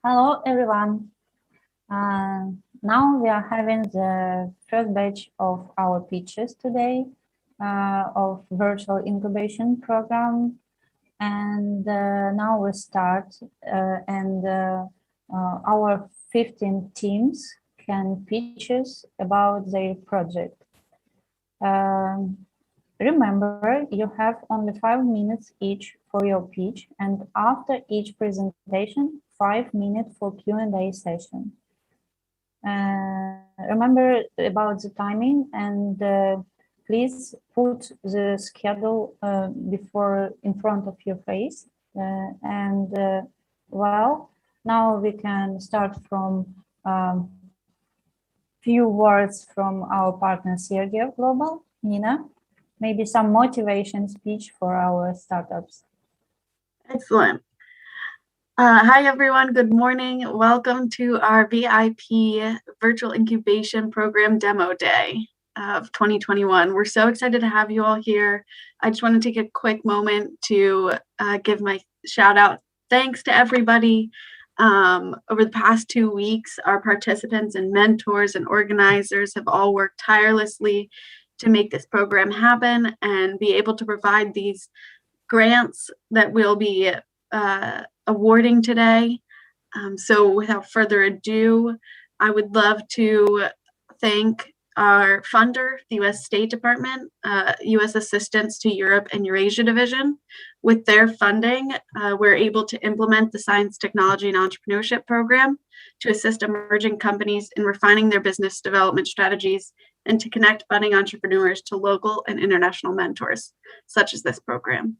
Hello, everyone. Now we are having the first batch of our pitches today of Virtual Incubation Program. And now we start our 15 teams can pitch us about their project. Remember, you have only 5 minutes each for your pitch, and after each presentation, 5 minutes for Q&A session. Remember about the timing, and please put the schedule in front of your face. Well, now we can start from few words from our partner CRDF Global. Nina, maybe some motivation speech for our startups. Excellent. Hi, everyone. Good morning. Welcome to our VIP Virtual Incubation Program Demo Day of 2021. We're so excited to have you all here. I just want to take a quick moment to give my shout out thanks to everybody. Over the past 2 weeks, our participants and mentors and organizers have all worked tirelessly to make this program happen and be able to provide these grants that we'll be awarding today. So without further ado, I would love to thank our funder, the U.S. State Department, U.S. Assistance to Europe and Eurasia Division. With their funding, we're able to implement the Science, Technology, and Entrepreneurship Program to assist emerging companies in refining their business development strategies and to connect budding entrepreneurs to local and international mentors, such as this program.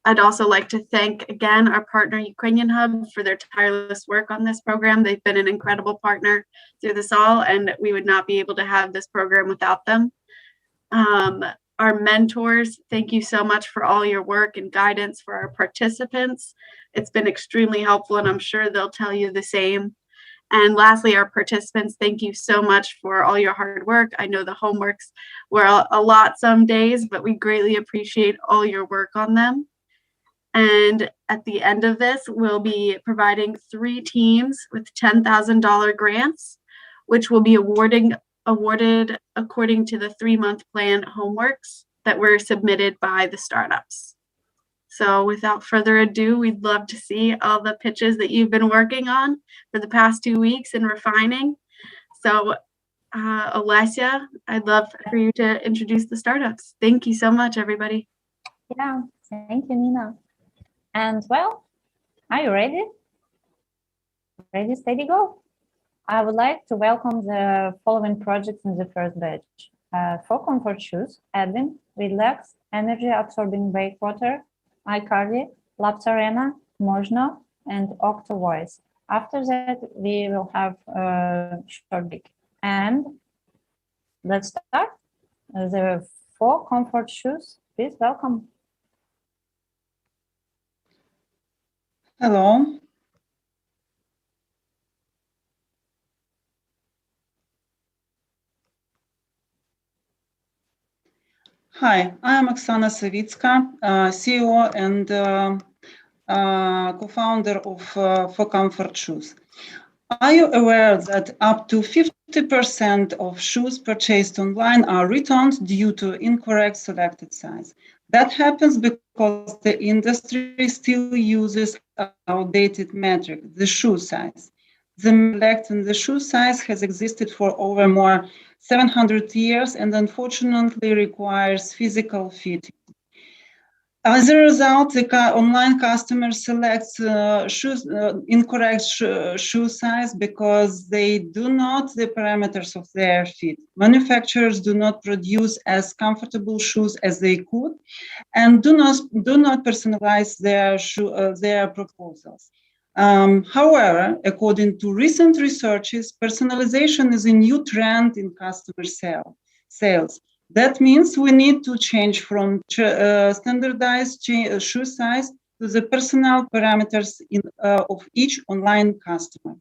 I'd also like to thank again our partner Ukrainian Hub for their tireless work on this program. They've been an incredible partner through this all, and we would not be able to have this program without them. Our mentors, thank you so much for all your work and guidance for our participants. It's been extremely helpful, and I'm sure they'll tell you the same. And lastly, our participants, thank you so much for all your hard work. I know the homeworks were a lot some days, but we greatly appreciate all your work on them. And at the end of this, we'll be providing 3 teams with $10,000 grants, which will be awarded according to the 3-month plan homeworks that were submitted by the startups. So without further ado, we'd love to see all the pitches that you've been working on for the past 2 weeks and refining. So Alessia, I'd love for you to introduce the startups. Thank you so much, everybody. Yeah, thank you, Nina. And well, are you ready? Ready, steady, go. I would like to welcome the following projects in the first batch. For comfort shoes, Edwin, Relax, Energy Absorbing Breakwater, iCardi, Labs Arena, Mojno, and OctoVoice. After that, we will have a short break. And let's start. The 4 comfort shoes, please welcome. Hello. Hi, I am Oksana Savitska, CEO and co-founder of For Comfort Shoes. Are you aware that up to 50% of shoes purchased online are returned due to incorrect selected size? That happens because the industry still uses outdated metric, the shoe size. The select in the shoe size has existed for over more 700 years and unfortunately requires physical fitting. As a result, the online customer selects incorrect shoe size because they do not the parameters of their feet. Manufacturers do not produce as comfortable shoes as they could, and do not personalize their proposals. However, according to recent researches, personalization is a new trend in customer sales. That means we need to change from standardized shoe size to the personal parameters of each online customer.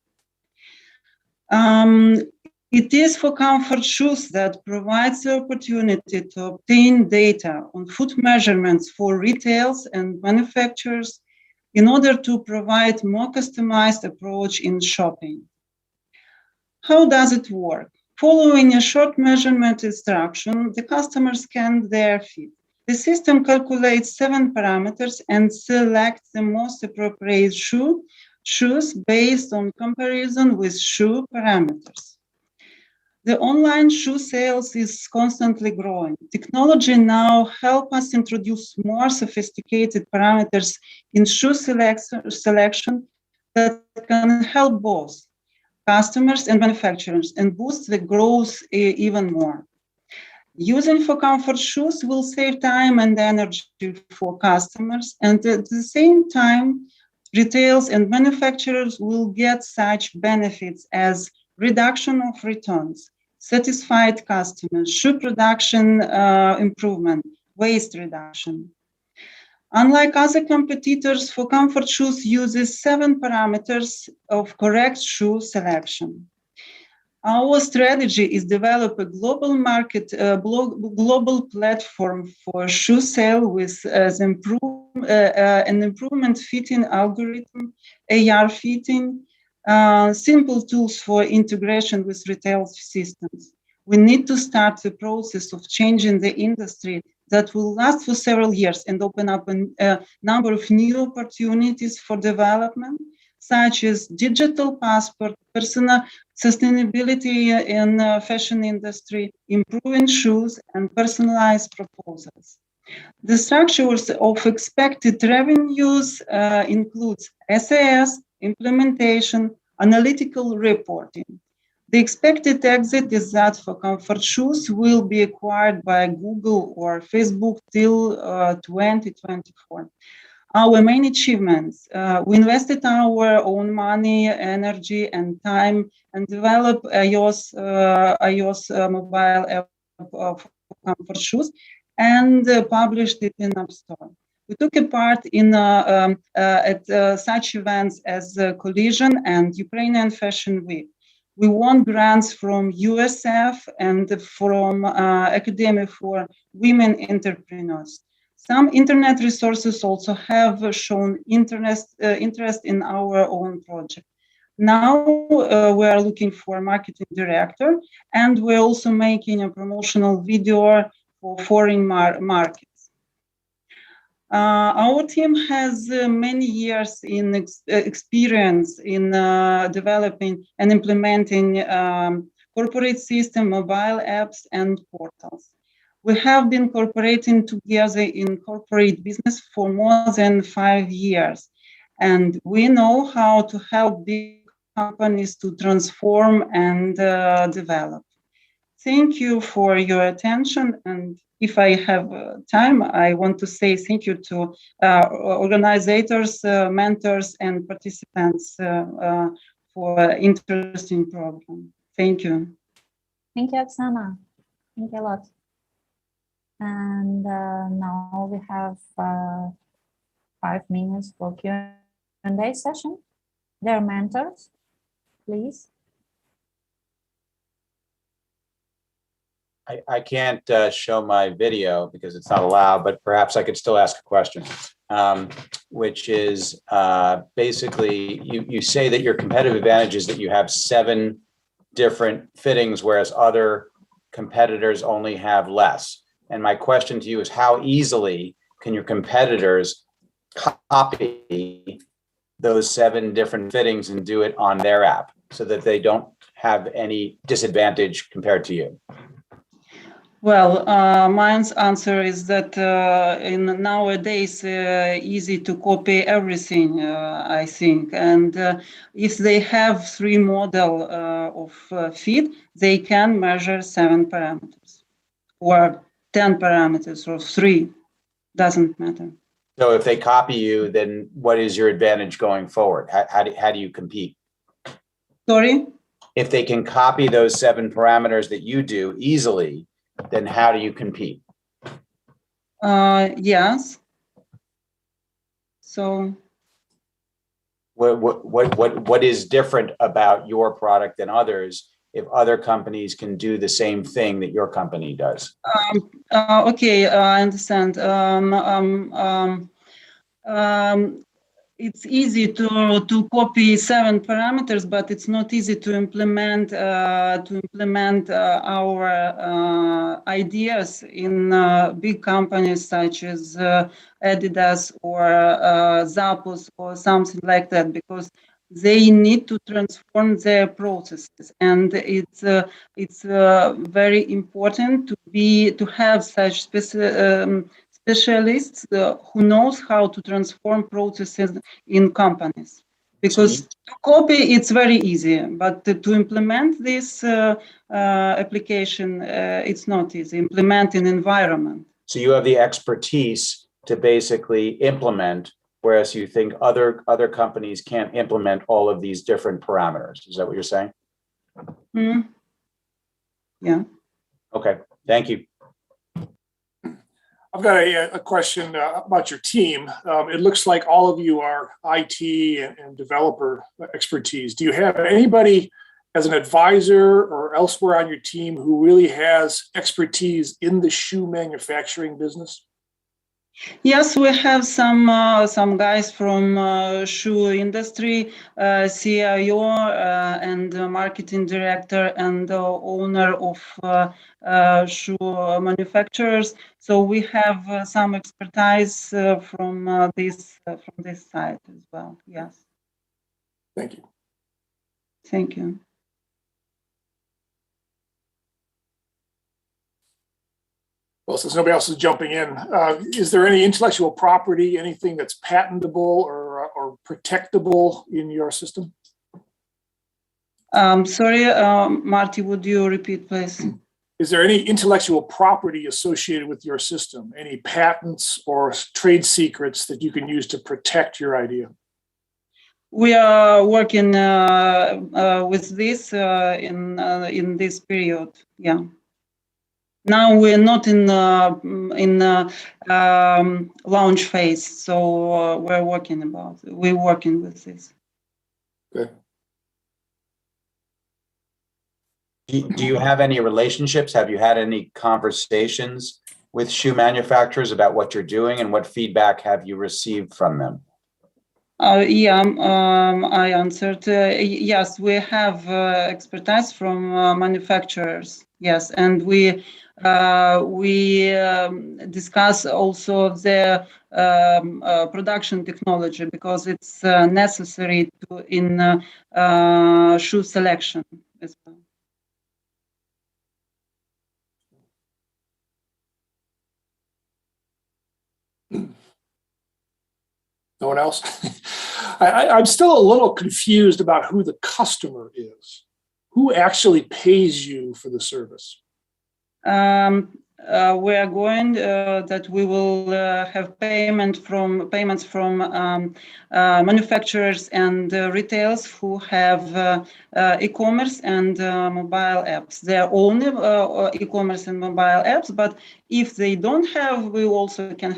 It is For Comfort Shoes that provides the opportunity to obtain data on foot measurements for retailers and manufacturers in order to provide more customized approach in shopping. How does it work? Following a short measurement instruction, the customer scans their feet. The system calculates 7 parameters and selects the most appropriate shoes based on comparison with shoe parameters. The online shoe sales is constantly growing. Technology now helps us introduce more sophisticated parameters in shoe selection that can help both customers and manufacturers and boost the growth even more. Using for comfort shoes will save time and energy for customers, and at the same time, retailers and manufacturers will get such benefits as reduction of returns, satisfied customers, shoe production improvement, waste reduction. Unlike other competitors, for comfort shoes uses 7 parameters of correct shoe selection. Our strategy is develop a global market, global platform for shoe sale with an improvement fitting algorithm, AR fitting, simple tools for integration with retail systems. We need to start the process of changing the industry that will last for several years and open up a number of new opportunities for development, such as digital passport, personal sustainability in fashion industry, improving shoes, and personalized proposals. The structures of expected revenues includes SAS, implementation, analytical reporting. The expected exit is that for comfort shoes will be acquired by Google or Facebook till 2024. Our main achievements, we invested our own money, energy, and time and developed iOS mobile app for comfort shoes and published it in App Store. We took a part in at such events as Collision and Ukrainian Fashion Week. We won grants from USF and from Academy for Women Entrepreneurs. Some internet resources also have shown interest in our own project. Now we are looking for a marketing director, and we're also making a promotional video for foreign markets. Our team has many years in experience in developing and implementing corporate system, mobile apps, and portals. We have been cooperating together in corporate business for more than 5 years, and we know how to help big companies to transform and develop. Thank you for your attention, and if I have time, I want to say thank you to organizers, mentors, and participants for interesting program. Thank you. Thank you, Oksana. Thank you a lot. And now we have 5 minutes for Q&A session. Their mentors, please. I can't show my video because it's not allowed, but perhaps I could still ask a question, which is basically you say that your competitive advantage is that you have 7 different fittings, whereas other competitors only have less. And my question to you is, how easily can your competitors copy those 7 different fittings and do it on their app so that they don't have any disadvantage compared to you? Well, my answer is that in nowadays easy to copy everything, I think. And if they have 3 model of feet, they can measure 7 parameters or 10 parameters or 3, doesn't matter. So if they copy you, then what is your advantage going forward? How do you compete? Sorry? If they can copy those 7 parameters that you do easily, then how do you compete? Yes. So what is different about your product than others if other companies can do the same thing that your company does? Okay, I understand. it's easy to copy 7 parameters, but it's not easy to implement our ideas in big companies such as Adidas or Zappos or something like that, because they need to transform their processes, and it's very important to have such specialists who knows how to transform processes in companies. Because to copy, it's very easy, but to implement this application, it's not easy. Implement an environment. So you have the expertise to basically implement, whereas you think other companies can't implement all of these different parameters. Is that what you're saying? Mm. Yeah. Okay, thank you. I've got a question about your team. It looks like all of you are IT and developer expertise. Do you have anybody as an advisor or elsewhere on your team who really has expertise in the shoe manufacturing business? Yes, we have some guys from shoe industry, CIO and marketing director and owner of shoe manufacturers. So we have some expertise from this side as well. Yes. Thank you. Thank you. Well, since nobody else is jumping in, is there any intellectual property, anything that's patentable or protectable in your system? Sorry, Marty, would you repeat, please? Is there any intellectual property associated with your system? Any patents or trade secrets that you can use to protect your idea? We are working with this in this period. Yeah. Now we're not in launch phase, so we're working with this. Good. Do you have any relationships? Have you had any conversations with shoe manufacturers about what you're doing, and what feedback have you received from them? Yeah, I answered. Yes, we have expertise from manufacturers. Yes, and we discuss also the production technology, because it's necessary in shoe selection as well. No one else? I'm still a little confused about who the customer is. Who actually pays you for the service? We are going that we will have payments from manufacturers and retailers who have e-commerce and mobile apps. They are only e-commerce and mobile apps, but if they don't have, we also can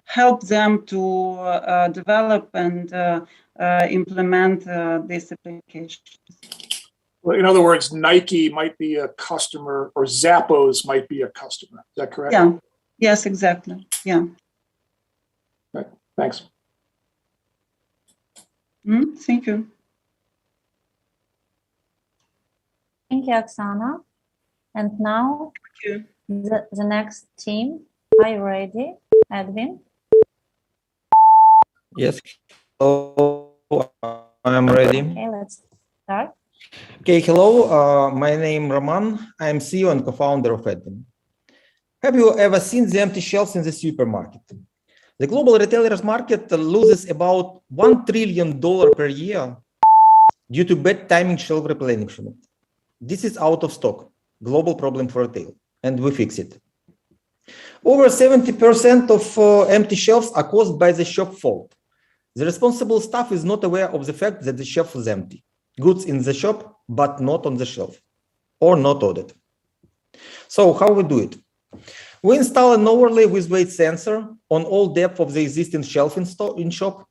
help them to develop and implement this application. Well, in other words, Nike might be a customer, or Zappos might be a customer. Is that correct? Yeah. Yes, exactly. Yeah. Right. Thanks. Thank you. Thank you, Oksana. And now the next team. Are you ready, Edwin? Yes. Hello, I'm ready. Okay, let's start. Okay, hello. My name is Roman. I'm CEO and co-founder of EducateMe. Have you ever seen the empty shelves in the supermarket? The global retailers market loses about $1 trillion per year due to bad timing shelf replenishment. This is out of stock, global problem for retail, and we fix it. Over 70% of empty shelves are caused by the shop fault. The responsible staff is not aware of the fact that the shelf is empty. Goods in the shop, but not on the shelf, or not ordered. So how we do it? We install an overlay with weight sensor on all depth of the existing shelf in shop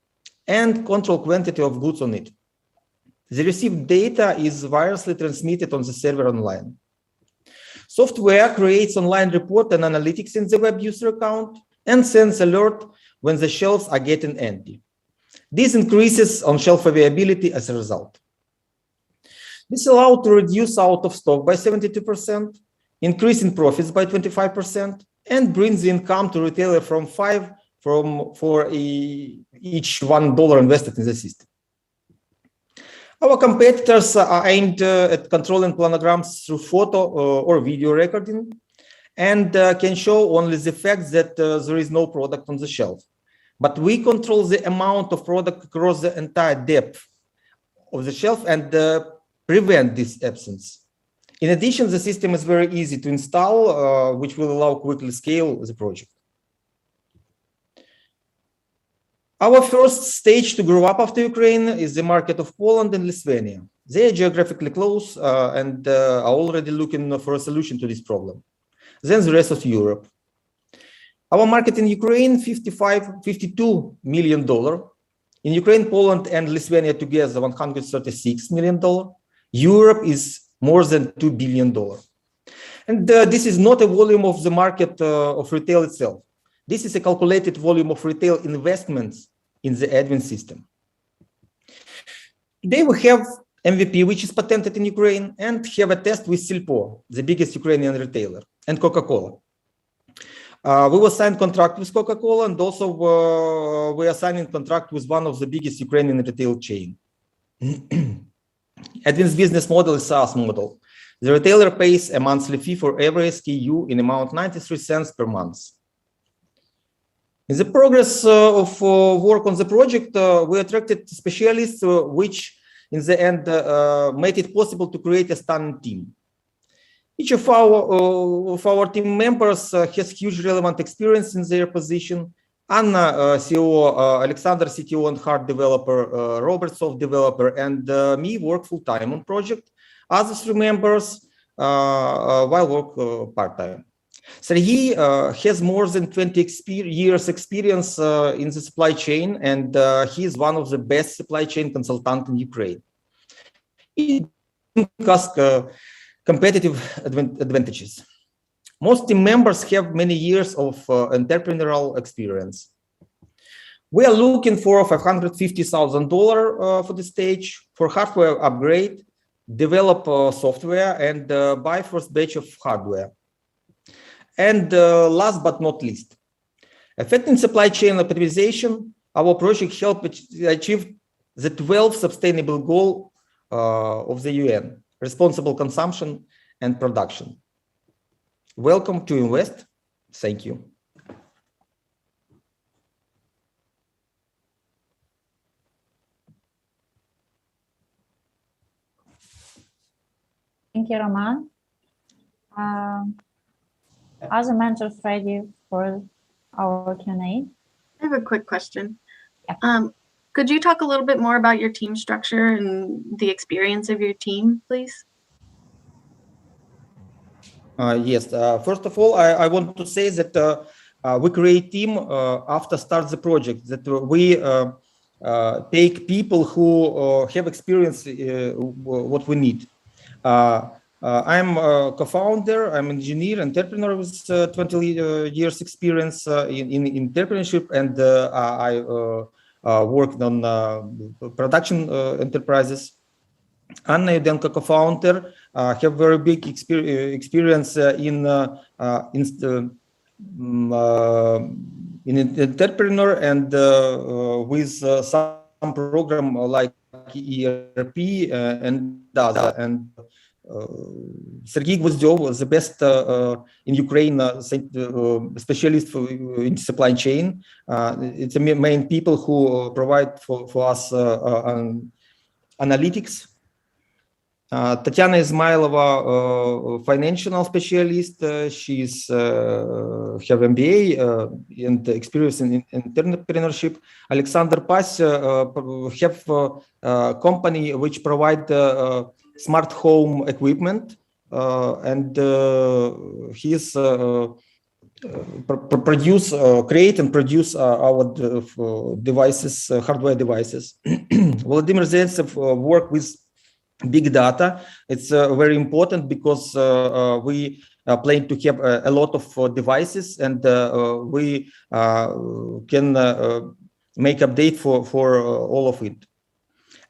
and control quantity of goods on it. The received data is wirelessly transmitted on the server online. Software creates online report and analytics in the web user account and sends alert when the shelves are getting empty. This increases on-shelf availability as a result. This allows to reduce out of stock by 72%, increasing profits by 25%, and brings the income to retailer for each $1 invested in the system. Our competitors are aimed at controlling planograms through photo or video recording, and can show only the fact that there is no product on the shelf. But we control the amount of product across the entire depth of the shelf and prevent this absence. In addition, the system is very easy to install, which will allow quickly scale the project. Our first stage to grow up after Ukraine is the market of Poland and Lithuania. They are geographically close and are already looking for a solution to this problem. Then the rest of Europe. Our market in Ukraine, $52 million. In Ukraine, Poland, and Lithuania together, $136 million. Europe is more than $2 billion. And this is not a volume of the market of retail itself. This is a calculated volume of retail investments in the admin system. Today we have MVP, which is patented in Ukraine, and have a test with Silpo, the biggest Ukrainian retailer, and Coca-Cola. We will sign contract with Coca-Cola, and also we are signing contract with one of the biggest Ukrainian retail chain. Admin's business model is SaaS model. The retailer pays a monthly fee for every SKU in amount 93 cents per month. In the progress of work on the project, we attracted specialists which in the end made it possible to create a stunning team. Each of our team members has huge relevant experience in their position. Anna, CEO, Alexander, CTO and hard developer, Robert, soft developer, and me work full-time on project. Other 3 members while work part-time. Sergey has more than 20 years experience in the supply chain, and he is one of the best supply chain consultants in Ukraine. He has competitive advantages. Most team members have many years of entrepreneurial experience. We are looking for $550,000 for the stage, for hardware upgrade, develop software, and buy first batch of hardware. And last but not least, affecting supply chain optimization, our project helped achieve the 12th sustainable goal of the UN, responsible consumption and production. Welcome to Invest. Thank you. Thank you, Roman. Are the mentors ready for our Q&A? I have a quick question. Yeah. Could you talk a little bit more about your team structure and the experience of your team, please? Yes. First of all, I want to say that we create team after start the project, that we take people who have experience what we need. I'm a co-founder, I'm an engineer, entrepreneur with 20 years experience in entrepreneurship, and I worked on production enterprises. Anna Yudenko, co-founder, have very big experience in entrepreneur and with some program like ERP and other. And Sergey Gvozdov was the best in Ukraine specialist in supply chain. It's the main people who provide for us analytics. Tatiana Izmailova, financial specialist. She's have MBA and experience in entrepreneurship. Alexander Pas have a company which provide smart home equipment, and he is create and produce our devices, hardware devices. Volodymyr Zentsev work with big data. It's very important because we plan to have a lot of devices, and we can make update for all of it.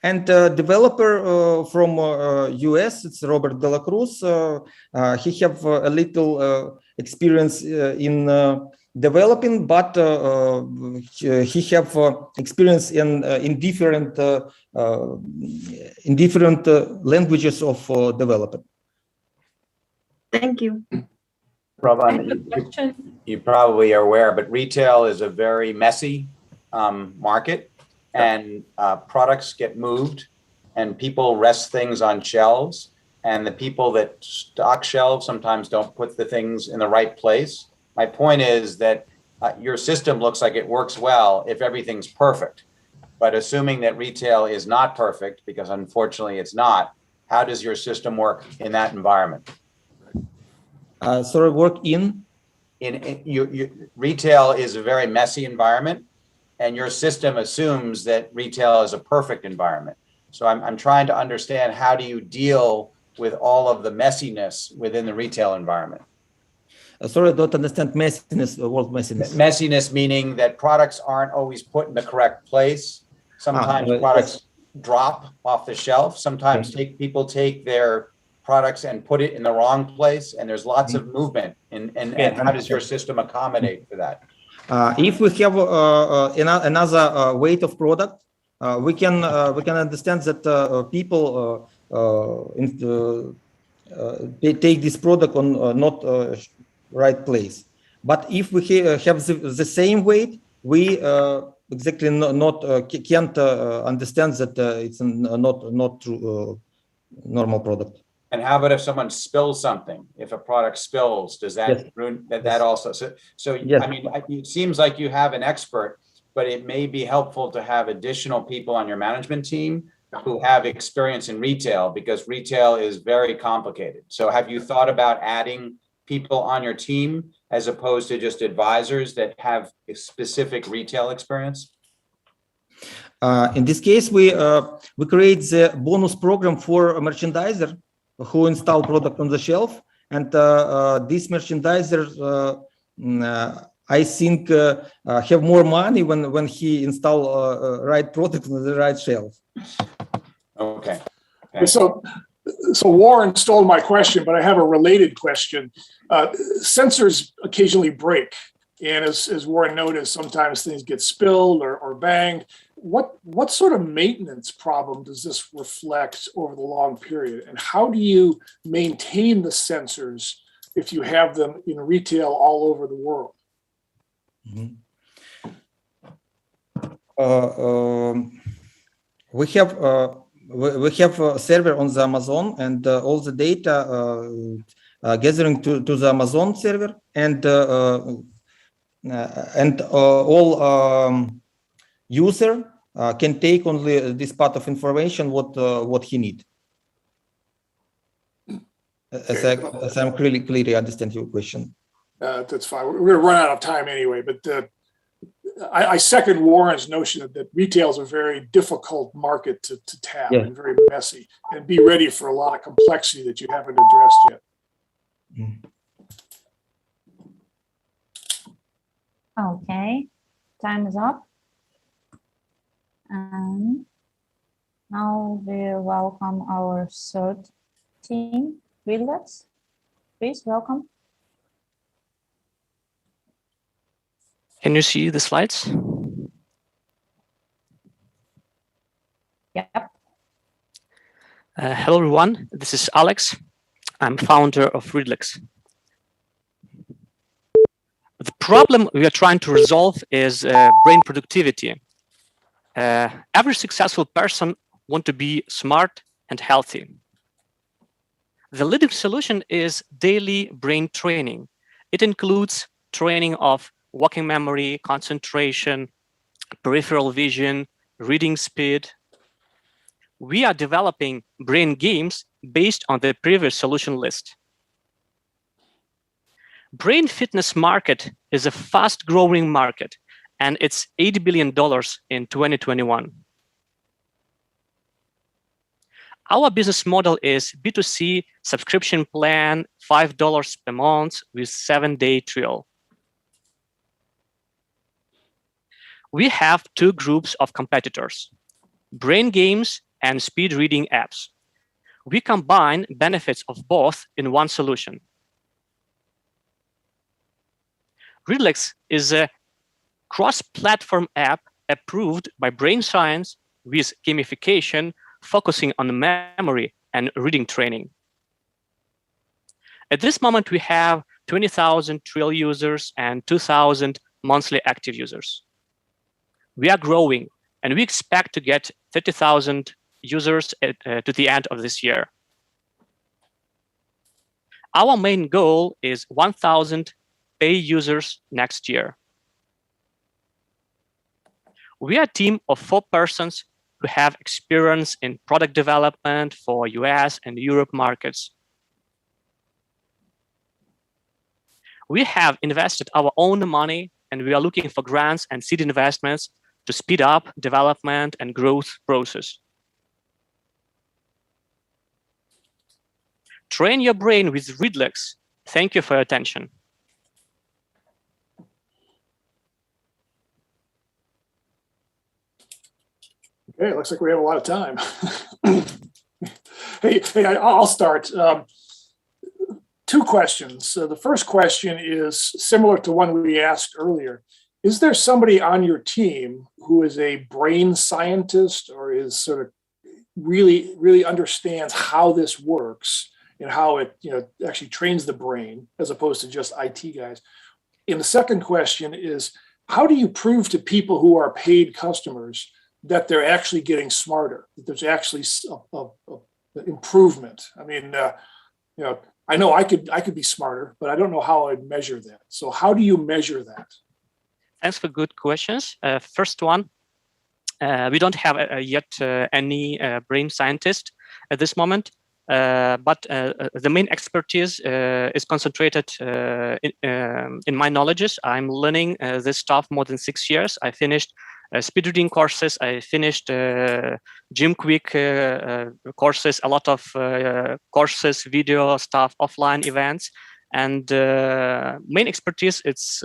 And developer from US, it's Robert De La Cruz. He have a little experience in developing, but he have experience in different languages of development. Thank you. Roman, you probably are aware, but retail is a very messy market, and products get moved, and people rest things on shelves, and the people that stock shelves sometimes don't put the things in the right place. My point is that your system looks like it works well if everything's perfect, but assuming that retail is not perfect, because unfortunately it's not, how does your system work in that environment? Sorry, work in? Retail is a very messy environment, and your system assumes that retail is a perfect environment. So I'm trying to understand, how do you deal with all of the messiness within the retail environment? Sorry, I don't understand messiness, word messiness. Messiness meaning that products aren't always put in the correct place. Sometimes products drop off the shelf. Sometimes people take their products and put it in the wrong place, and there's lots of movement. And how does your system accommodate for that? If we have another weight of product, we can understand that people they take this product on not right place. But if we have the same weight, we exactly can't understand that it's not true normal product. And how about if someone spills something? If a product spills, does that ruin that also? So Yes. I mean, it seems like you have an expert, but it may be helpful to have additional people on your management team who have experience in retail, because retail is very complicated. So have you thought about adding people on your team as opposed to just advisors that have specific retail experience? In this case, we create the bonus program for a merchandiser who install product on the shelf, and these merchandisers, I think, have more money when he install right product on the right shelf. Okay. So Warren stole my question, but I have a related question. Sensors occasionally break, and as Warren noticed, sometimes things get spilled or banged. What sort of maintenance problem does this reflect over the long period? And how do you maintain the sensors if you have them in retail all over the world? Mm-hmm. We have a server on the Amazon, and all the data gathering to the Amazon server, and all user can take only this part of information what he need. As I'm clearly understand your question. That's fine. We're going to run out of time anyway, but I second Warren's notion that retail is a very difficult market to tap, and very messy, and be ready for a lot of complexity that you haven't addressed yet. Okay, time is up. And now we welcome our third team, Relax. Please welcome. Can you see the slides? Yep. Hello, everyone. This is Alex. I'm founder of Redlex. The problem we are trying to resolve is brain productivity. Every successful person wants to be smart and healthy. The leading solution is daily brain training. It includes training of working memory, concentration, peripheral vision, reading speed. We are developing brain games based on the previous solution list. Brain fitness market is a fast-growing market, and it's $80 billion in 2021. Our business model is B2C subscription plan, $5 per month with 7-day trial. We have two groups of competitors, brain games and speed reading apps. We combine benefits of both in one solution. Readlex is a cross-platform app approved by Brain Science with gamification focusing on memory and reading training. At this moment, we have 20,000 trial users and 2,000 monthly active users. We are growing, and we expect to get 30,000 users to the end of this year. Our main goal is 1,000 pay users next year. We are a team of 4 persons who have experience in product development for US and Europe markets. We have invested our own money, and we are looking for grants and seed investments to speed up development and growth process. Train your brain with Readlex. Thank you for your attention. Okay, it looks like we have a lot of time. hey, I'll start. 2 questions. The first question is similar to one we asked earlier. Is there somebody on your team who is a brain scientist or is sort of really understands how this works and how it actually trains the brain as opposed to just IT guys? And the second question is, how do you prove to people who are paid customers that they're actually getting smarter, that there's actually improvement? I mean, I know I could be smarter, but I don't know how I'd measure that. So how do you measure that? Thanks for good questions. First one, we don't have yet any brain scientist at this moment, but the main expertise is concentrated in my knowledge. I'm learning this stuff more than 6 years. I finished speed reading courses. I finished Gym Quick courses, a lot of courses, video stuff, offline events. And main expertise, it's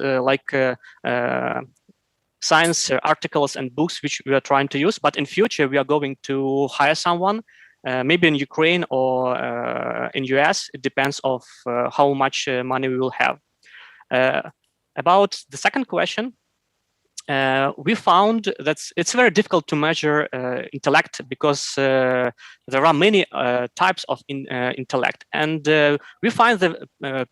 science articles and books, which we are trying to use. But in future, we are going to hire someone, maybe in Ukraine or in US. It depends of how much money we will have. About the second question, we found that it's very difficult to measure intellect because there are many types of intellect. And we find the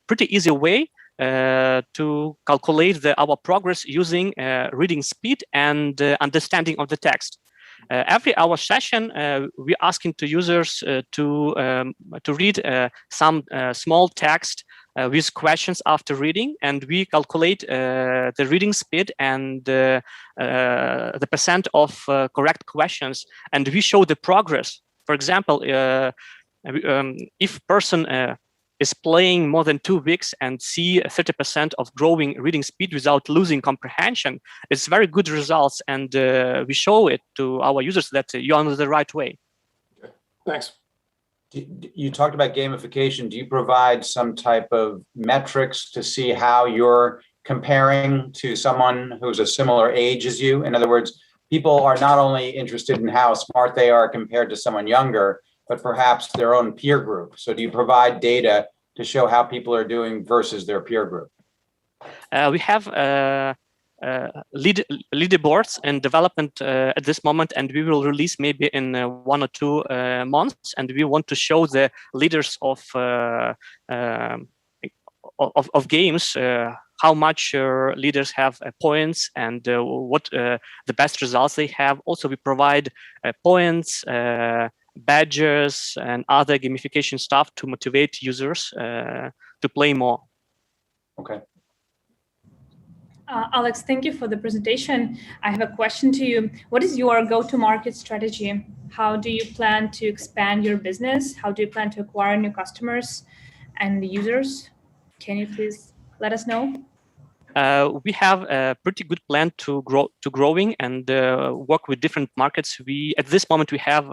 pretty easy way to calculate our progress using reading speed and understanding of the text. Every hour session, we're asking to users to read some small text with questions after reading, and we calculate the reading speed and the percent of correct questions, and we show the progress. For example, if person is playing more than 2 weeks and see 30% of growing reading speed without losing comprehension, it's very good results, and we show it to our users that you're on the right way. Okay. Thanks. You talked about gamification. Do you provide some type of metrics to see how you're comparing to someone who's a similar age as you? In other words, people are not only interested in how smart they are compared to someone younger, but perhaps their own peer group. So do you provide data to show how people are doing versus their peer group? We have leaderboards in development at this moment, and we will release maybe in 1 or 2 months. And we want to show the leaders of games how much leaders have points and what the best results they have. Also, we provide points, badges, and other gamification stuff to motivate users to play more. Okay. Alex, thank you for the presentation. I have a question to you. What is your go-to-market strategy? How do you plan to expand your business? How do you plan to acquire new customers and users? Can you please let us know? We have a pretty good plan to growing and work with different markets. At this moment we have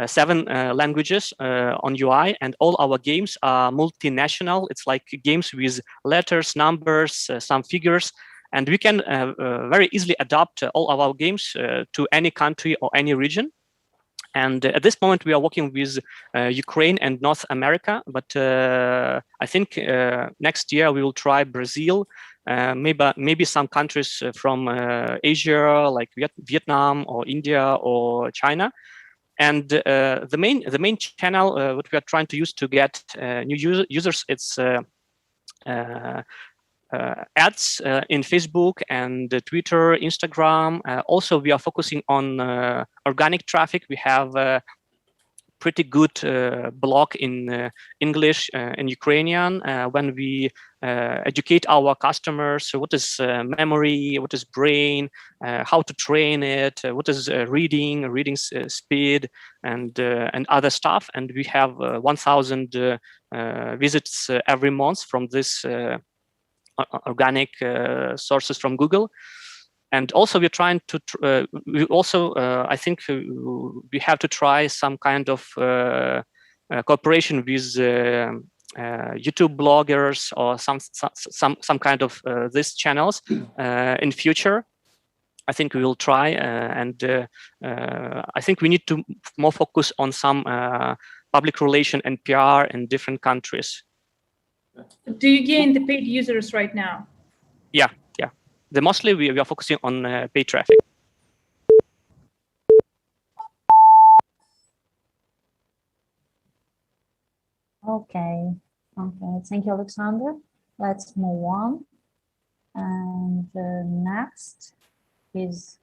7 languages on UI, and all our games are multinational. It's like games with letters, numbers, some figures, and we can very easily adapt all of our games to any country or any region. And at this moment, we are working with Ukraine and North America, but I think next year we will try Brazil, maybe some countries from Asia, like Vietnam or India or China. And the main channel what we are trying to use to get new users, it's ads in Facebook and Twitter, Instagram. Also, we are focusing on organic traffic. We have a pretty good blog in English and Ukrainian when we educate our customers. So what is memory, what is brain, how to train it, what is reading speed, and other stuff. And we have 1,000 visits every month from this organic sources from Google. And also we're trying to, I think we have to try some kind of cooperation with YouTube bloggers or some kind of these channels in future. I think we will try, and I think we need to more focus on some public relation and PR in different countries. Do you gain the paid users right now? Yeah. Mostly we are focusing on paid traffic. Okay. Thank you, Alexander. Let's move on. And next is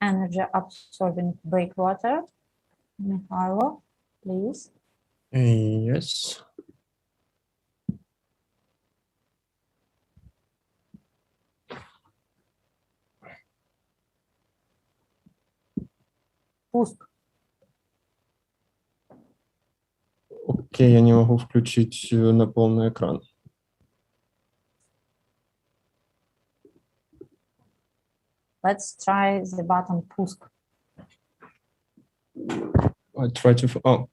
energy absorbing breakwater. Mikhailo, please. Yes. Пуск. Окей, я не могу включить на полный экран. Let's try the button пуск. I try to. Oh.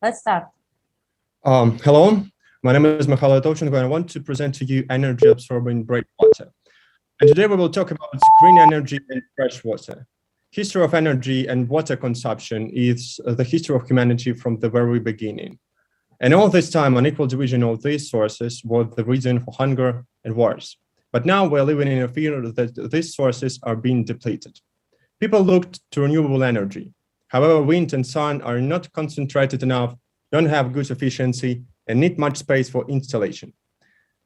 Let's start. Hello, my name is Mikhailo Tovchenko, and I want to present to you energy absorbing breakwater. And today we will talk about green energy and fresh water. History of energy and water consumption is the history of humanity from the very beginning. And all this time, unequal division of these sources was the reason for hunger and wars. But now we're living in a fear that these sources are being depleted. People looked to renewable energy. However, wind and sun are not concentrated enough, don't have good efficiency, and need much space for installation.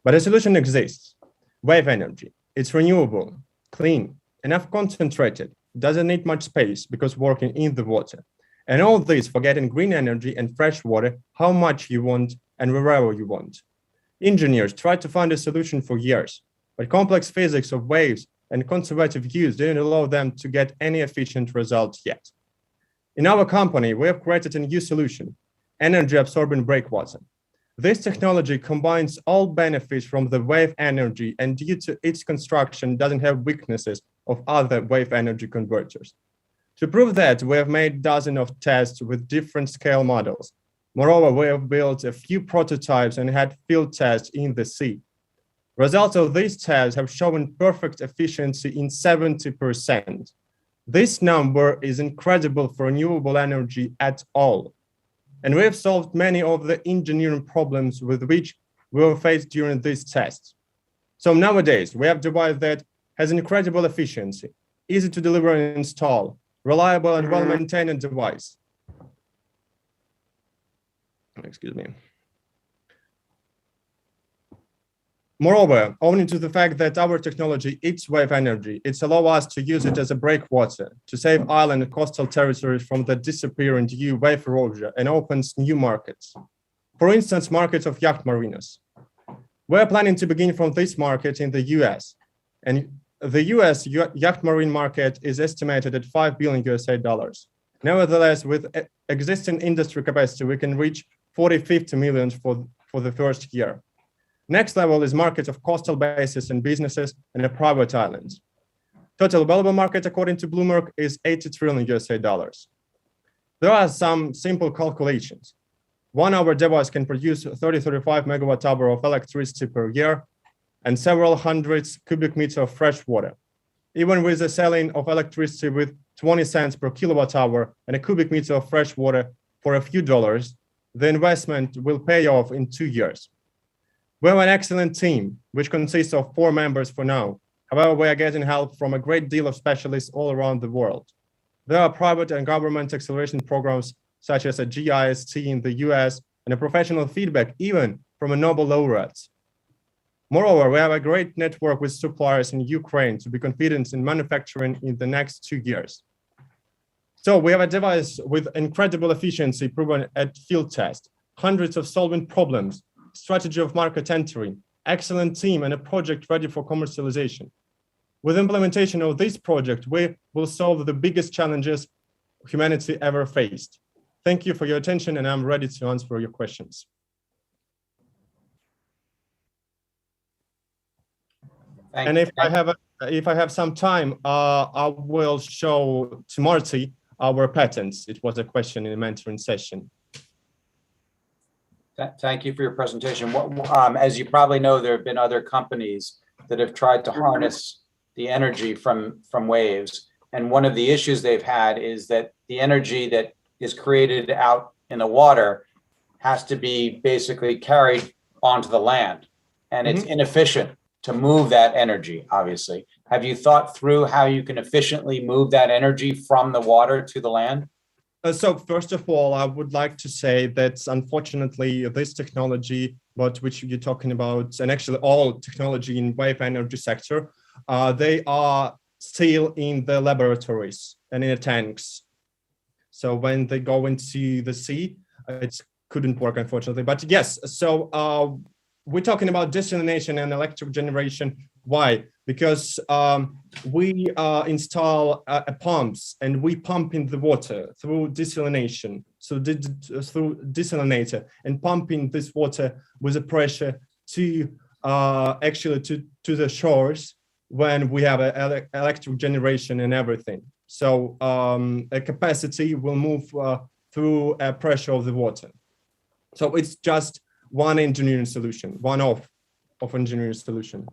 But a solution exists: wave energy. It's renewable, clean, enough concentrated, doesn't need much space because working in the water. And all this for getting green energy and fresh water how much you want and wherever you want. Engineers tried to find a solution for years, but complex physics of waves and conservative use didn't allow them to get any efficient results yet. In our company, we have created a new solution: energy absorbing breakwater. This technology combines all benefits from the wave energy, and due to its construction doesn't have weaknesses of other wave energy converters. To prove that, we have made dozens of tests with different scale models. Moreover, we have built a few prototypes and had field tests in the sea. Results of these tests have shown perfect efficiency in 70%. This number is incredible for renewable energy at all. And we have solved many of the engineering problems with which we were faced during these tests. So nowadays, we have a device that has incredible efficiency, easy to deliver and install, reliable and well-maintained device. Excuse me. Moreover, owing to the fact that our technology eats wave energy, it's allow us to use it as a breakwater to save island and coastal territories from the disappearing due wave erosion and opens new markets. For instance, markets of yacht marinas. We're planning to begin from this market in the US. And the US yacht marine market is estimated at $5 billion USA. Nevertheless, with existing industry capacity, we can reach 40-50 million for the first year. Next level is markets of coastal bases and businesses and private islands. Total available market, according to Bloomberg, is 80 trillion USA dollars. There are some simple calculations. 1 hour device can produce 30-35 megawatt hour of electricity per year and several hundreds cubic meters of fresh water. Even with the selling of electricity with 20 cents per kilowatt hour and a cubic meter of fresh water for a few dollars, the investment will pay off in 2 years. We have an excellent team, which consists of 4 members for now. However, we are getting help from a great deal of specialists all around the world. There are private and government acceleration programs such as a GIST in the US and a professional feedback even from a Nobel laureates. Moreover, we have a great network with suppliers in Ukraine to be confident in manufacturing in the next 2 years. So we have a device with incredible efficiency proven at field test, hundreds of solving problems, strategy of market entry, excellent team, and a project ready for commercialization. With implementation of this project, we will solve the biggest challenges humanity ever faced. Thank you for your attention, and I'm ready to answer your questions. And if I have some time, I will show to Marty our patents. It was a question in the mentoring session. Thank you for your presentation. As you probably know, there have been other companies that have tried to harness the energy from waves. And one of the issues they've had is that the energy that is created out in the water has to be basically carried onto the land. And it's inefficient to move that energy, obviously. Have you thought through how you can efficiently move that energy from the water to the land? So first of all, I would like to say that unfortunately, this technology, about which you're talking about, and actually all technology in wave energy sector, they are still in the laboratories and in the tanks. So when they go into the sea, it couldn't work, unfortunately. But yes, so we're talking about desalination and electric generation. Why? Because we install pumps and we pump in the water through desalination. So through desalinator and pumping this water with a pressure to actually to the shores when we have electric generation and everything. So a capacity will move through a pressure of the water. So it's just one engineering solution, one of engineering solution.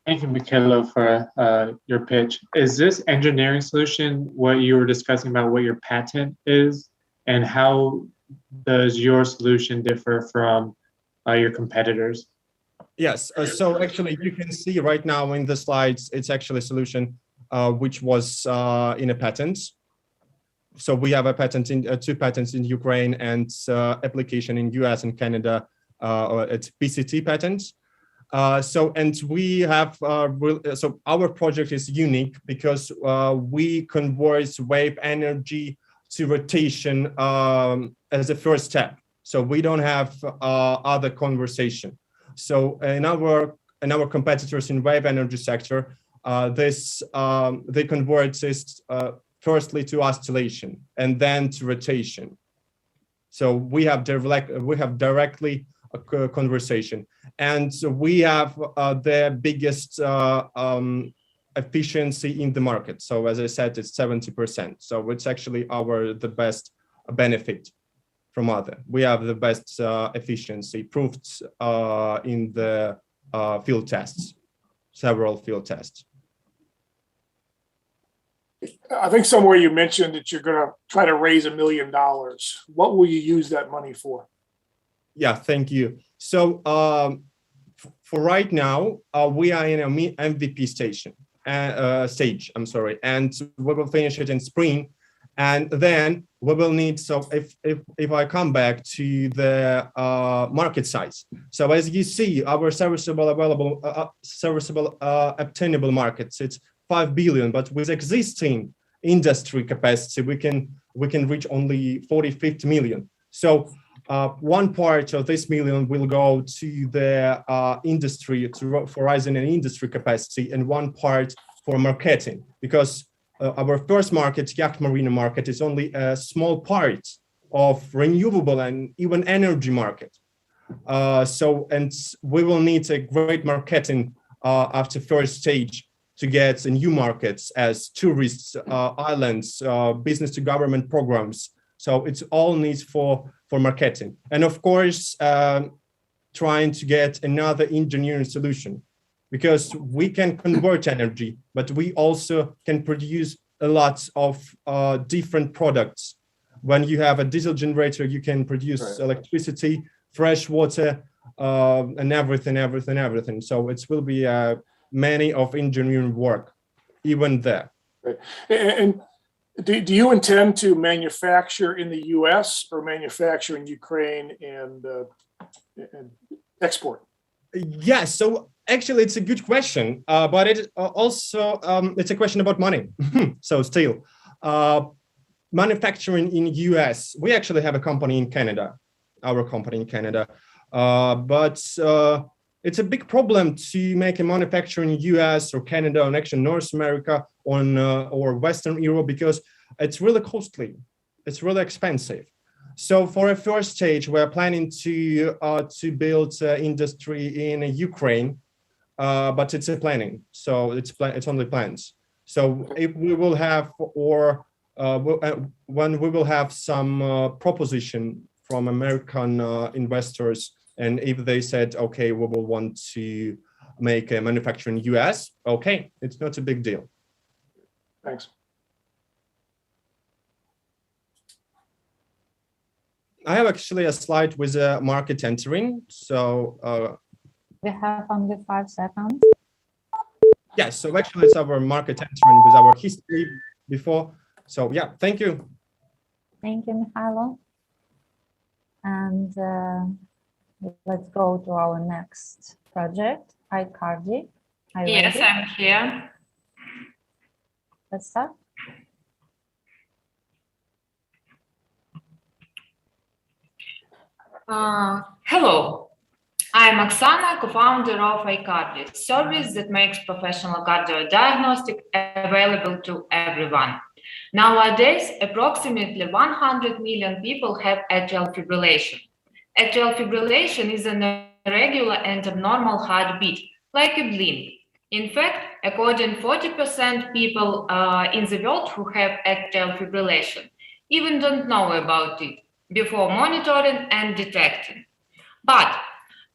Thank you, Mikhailo, for your pitch. Is this engineering solution what you were discussing about what your patent is, and how does your solution differ from your competitors? Yes, so actually you can see right now in the slides, it's actually a solution which was in a patent. So we have a patent in 2 patents in Ukraine and application in US and Canada. It's PCT patents. And we have, so our project is unique because we convert wave energy to rotation as a first step. So we don't have other conversation. So in our competitors in wave energy sector, they convert this firstly to oscillation and then to rotation. So we have directly a conversation, and so we have the biggest efficiency in the market. So as I said, it's 70%. So it's actually the best benefit from other. We have the best efficiency proved in the field tests, several field tests. I think somewhere you mentioned that you're going to try to raise $1 million. What will you use that money for? Yeah, thank you. So for right now, we are in a MVP stage, and we will finish it in spring. And then we will need, so if I come back to the market size. So as you see, our serviceable obtainable markets, it's 5 billion, but with existing industry capacity, we can reach only 40-50 million. So one part of this million will go to the industry, for rising in industry capacity, and one part for marketing, because our first market, yacht marina market, is only a small part of renewable and even energy market. And we will need a great marketing after first stage to get new markets as tourists, islands, business to government programs. So it's all needs for marketing. And of course, trying to get another engineering solution, because we can convert energy, but we also can produce a lot of different products. When you have a diesel generator, you can produce electricity, fresh water, and everything. So it will be many of engineering work, even there. Right. And do you intend to manufacture in the U.S. or manufacture in Ukraine and export? Yes. So actually, it's a good question, but it also it's a question about money. So still, manufacturing in U.S. We actually have a company in Canada, our company in Canada, but it's a big problem to make a manufacturer in U.S. or Canada, or actually North America, or Western Europe, because it's really costly. It's really expensive. So for a first stage, we're planning to build industry in Ukraine, but it's a planning. So it's only plans. So if we will have, or when we will have some proposition from American investors, and if they said, okay, we will want to make a manufacturer in US, okay, it's not a big deal. Thanks. I have actually a slide with a market entering. So we have only 5 seconds. Yes, so actually it's our market entering with our history before. So yeah, thank you. Thank you, Mihailo. And let's go to our next project, iCardi. Yes, I'm here. Let's start. Hello, I'm Oksana, co-founder of iCardi, a service that makes professional cardio diagnostic available to everyone. Nowadays, approximately 100 million people have atrial fibrillation. Atrial fibrillation is an irregular and abnormal heartbeat, like a blink. In fact, according to 40% people in the world who have atrial fibrillation even don't know about it before monitoring and detecting. But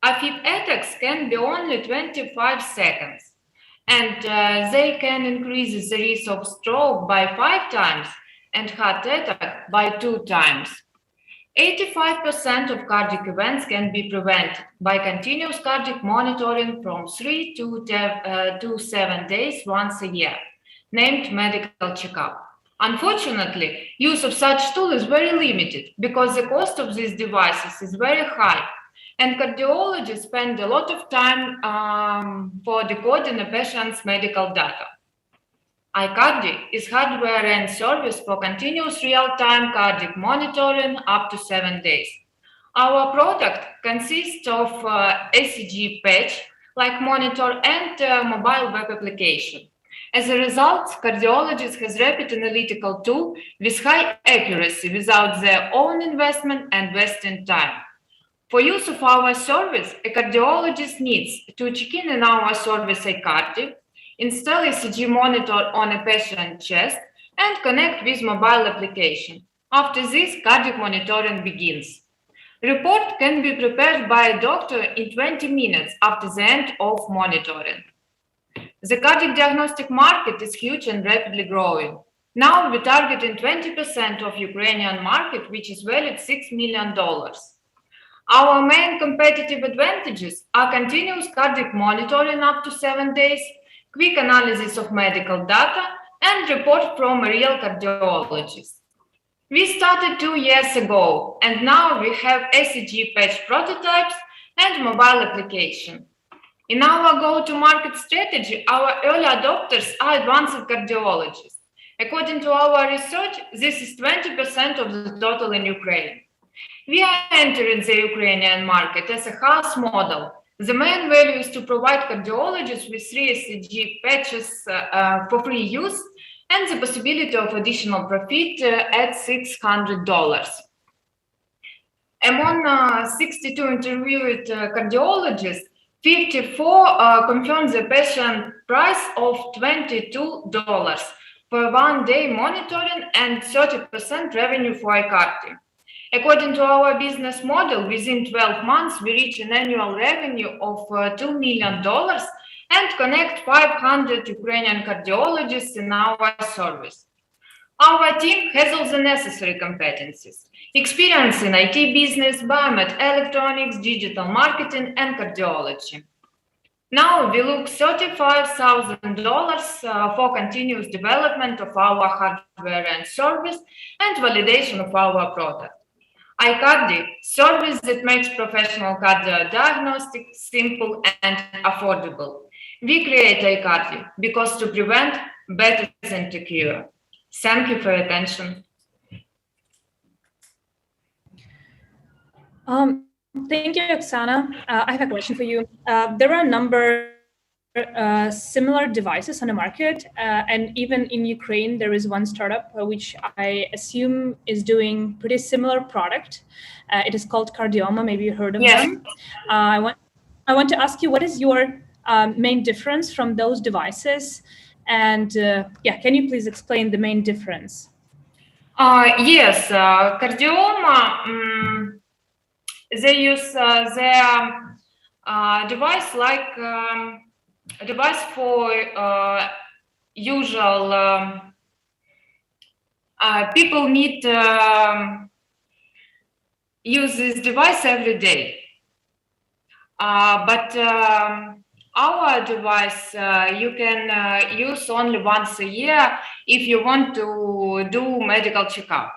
AFib attacks can be only 25 seconds, and they can increase the risk of stroke by 5 times and heart attack by 2 times. 85% of cardiac events can be prevented by continuous cardiac monitoring from 3 to 7 days once a year, named medical checkup. Unfortunately, use of such tool is very limited because the cost of these devices is very high, and cardiologists spend a lot of time for decoding a patient's medical data. iCardi is hardware and service for continuous real-time cardiac monitoring up to 7 days. Our product consists of ECG patch, like monitor, and mobile web application. As a result, cardiologist has rapid analytical tool with high accuracy without their own investment and wasting time. For use of our service, a cardiologist needs to check in our service iCardi, install ECG monitor on a patient's chest, and connect with mobile application. After this, cardiac monitoring begins. Report can be prepared by a doctor in 20 minutes after the end of monitoring. The cardiac diagnostic market is huge and rapidly growing. Now we're targeting 20% of Ukrainian market, which is valued $6 million. Our main competitive advantages are continuous cardiac monitoring up to 7 days, quick analysis of medical data, and report from a real cardiologist. We started 2 years ago, and now we have ECG patch prototypes and mobile application. In our go-to-market strategy, our early adopters are advanced cardiologists. According to our research, this is 20% of the total in Ukraine. We are entering the Ukrainian market as a house model. The main value is to provide cardiologists with 3 ECG patches for free use and the possibility of additional profit at $600. Among 62 interviewed cardiologists, 54 confirmed the patient price of $22 for 1 day monitoring and 30% revenue for iCardi. According to our business model, within 12 months, we reach an annual revenue of $2 million and connect 500 Ukrainian cardiologists in our service. Our team has all the necessary competencies: experience in IT business, biomed electronics, digital marketing, and cardiology. Now we look $35,000 for continuous development of our hardware and service and validation of our product. iCardi, service that makes professional cardio diagnostics simple and affordable. We create iCardi because to prevent better than to cure. Thank you for your attention. Thank you, Oksana. I have a question for you. There are a number similar devices on the market, and even in Ukraine, there is one startup which I assume is doing pretty similar product. It is called Cardioma. Maybe you heard of them. I want to ask you, what is your main difference from those devices? And can you please explain the main difference? Yes, Cardioma, they use their device like a device for usual people need use this device every day. But our device you can use only once a year if you want to do medical checkup.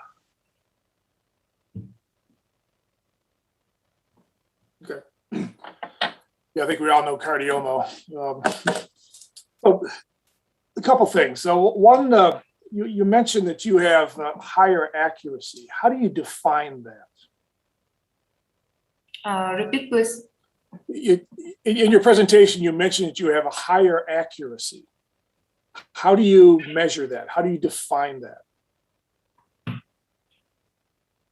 Okay. Yeah, I think we all know Cardioma. So a couple things. So one, you mentioned that you have higher accuracy. How do you define that? Repeat, please. In your presentation, you mentioned that you have a higher accuracy. How do you measure that? How do you define that?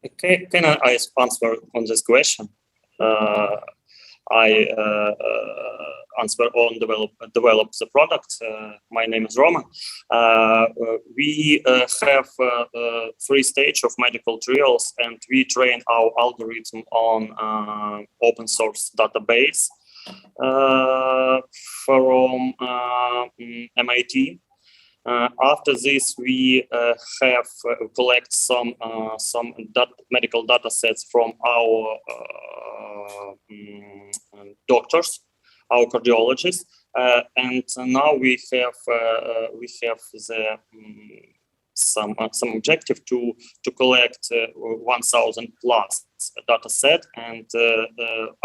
Okay, can I answer on this question? I answer on develop the product. My name is Roman. We have 3 stages of medical trials, and we train our algorithm on open source database from MIT. After this, we have collect some medical data sets from our doctors, our cardiologists, and now we have the some objective to collect 1,000 plus data set, and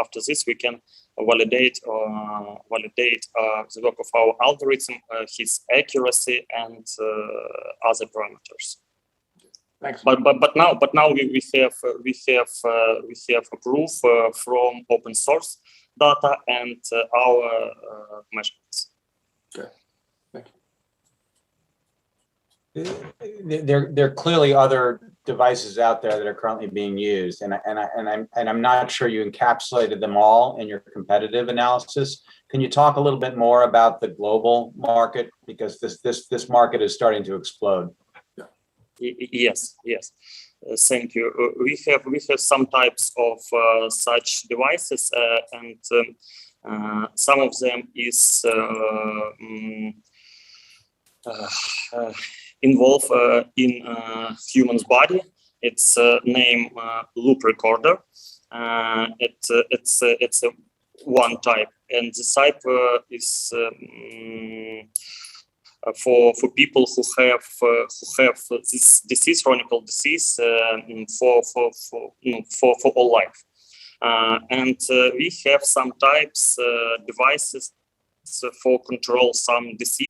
after this we can validate the work of our algorithm, his accuracy, and other parameters. Thanks. But now we have a proof from open source data and our measurements. Okay. Thank you. There are clearly other devices out there that are currently being used, and I'm not sure you encapsulated them all in your competitive analysis. Can you talk a little bit more about the global market, because this market is starting to explode? Yes. Thank you. We have some types of such devices, and some of them is involved in human's body. It's named loop recorder. It's a one type, and the type is for people who have this disease, chronic disease, for all life. And we have some types devices for control some disease.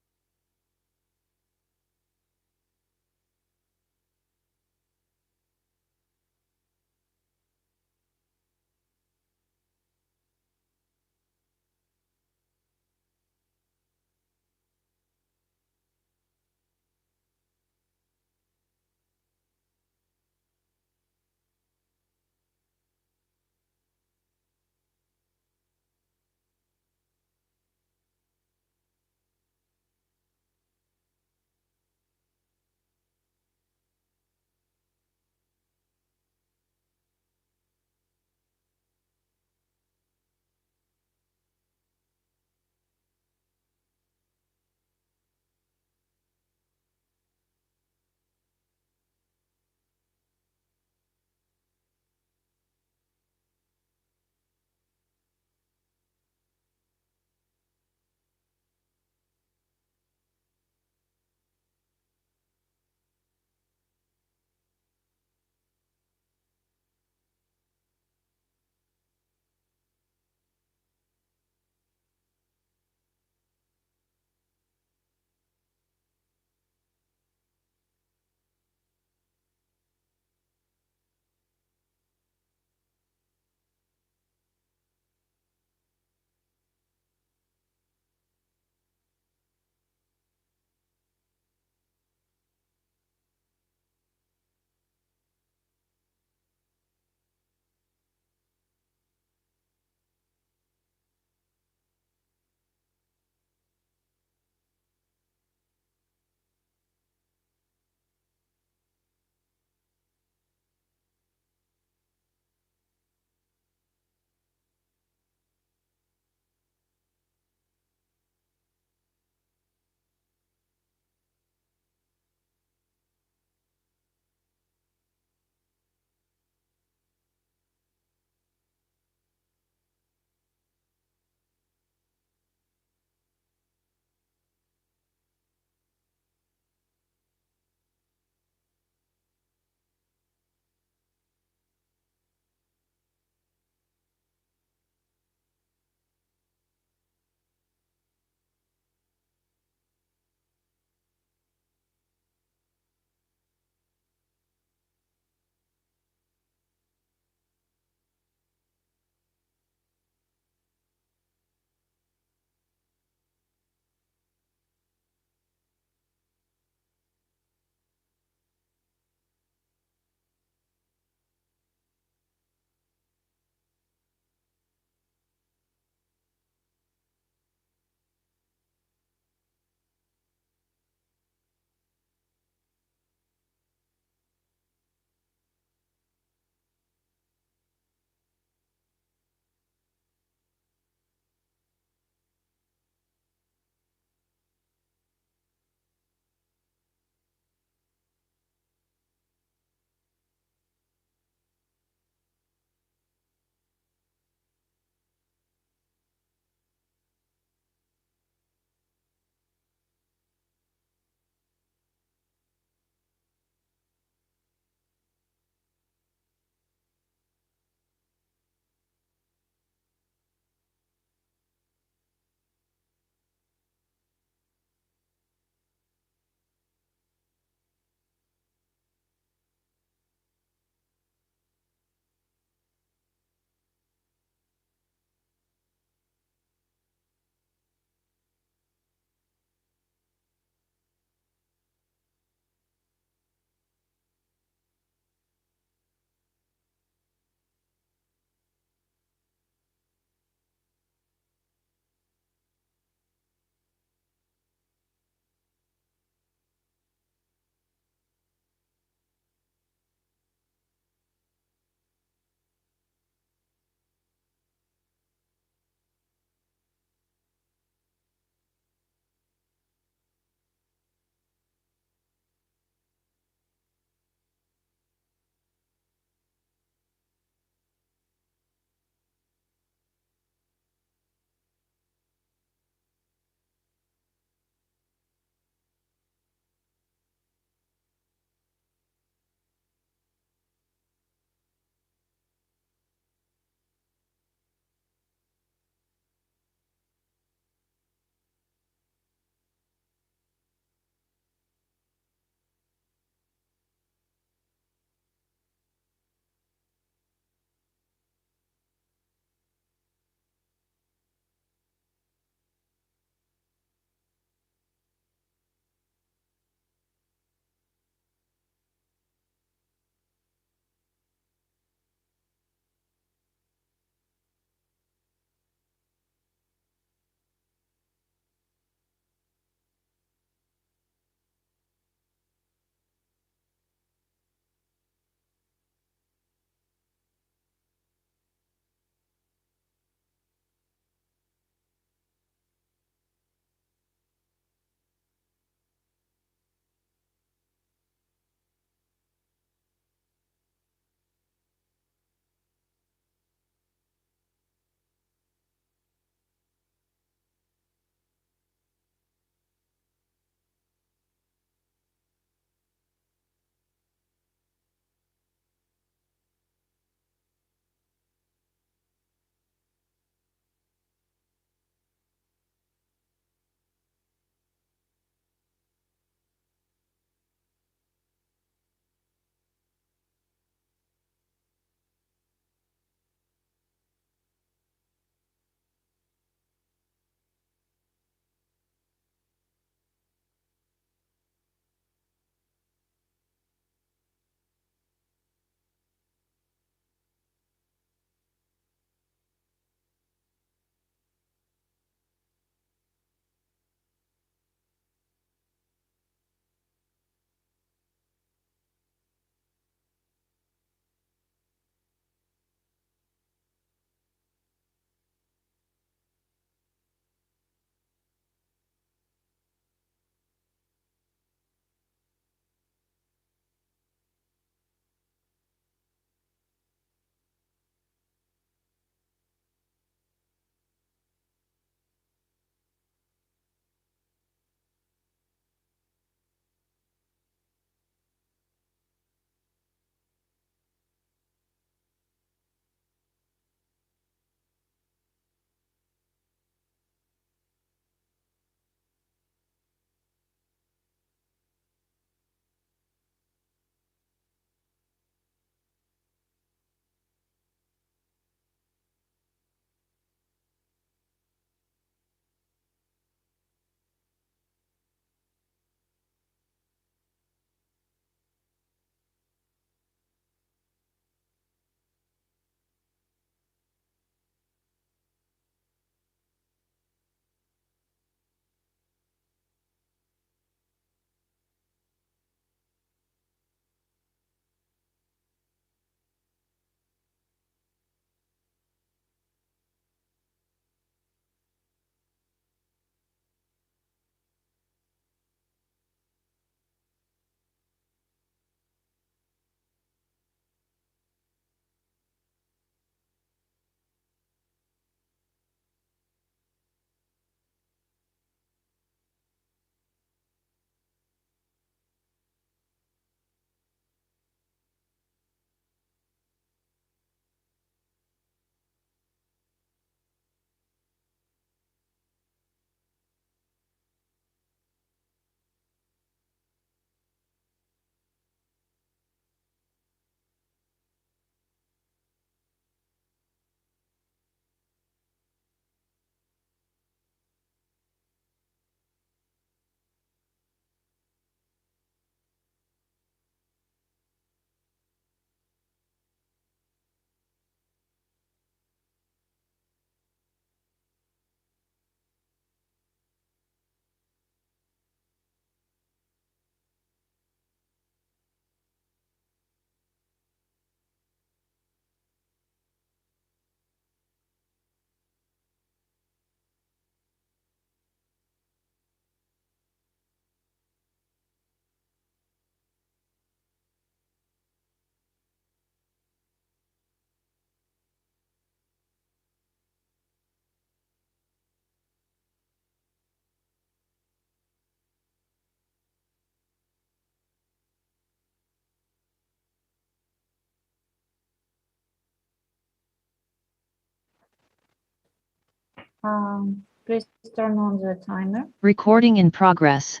Please turn on the timer. Recording in progress.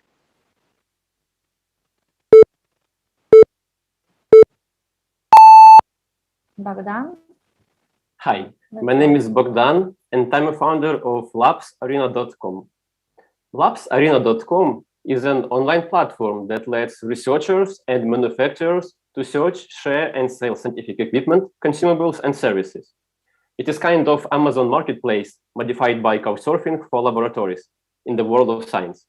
Bogdan? Hi, my name is Bogdan, and I'm a founder of labsarena.com. Labsarena.com is an online platform that lets researchers and manufacturers to search, share, and sell scientific equipment, consumables, and services. It is kind of Amazon marketplace modified by couchsurfing for laboratories in the world of science.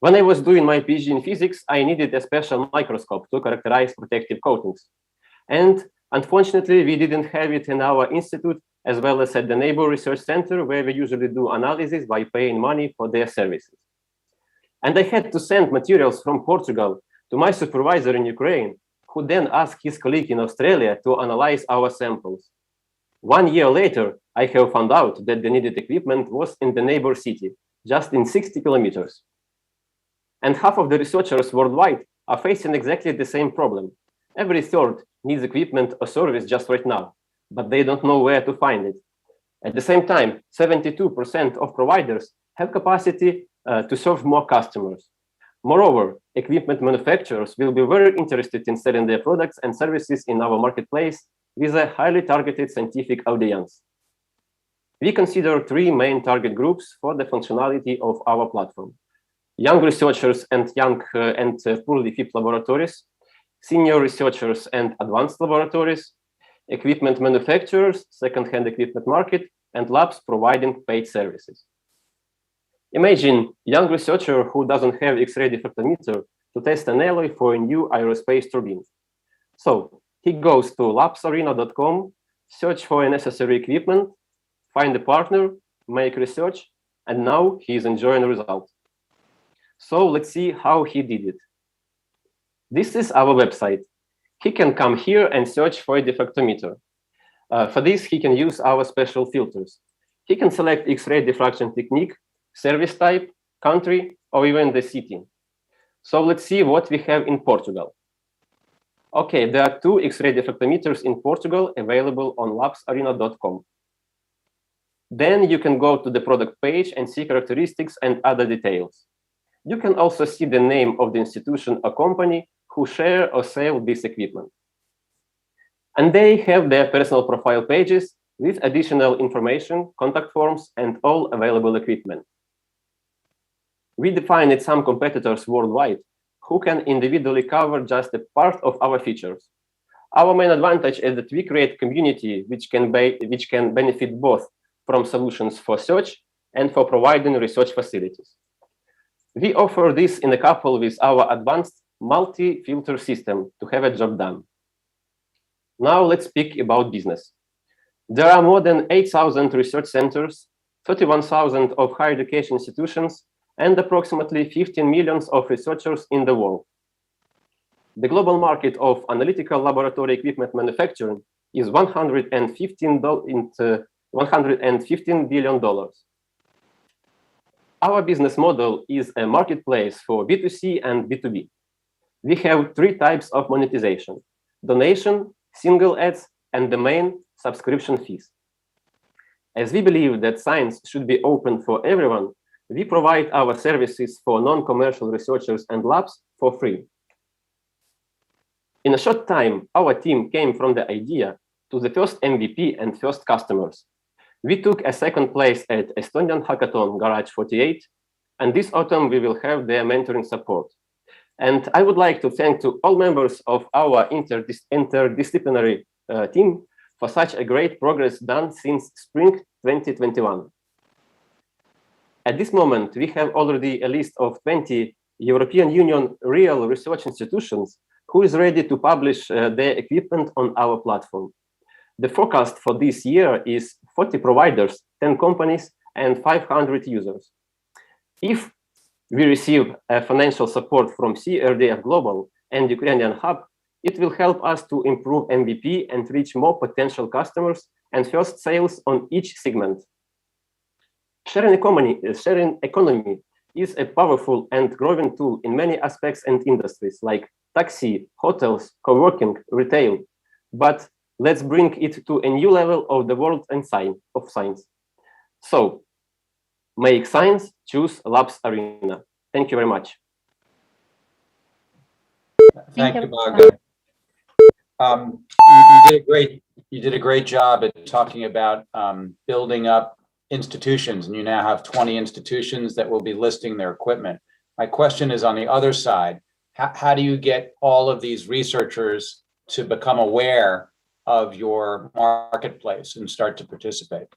When I was doing my PhD in physics, I needed a special microscope to characterize protective coatings. And unfortunately, we didn't have it in our institute, as well as at the neighbor research center, where we usually do analysis by paying money for their services. And I had to send materials from Portugal to my supervisor in Ukraine, who then asked his colleague in Australia to analyze our samples. 1 year later, I have found out that the needed equipment was in the neighbor city, just in 60 kilometers. And half of the researchers worldwide are facing exactly the same problem. Every third needs equipment or service just right now, but they don't know where to find it. At the same time, 72% of providers have capacity to serve more customers. Moreover, equipment manufacturers will be very interested in selling their products and services in our marketplace with a highly targeted scientific audience. We consider three main target groups for the functionality of our platform: young researchers and poorly equipped laboratories, senior researchers and advanced laboratories, equipment manufacturers, second-hand equipment market, and labs providing paid services. Imagine a young researcher who doesn't have X-ray diffractometer to test an alloy for a new aerospace turbine. So he goes to labsarena.com, search for necessary equipment, find a partner, make research, and now he's enjoying the result. So let's see how he did it. This is our website. He can come here and search for a diffractometer. For this, he can use our special filters. He can select X-ray diffraction technique, service type, country, or even the city. So let's see what we have in Portugal. Okay, there are 2 X-ray diffractometers in Portugal available on labsarena.com. Then you can go to the product page and see characteristics and other details. You can also see the name of the institution or company who share or sell this equipment. And they have their personal profile pages with additional information, contact forms, and all available equipment. We defined some competitors worldwide who can individually cover just a part of our features. Our main advantage is that we create community which can benefit both from solutions for search and for providing research facilities. We offer this in a couple with our advanced multi-filter system to have a job done. Now let's speak about business. There are more than 8,000 research centers, 31,000 of higher education institutions, and approximately 15 million of researchers in the world. The global market of analytical laboratory equipment manufacturing is $115 billion. Our business model is a marketplace for B2C and B2B. We have 3 types of monetization: donation, single ads, and the main subscription fees. As we believe that science should be open for everyone, we provide our services for non-commercial researchers and labs for free. In a short time, our team came from the idea to the first MVP and first customers. We took a 2nd place at Estonian Hackathon Garage 48, and this autumn we will have their mentoring support. And I would like to thank to all members of our interdisciplinary team for such a great progress done since spring 2021. At this moment, we have already a list of 20 European Union real research institutions who is ready to publish their equipment on our platform. The forecast for this year is 40 providers, 10 companies, and 500 users. If we receive financial support from CRDF Global and Ukrainian Hub, it will help us to improve MVP and reach more potential customers and first sales on each segment. Sharing economy is a powerful and growing tool in many aspects and industries like taxi, hotels, co-working, retail. But let's bring it to a new level of the world and of science. So make science, choose Labs Arena. Thank you very much. Thank you, Bogdan. You did a great job at talking about building up institutions, and you now have 20 institutions that will be listing their equipment. My question is on the other side. How do you get all of these researchers to become aware of your marketplace and start to participate?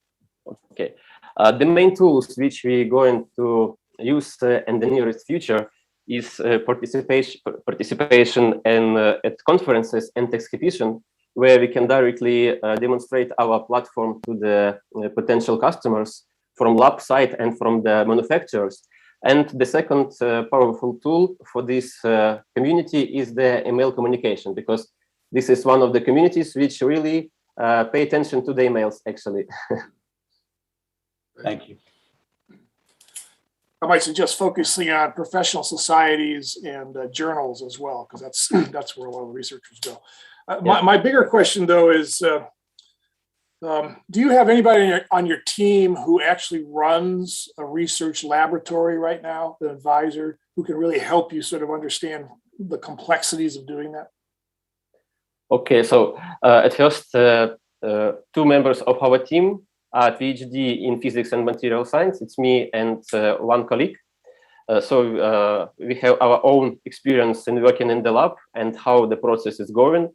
Okay, the main tools which we're going to use in the nearest future is participation in at conferences and exhibition, where we can directly demonstrate our platform to the potential customers from lab side and from the manufacturers. And the second powerful tool for this community is the email communication, because this is one of the communities which really pay attention to the emails, actually. Thank you. I might suggest focusing on professional societies and journals as well, because that's where a lot of the researchers go. My bigger question, though, is do you have anybody on your team who actually runs a research laboratory right now, an advisor, who can really help you sort of understand the complexities of doing that? Okay, so at first, two members of our team are PhD in physics and material science. It's me and one colleague. So we have our own experience in working in the lab and how the process is going,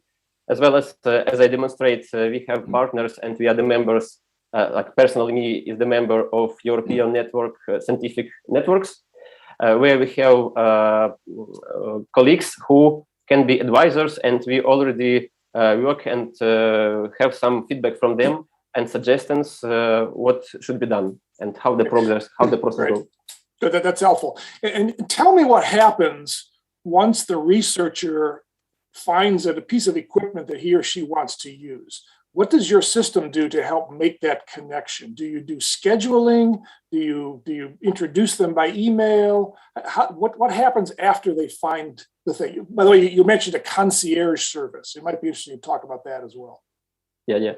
as well as I demonstrate, we have partners and we are the members, like personally me is the member of European Network Scientific Networks, where we have colleagues who can be advisors, and we already work and have some feedback from them and suggestions what should be done and how the process goes. That's helpful. And tell me what happens once the researcher finds a piece of equipment that he or she wants to use. What does your system do to help make that connection? Do you do scheduling? Do you introduce them by email? What happens after they find the thing? By the way, you mentioned a concierge service. It might be interesting to talk about that as well. Yeah.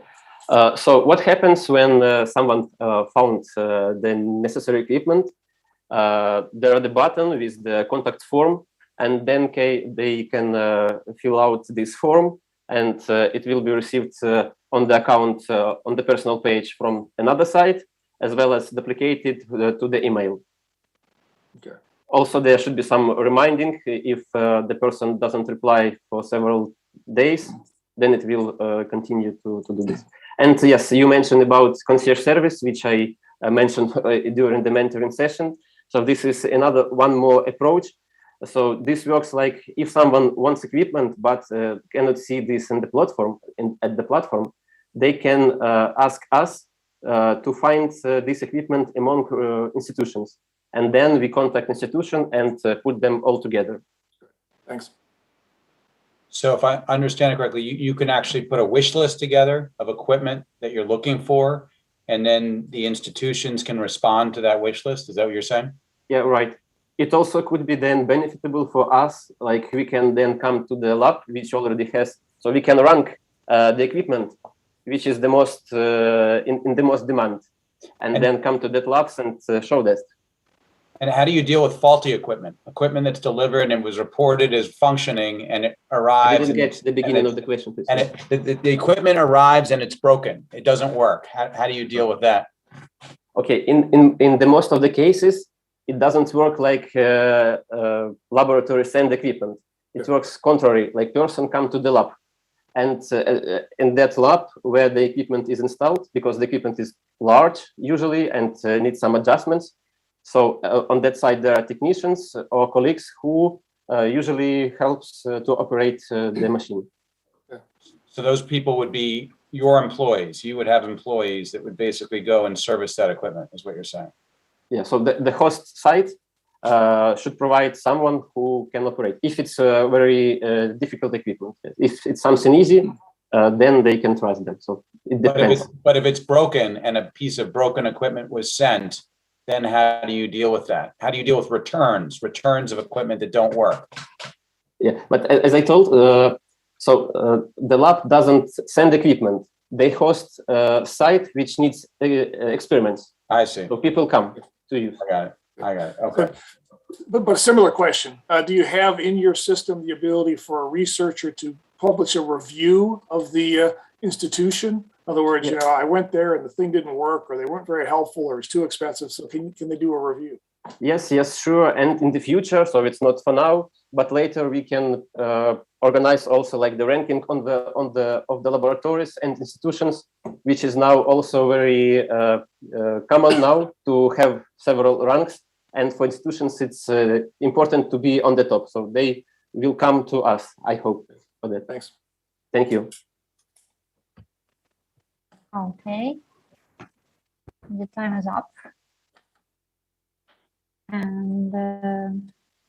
So what happens when someone found the necessary equipment? There are the button with the contact form, and then they can fill out this form, and it will be received on the account on the personal page from another site, as well as duplicated to the email. Okay. Also, there should be some reminding if the person doesn't reply for several days, then it will continue to do this. And yes, you mentioned about concierge service, which I mentioned during the mentoring session. So this is one more approach. So this works like if someone wants equipment but cannot see this in the platform, at the platform, they can ask us to find this equipment among institutions, and then we contact institution and put them all together. Thanks. So if I understand it correctly, you can actually put a wish list together of equipment that you're looking for, and then the institutions can respond to that wish list. Is that what you're saying? Yeah, right. It also could be then benefitable for us, like we can then come to the lab, which already has, so we can rank the equipment, which is the most in the most demand, and then come to that labs and show that. And how do you deal with faulty equipment? Equipment that's delivered and was reported as functioning, and it arrives. I didn't get the beginning of the question, please. And the equipment arrives and it's broken. It doesn't work. How do you deal with that? Okay, in the most of the cases, it doesn't work like laboratory send equipment. It works contrary, like person come to the lab. And in that lab where the equipment is installed, because the equipment is large usually and needs some adjustments. So on that side, there are technicians or colleagues who usually helps to operate the machine. So those people would be your employees. You would have employees that would basically go and service that equipment, is what you're saying. Yeah, so the host site should provide someone who can operate. If it's a very difficult equipment, if it's something easy, then they can trust them. So it depends. But if it's broken and a piece of broken equipment was sent, then how do you deal with that? How do you deal with returns of equipment that don't work? Yeah, but as I told, the lab doesn't send equipment. They host a site which needs experiments. I see. So people come. to use. I got it. Okay. But similar question. Do you have in your system the ability for a researcher to publish a review of the institution? In other words, you know, I went there and the thing didn't work, or they weren't very helpful, or it's too expensive. So can they do a review? Yes, sure. And in the future, so it's not for now, but later we can organize also like the ranking of the laboratories and institutions, which is now also very common now to have several ranks. And for institutions, it's important to be on the top. So they will come to us, I hope, for that. Thanks. Thank you. Okay. The time is up. And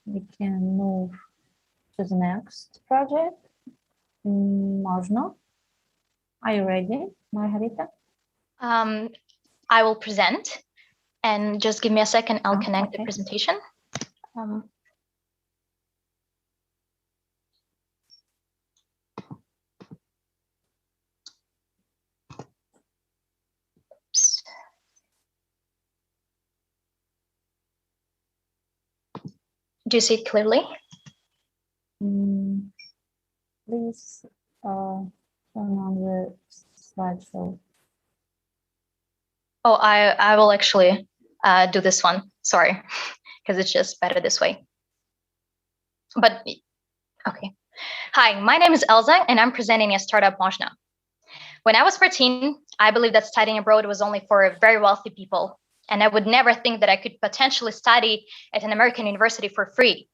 we can move to the next project. Можно. Are you ready, Margarita? I will present, and just give me a second. I'll connect the presentation. Do you see it clearly? Please turn on the slideshow. Oh, I will actually do this one. Sorry, because it's just better this way. But okay. Hi, my name is Elza, and I'm presenting a startup Można. When I was 14, I believed that studying abroad was only for very wealthy people, and I would never think that I could potentially study at an American university for free.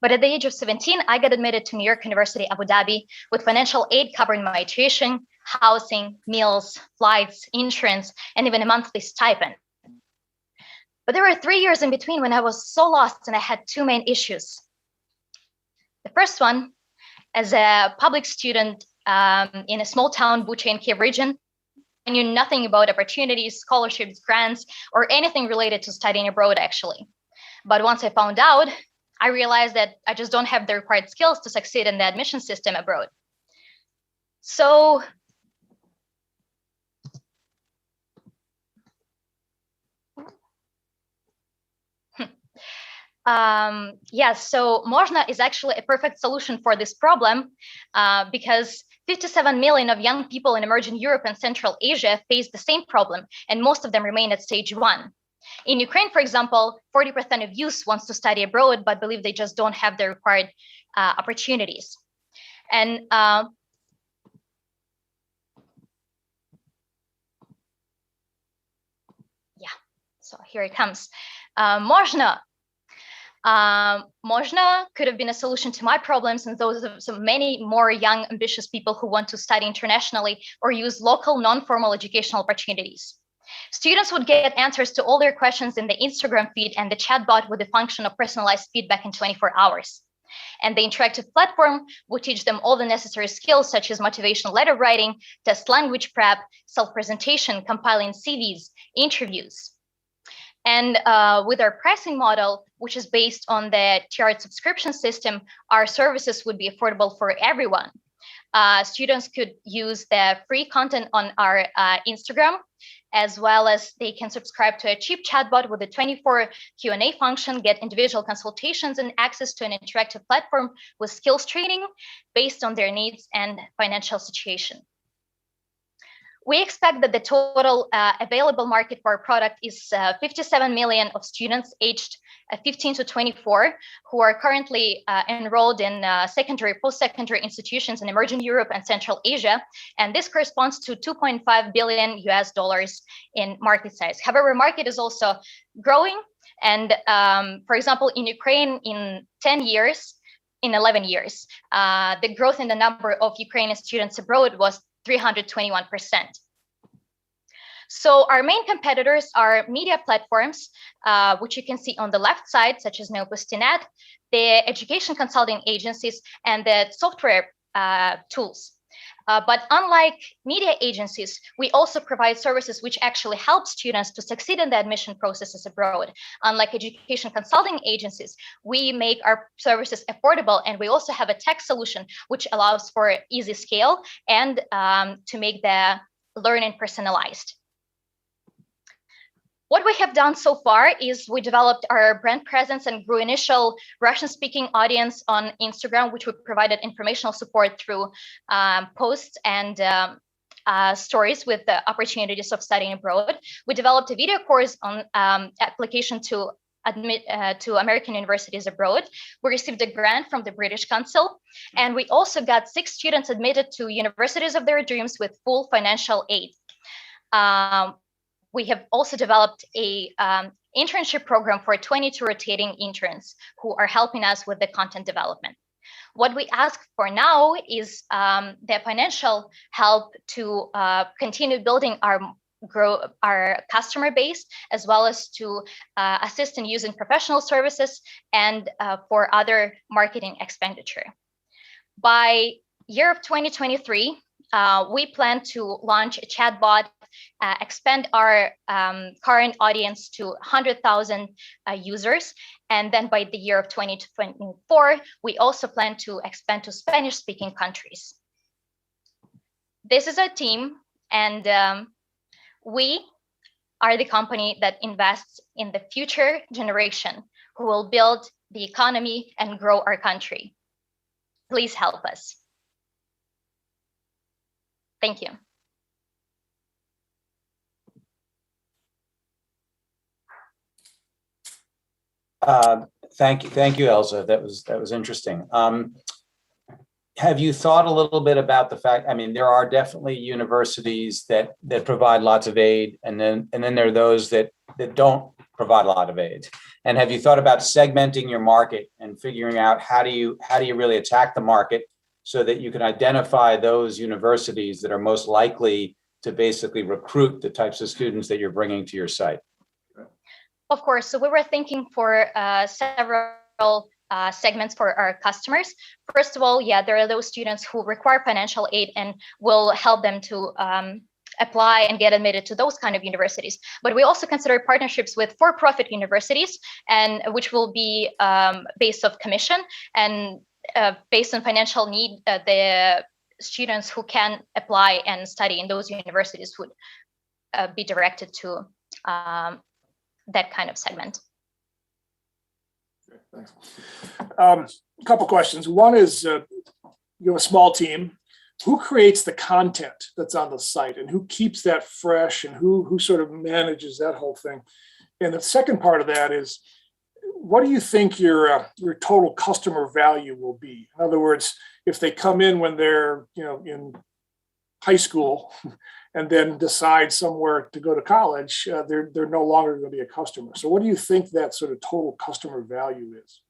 But at the age of 17, I got admitted to New York University, Abu Dhabi, with financial aid covering my tuition, housing, meals, flights, insurance, and even a monthly stipend. But there were 3 years in between when I was so lost, and I had two main issues. The first one, as a public student in a small town, Bucha in Kiev region, I knew nothing about opportunities, scholarships, grants, or anything related to studying abroad, actually. But once I found out, I realized that I just don't have the required skills to succeed in the admission system abroad. So so Można is actually a perfect solution for this problem because 57 million of young people in emerging Europe and Central Asia face the same problem, and most of them remain at stage 1. In Ukraine, for example, 40% of youth wants to study abroad, but believe they just don't have the required opportunities. And so here it comes. Można could have been a solution to my problems and those of so many more young, ambitious people who want to study internationally or use local non-formal educational opportunities. Students would get answers to all their questions in the Instagram feed and the chatbot with the function of personalized feedback in 24 hours. And the interactive platform would teach them all the necessary skills such as motivational letter writing, test language prep, self-presentation, compiling CVs, interviews. And with our pricing model, which is based on the tiered subscription system, our services would be affordable for everyone. Students could use the free content on our Instagram, as well as they can subscribe to a cheap chatbot with a 24 Q&A function, get individual consultations and access to an interactive platform with skills training based on their needs and financial situation. We expect that the total available market for our product is 57 million of students aged 15 to 24 who are currently enrolled in secondary, post-secondary institutions in emerging Europe and Central Asia. And this corresponds to $2.5 billion in market size. However, market is also growing. And for example, in Ukraine, in 11 years, the growth in the number of Ukrainian students abroad was 321%. So our main competitors are media platforms, which you can see on the left side, such as Neopusti.net, the education consulting agencies, and the software tools. But unlike media agencies, we also provide services which actually help students to succeed in the admission processes abroad. Unlike education consulting agencies, we make our services affordable, and we also have a tech solution which allows for easy scale and to make the learning personalized. What we have done so far is we developed our brand presence and grew initial Russian-speaking audience on Instagram, which we provided informational support through posts and stories with the opportunities of studying abroad. We developed a video course on application to admit to American universities abroad. We received a grant from the British Council, and we also got 6 students admitted to universities of their dreams with full financial aid. We have also developed a internship program for 22 rotating interns who are helping us with the content development. What we ask for now is the financial help to continue building grow our customer base, as well as to assist in using professional services and for other marketing expenditure. By year of 2023, we plan to launch a chatbot, expand our current audience to 100,000 users. And then by the year of 2024, we also plan to expand to Spanish-speaking countries. This is our team, and we are the company that invests in the future generation who will build the economy and grow our country. Please help us. Thank you. Thank you, Elsa. That was interesting. Have you thought a little bit about the fact? I mean, there are definitely universities that provide lots of aid, and then there are those that don't provide a lot of aid. And have you thought about segmenting your market and figuring out how do you really attack the market so that you can identify those universities that are most likely to basically recruit the types of students that you're bringing to your site? Of course. So we were thinking for several segments for our customers. First of all, yeah, there are those students who require financial aid, and we'll help them to apply and get admitted to those kind of universities. But we also consider partnerships with for-profit universities, and which will be based on commission and based on financial need. The students who can apply and study in those universities would be directed to that kind of segment. Okay, thanks. A couple questions. One is you have a small team. Who creates the content that's on the site, and who keeps that fresh, and who sort of manages that whole thing? And the second part of that is, what do you think your total customer value will be? In other words, if they come in when they're in high school and then decide somewhere to go to college, they're no longer going to be a customer. So what do you think that sort of total customer value is?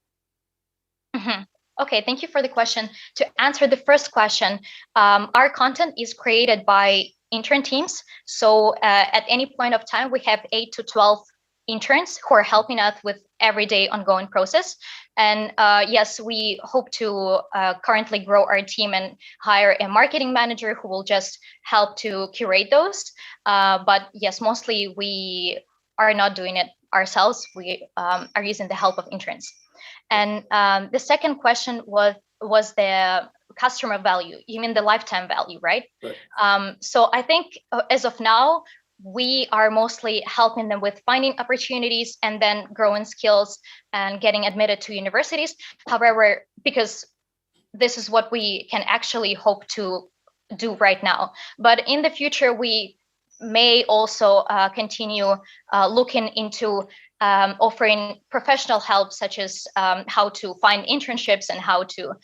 Mm-hmm. Okay, thank you for the question. To answer the first question, our content is created by intern teams. So at any point of time, we have 8 to 12 interns who are helping us with everyday ongoing process. And yes, we hope to currently grow our team and hire a marketing manager who will just help to curate those. But yes, mostly we are not doing it ourselves. We are using the help of interns. And the second question was the customer value. You mean the lifetime value, right? Right. So I think as of now, we are mostly helping them with finding opportunities and then growing skills and getting admitted to universities. However, because this is what we can actually hope to do right now. But in the future, we may also continue looking into offering professional help, such as how to find internships and how to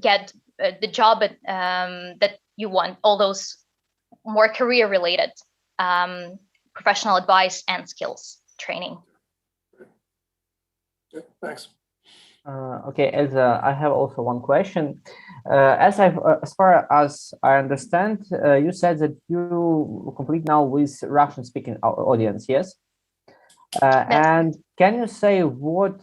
get the job that you want, all those more career-related professional advice and skills training. Okay, thanks. Okay, Elsa, I have also one question. As far as I understand, you said that you complete now with Russian-speaking audience, yes? And can you say what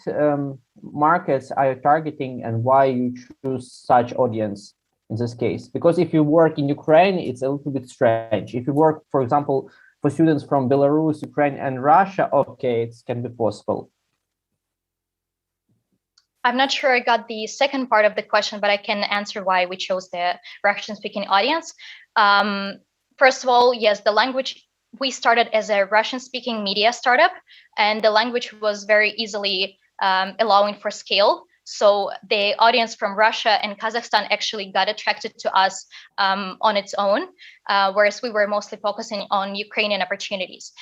markets are you targeting and why you choose such audience in this case? Because if you work in Ukraine, it's a little bit strange. If you work, for example, for students from Belarus, Ukraine, and Russia, okay, it can be possible. I'm not sure I got the second part of the question, but I can answer why we chose the Russian-speaking audience. First of all, yes, the language we started as a Russian-speaking media startup, and the language was very easily allowing for scale. So the audience from Russia and Kazakhstan actually got attracted to us on its own, whereas we were mostly focusing on Ukrainian opportunities.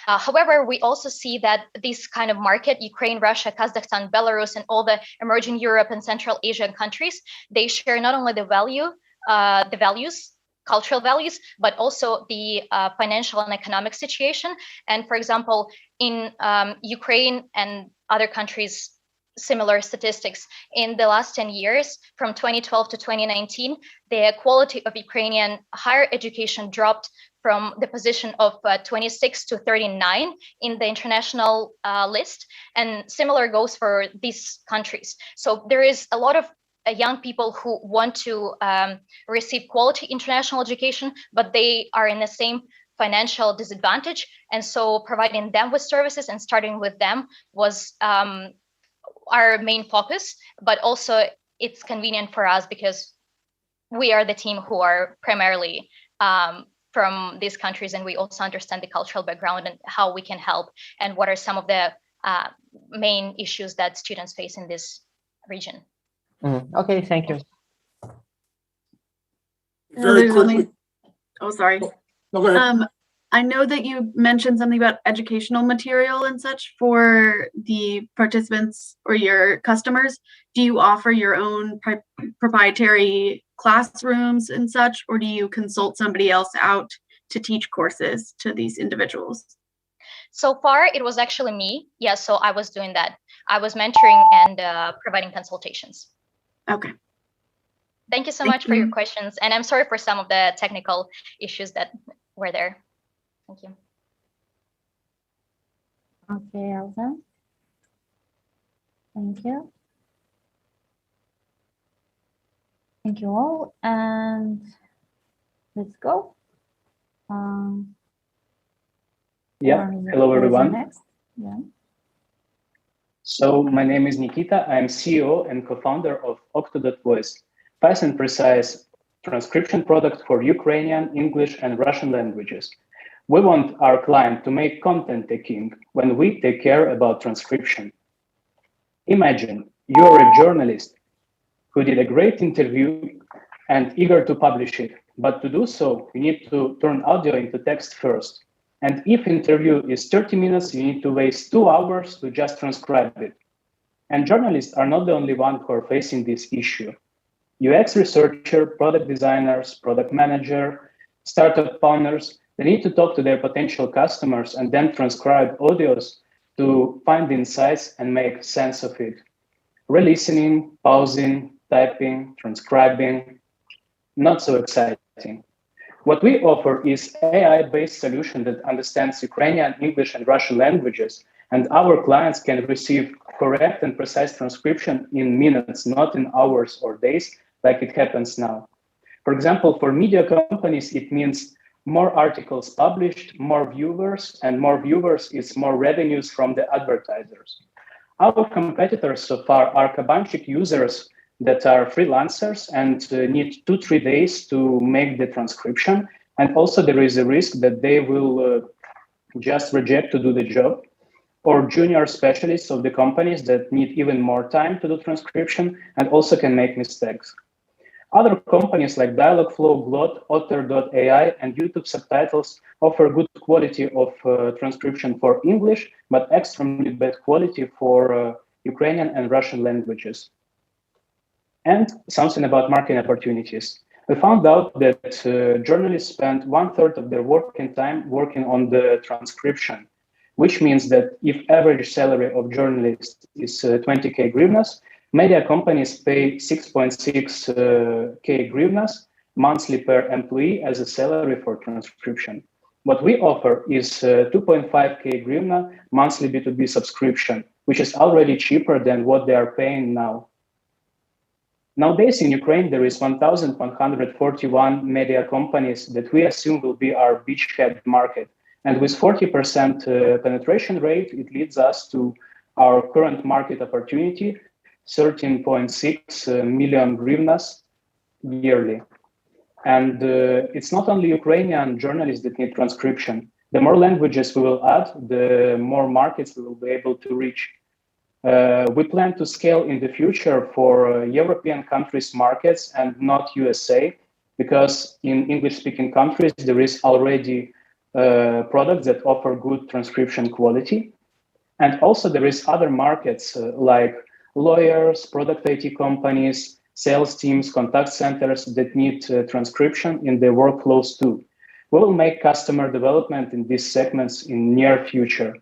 However, we also see that this kind of market, Ukraine, Russia, Kazakhstan, Belarus, and all the emerging Europe and Central Asian countries, they share not only the values, cultural values, but also the financial and economic situation. And for example, in Ukraine and other countries, similar statistics, in the last 10 years, from 2012 to 2019, the quality of Ukrainian higher education dropped from the position of 26 to 39 in the international list. And similar goes for these countries. So there is a lot of young people who want to receive quality international education, but they are in the same financial disadvantage. And so providing them with services and starting with them was our main focus, but also it's convenient for us because we are the team who are primarily from these countries, and we also understand the cultural background and how we can help and what are some of the main issues that students face in this region. Okay, thank you. Very quickly. Oh, sorry. No, go ahead. I know that you mentioned something about educational material and such for the participants or your customers. Do you offer your own proprietary classrooms and such, or do you consult somebody else out to teach courses to these individuals? So far, it was actually me. Yeah, so I was doing that. I was mentoring and providing consultations. Okay. Thank you so much for your questions. And I'm sorry for some of the technical issues that were there. Thank you. Okay, Elsa. Thank you. Thank you all. And let's go. Hello, everyone. Next. Yeah. So my name is Nikita. I'm CEO and co-founder of Octo.voice, fast and precise transcription product for Ukrainian, English, and Russian languages. We want our client to make content the king when we take care about transcription. Imagine you're a journalist who did a great interview and eager to publish it. But to do so, you need to turn audio into text first. And if interview is 30 minutes, you need to waste 2 hours to just transcribe it. And journalists are not the only ones who are facing this issue. UX researcher, product designers, product manager, startup founders, they need to talk to their potential customers and then transcribe audios to find insights and make sense of it. Re-listening, pausing, typing, transcribing, not so exciting. What we offer is AI-based solution that understands Ukrainian, English, and Russian languages, and our clients can receive correct and precise transcription in minutes, not in hours or days, like it happens now. For example, for media companies, it means more articles published, more viewers, and more viewers is more revenues from the advertisers. Our competitors so far are Kabanchik users that are freelancers and need 2-3 days to make the transcription. And also there is a risk that they will just reject to do the job, or junior specialists of the companies that need even more time to do transcription and also can make mistakes. Other companies like Dialogflow, Glot, Otter.ai, and YouTube Subtitles offer good quality of transcription for English, but extremely bad quality for Ukrainian and Russian languages. And something about marketing opportunities. We found out that journalists spend 1/3 of their working time working on the transcription, which means that if average salary of journalists is 20K hryvnias, media companies pay 6.6K hryvnias monthly per employee as a salary for transcription. What we offer is 2.5K hryvnia monthly B2B subscription, which is already cheaper than what they are paying now. Nowadays in Ukraine, there is 1,141 media companies that we assume will be our beachhead market. And with 40% penetration rate, it leads us to our current market opportunity, 13.6 million hryvnias yearly. And it's not only Ukrainian journalists that need transcription. The more languages we will add, the more markets we will be able to reach. We plan to scale in the future for European countries' markets and not USA, because in English-speaking countries, there is already products that offer good transcription quality. And also there is other markets like lawyers, product IT companies, sales teams, contact centers that need transcription in their workflows too. We will make customer development in these segments in near future.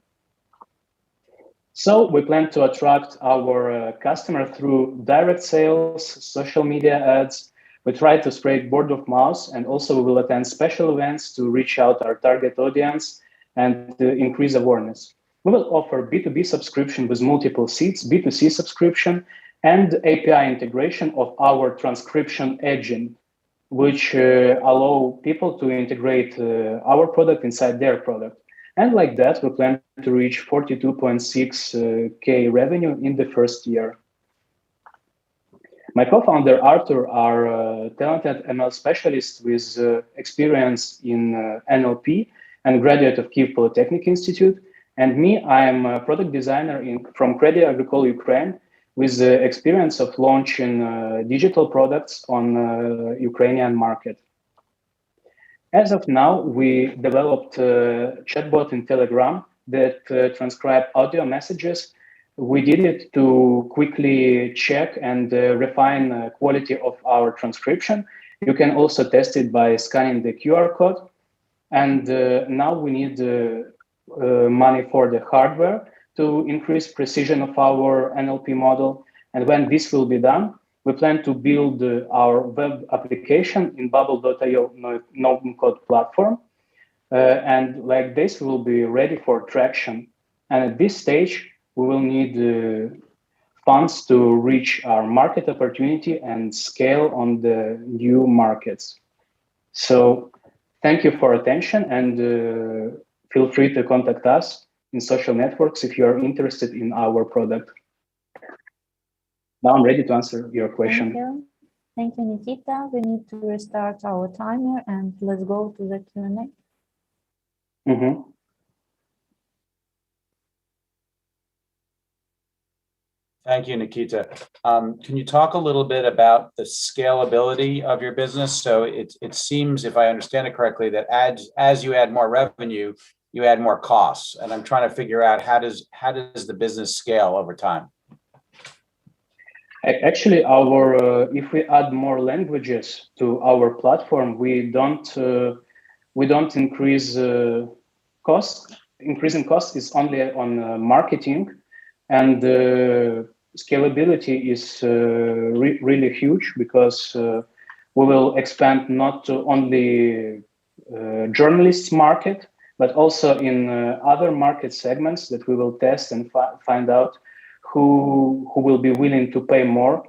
So we plan to attract our customer through direct sales, social media ads. We try to spread word of mouth, and also we will attend special events to reach out our target audience and to increase awareness. We will offer B2B subscription with multiple seats, B2C subscription, and API integration of our transcription engine, which allow people to integrate our product inside their product. And like that, we plan to reach 42.6K revenue in the first year. My co-founder, Arthur, are a talented ML specialist with experience in NLP and graduate of Kyiv Polytechnic Institute. And me, I am a product designer from Crédit Agricole Ukraine with the experience of launching digital products on Ukrainian market. As of now, we developed a chatbot in Telegram that transcribes audio messages. We did it to quickly check and refine the quality of our transcription. You can also test it by scanning the QR code. And now we need money for the hardware to increase precision of our NLP model. And when this will be done, we plan to build our web application in Bubble.io no-code platform. And like this, we will be ready for traction. And at this stage, we will need funds to reach our market opportunity and scale on the new markets. So thank you for attention, and feel free to contact us in social networks if you are interested in our product. Now I'm ready to answer your question. Thank you. Thank you, Nikita. We need to restart our timer and let's go to the Q&A. Mm-hmm. Thank you, Nikita. Can you talk a little bit about the scalability of your business? So it seems, if I understand it correctly, that as you add more revenue, you add more costs. And I'm trying to figure out how does the business scale over time? Actually, if we add more languages to our platform, we don't increase costs. Increasing costs is only on marketing, and scalability is really huge because we will expand not to only journalists market, but also in other market segments that we will test and find out who will be willing to pay more.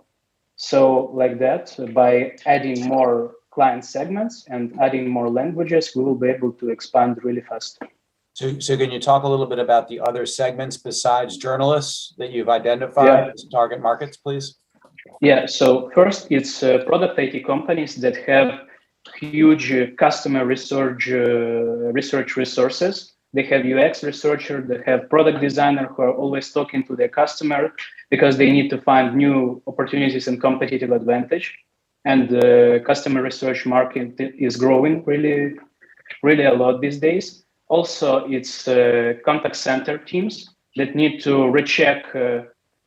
So like that, by adding more client segments and adding more languages, we will be able to expand really fast. So can you talk a little bit about the other segments besides journalists that you've identified as target markets, please? Yeah, so first it's product IT companies that have huge customer research resources. They have UX researcher, they have product designer who are always talking to their customer because they need to find new opportunities and competitive advantage. And the customer research market is growing really a lot these days. Also, it's contact center teams that need to recheck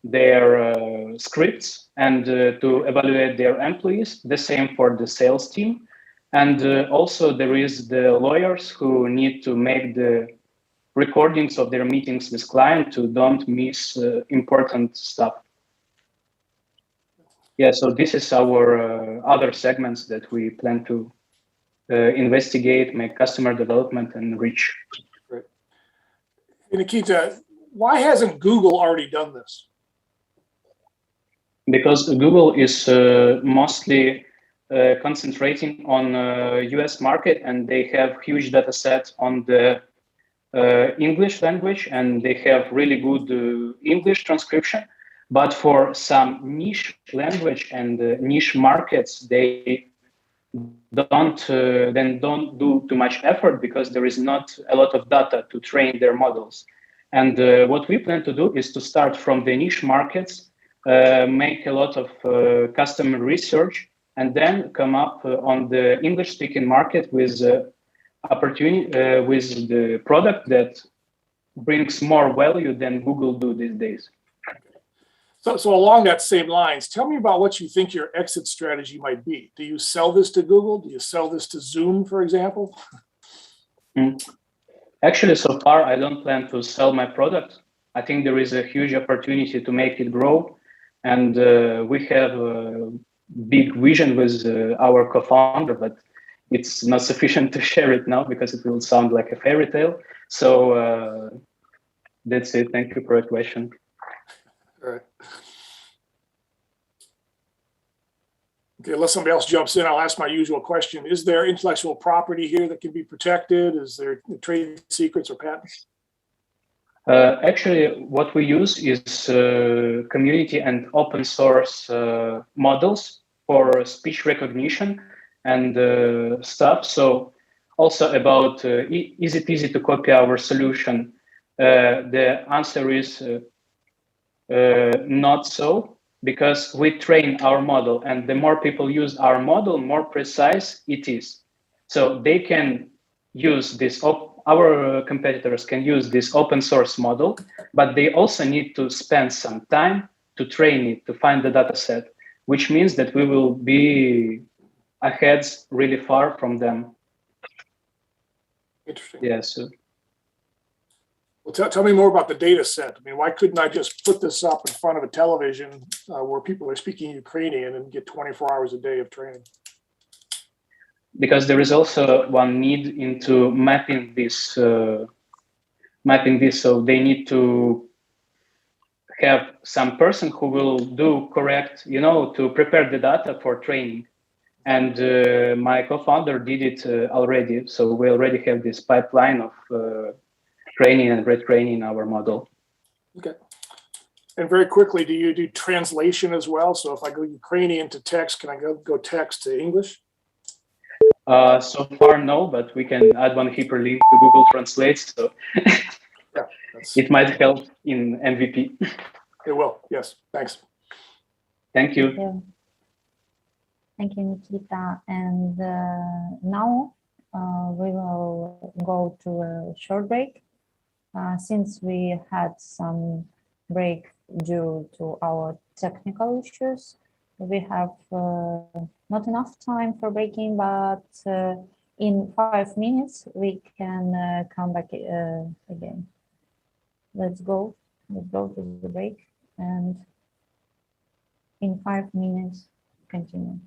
their scripts and to evaluate their employees. The same for the sales team. And also there is the lawyers who need to make the recordings of their meetings with clients to don't miss important stuff. Yeah, so this is our other segments that we plan to investigate, make customer development and reach. Great. Nikita, why hasn't Google already done this? Because Google is mostly concentrating on US market, and they have huge data set on the English language, and they have really good English transcription. But for some niche language and niche markets, they don't do too much effort because there is not a lot of data to train their models. And what we plan to do is to start from the niche markets, make a lot of customer research, and then come up on the English-speaking market with opportunity with the product that brings more value than Google do these days. So along that same lines, tell me about what you think your exit strategy might be. Do you sell this to Google? Do you sell this to Zoom, for example? Actually, so far, I don't plan to sell my product. I think there is a huge opportunity to make it grow. And we have a big vision with our co-founder, but it's not sufficient to share it now because it will sound like a fairy tale. So that's it. Thank you for your question. All right. Okay, unless somebody else jumps in, I'll ask my usual question. Is there intellectual property here that can be protected? Is there trade secrets or patents? Actually, what we use is community and open source models for speech recognition and stuff. So also about is it easy to copy our solution? The answer is not so, because we train our model, and the more people use our model, more precise it is. So they can use this, our competitors can use this open source model, but they also need to spend some time to train it, to find the data set, which means that we will be ahead really far from them. Interesting. Yes. Well, tell me more about the data set. I mean, why couldn't I just put this up in front of a television where people are speaking Ukrainian and get 24 hours a day of training? Because there is also one need into mapping this. So they need to have some person who will do correct, to prepare the data for training. And my co-founder did it already. So we already have this pipeline of training and retraining our model. Okay. And very quickly, do you do translation as well? So if I go Ukrainian to text, can I go text to English? So far, no, but we can add one hyperlink to Google Translate. So yeah, it might help in MVP. It will. Yes. Thanks. Thank you. Thank you, Nikita. And now we will go to a short break. Since we had some break due to our technical issues, we have not enough time for breaking, but in 5 minutes we can come back again. Let's go to the break, and in 5 minutes continue.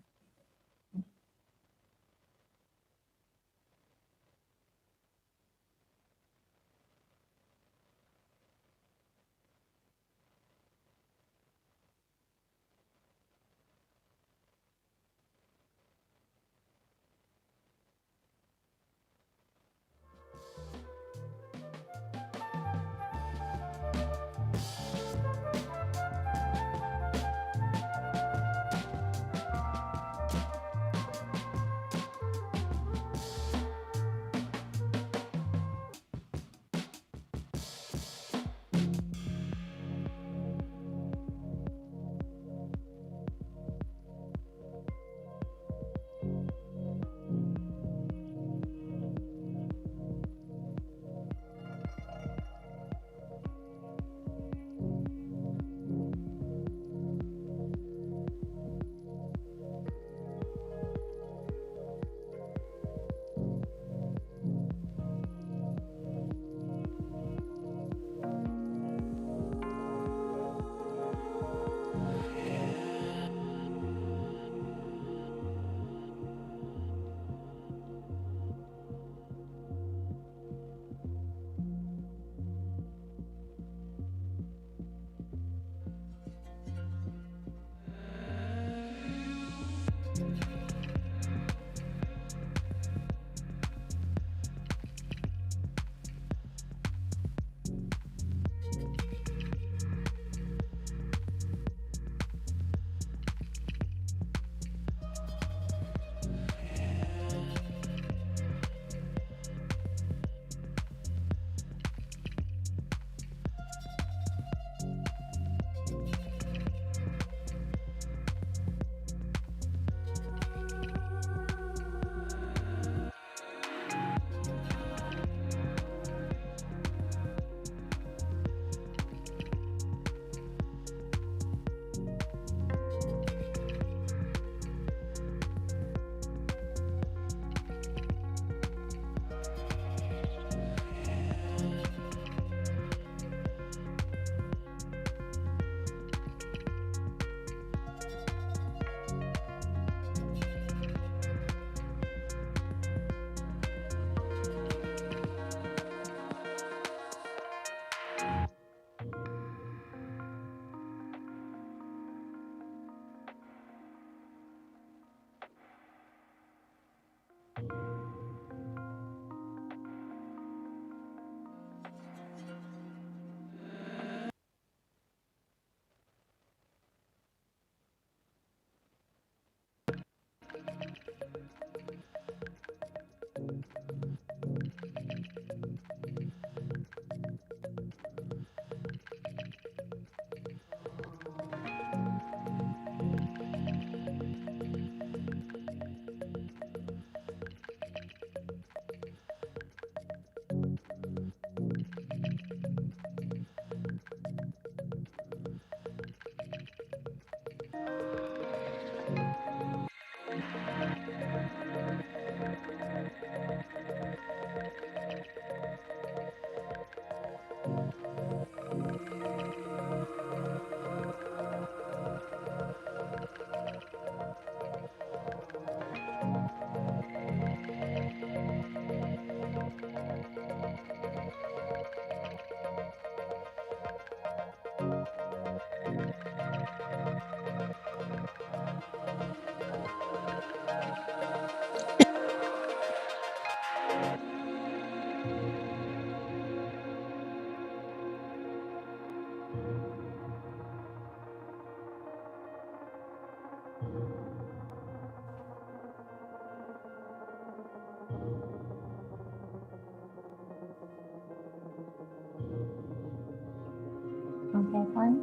Okay, fine.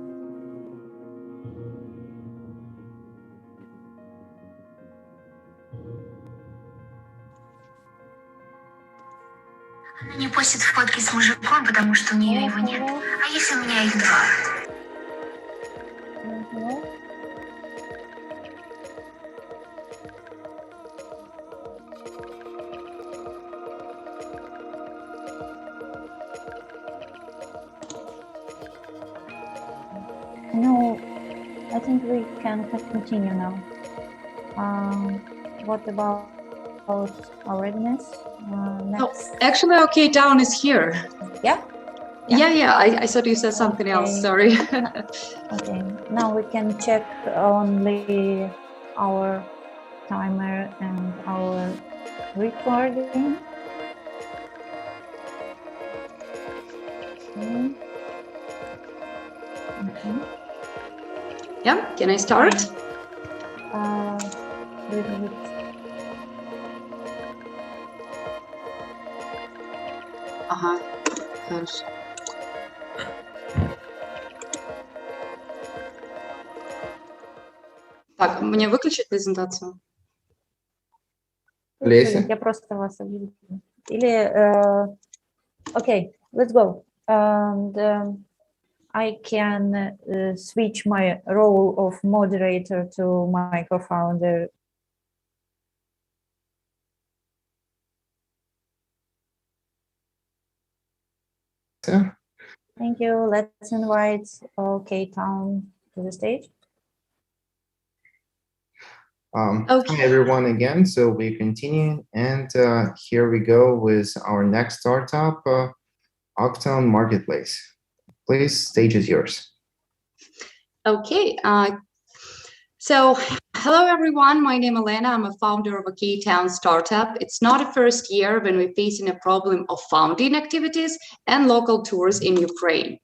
Она не постит фотки с мужиком, потому что у нее его нет. А если у меня их два? No, I think we can continue now. What about our readiness? Next. Oh, actually, OKTown is here. Yeah? Yeah. I thought you said something else. Sorry. Okay. Now we can check only our timer and our recording. Okay. Yeah, can I start? Little bit. Ага, хорошо. Так, мне выключить презентацию? Леся. Я просто вас объявлю. Или, okay, let's go. And I can switch my role of moderator to my co-founder. Thank you. Let's invite OKTown to the stage. Hi everyone again. So we continue, and here we go with our next startup, OKTown Marketplace. Please, stage is yours. Okay. So hello everyone. My name is Elena. I'm a founder of a OKTown startup. It's not the first year when we're facing a problem of founding activities and local tours in Ukraine.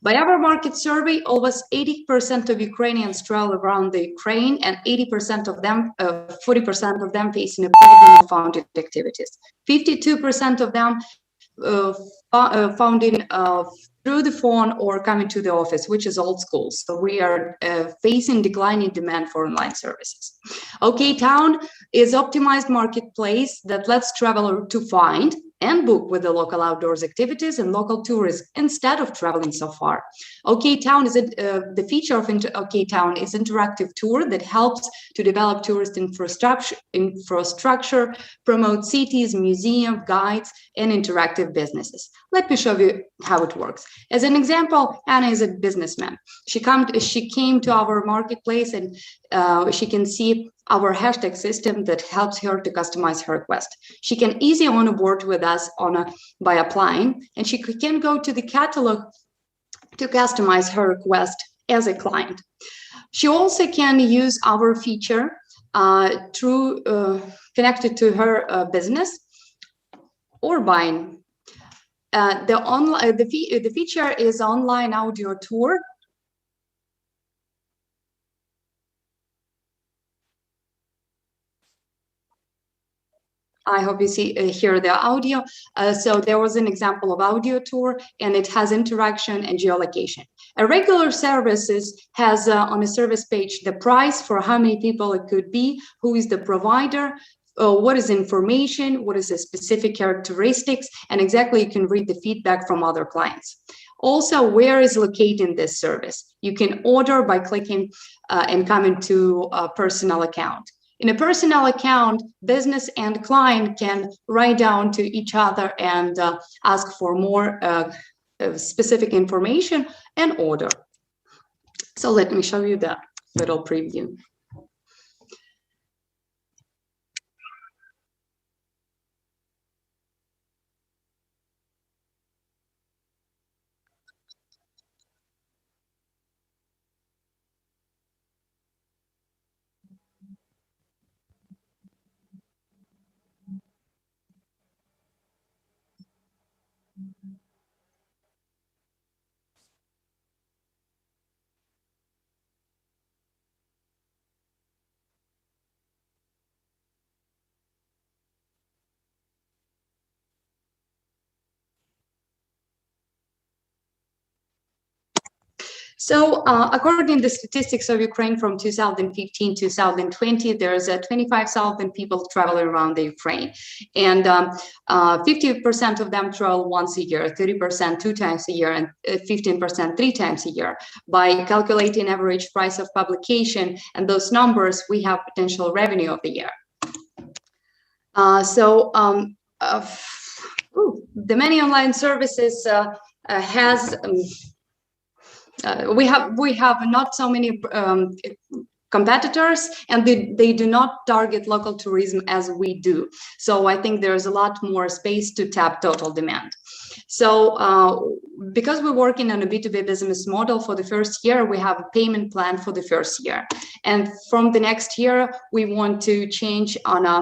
By our market survey, almost 80% of Ukrainians travel around the Ukraine, and 80% of them, 40% of them facing a problem of founding activities. 52% of them founding through the phone or coming to the office, which is old school. So we are facing declining demand for online services. OKTown is optimized marketplace that lets traveler to find and book with the local outdoors activities and local tourists instead of traveling so far. OKTown is the feature of OKTown is interactive tour that helps to develop tourist infrastructure, promote cities, museum, guides, and interactive businesses. Let me show you how it works. As an example, Anna is a businessman. She came to our marketplace, and she can see our hashtag system that helps her to customize her request. She can easily onboard with us by applying, and she can go to the catalog to customize her request as a client. She also can use our feature through connected to her business or buying. The feature is online audio tour. I hope you hear the audio. So there was an example of audio tour, and it has interaction and geolocation. A regular services has on a service page the price for how many people it could be, who is the provider, what is information, what is the specific characteristics, and exactly you can read the feedback from other clients. Also, where is located this service? You can order by clicking and coming to a personal account. In a personal account, business and client can write down to each other and ask for more specific information and order. So let me show you that little preview. So according to the statistics of Ukraine from 2015 to 2020, there's 25,000 people traveling around the Ukraine. And 50% of them travel once a year, 30% 2 times a year, and 15% 3 times a year. By calculating average price of publication and those numbers, we have potential revenue of the year. The many online services has we have not so many competitors, and they do not target local tourism as we do. So I think there's a lot more space to tap total demand. So because we're working on a B2B business model for the first year, we have a payment plan for the first year. And from the next year, we want to change on a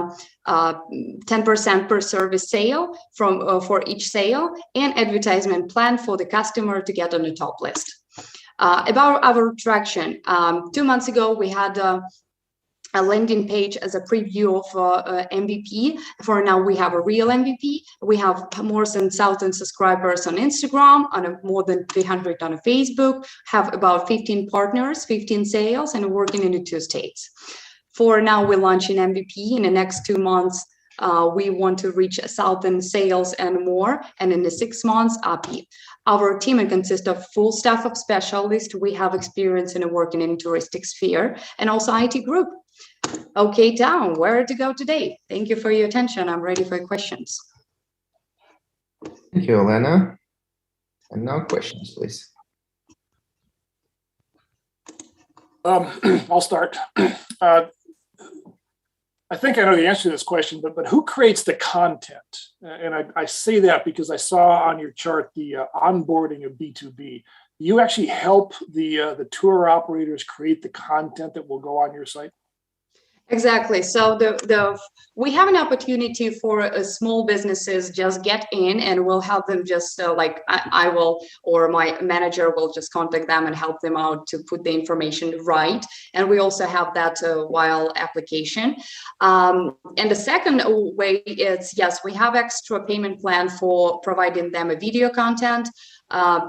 10% per service sale for each sale, and advertisement plan for the customer to get on the top list. About our traction, 2 months ago, we had a landing page as a preview of MVP. For now, we have a real MVP. We have more than 1,000 subscribers on Instagram, on more than 300 on Facebook, have about 15 partners, 15 sales, and working in the 2 states. For now, we're launching MVP. In the next 2 months, we want to reach 1,000 sales and more, and in the 6 months, API. Our team consists of full staff of specialists. We have experience in working in touristic sphere, and also IT group. Okay, Town, where to go today? Thank you for your attention. I'm ready for questions. Thank you, Elena. And now questions, please. I'll start. I think I know the answer to this question, but who creates the content? And I say that because I saw on your chart the onboarding of B2B. Do you actually help the tour operators create the content that will go on your site? Exactly. So we have an opportunity for small businesses just get in, and we'll help them just I will, or my manager will just contact them and help them out to put the information right. And we also have that while application. And the second way is, yes, we have extra payment plan for providing them a video content.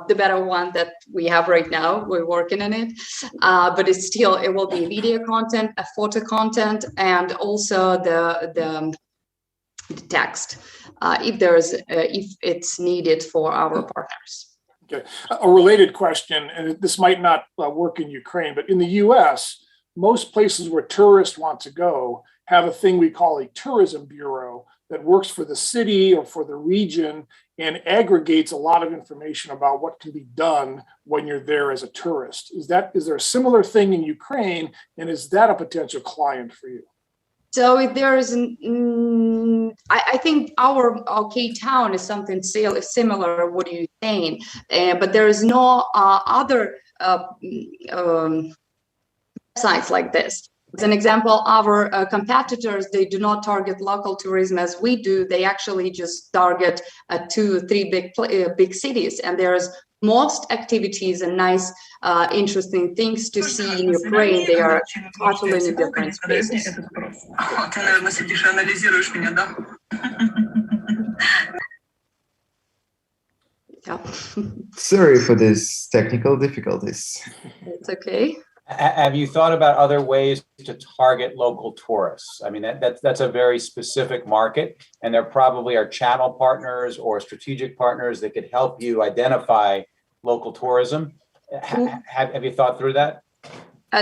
The better one that we have right now, we're working on it, but it will be video content, a photo content, and also the text if it's needed for our partners. Okay, a related question, and this might not work in Ukraine, but in the US, most places where tourists want to go have a thing we call a tourism bureau that works for the city or for the region and aggregates a lot of information about what can be done when you're there as a tourist. Is there a similar thing in Ukraine, and is that a potential client for you? So if there is, I think our OK Town is something similar. What are you saying? But there is no other sites like this. As an example, our competitors, they do not target local tourism as we do. They actually just target 2 or 3 big cities, and there's most activities and nice, interesting things to see in Ukraine. They are totally in different spaces. Yeah. Sorry for these technical difficulties. It's okay. Have you thought about other ways to target local tourists? I mean, that's a very specific market, and there probably are channel partners or strategic partners that could help you identify local tourism. Have you thought through that?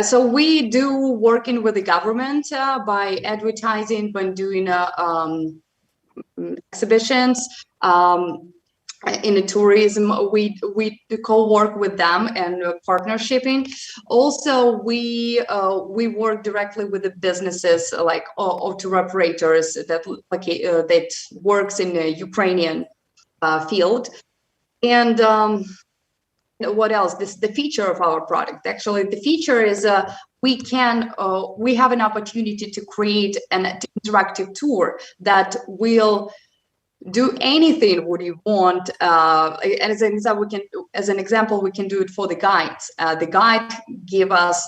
So we do working with the government by advertising, when doing exhibitions. In the tourism, we co-work with them and partnershiping. Also, we work directly with the businesses like tour operators that works in the Ukrainian field. And what else? The feature of our product. Actually, the feature is we have an opportunity to create an interactive tour that will do anything what you want. And as an example, we can do it for the guides. The guide give us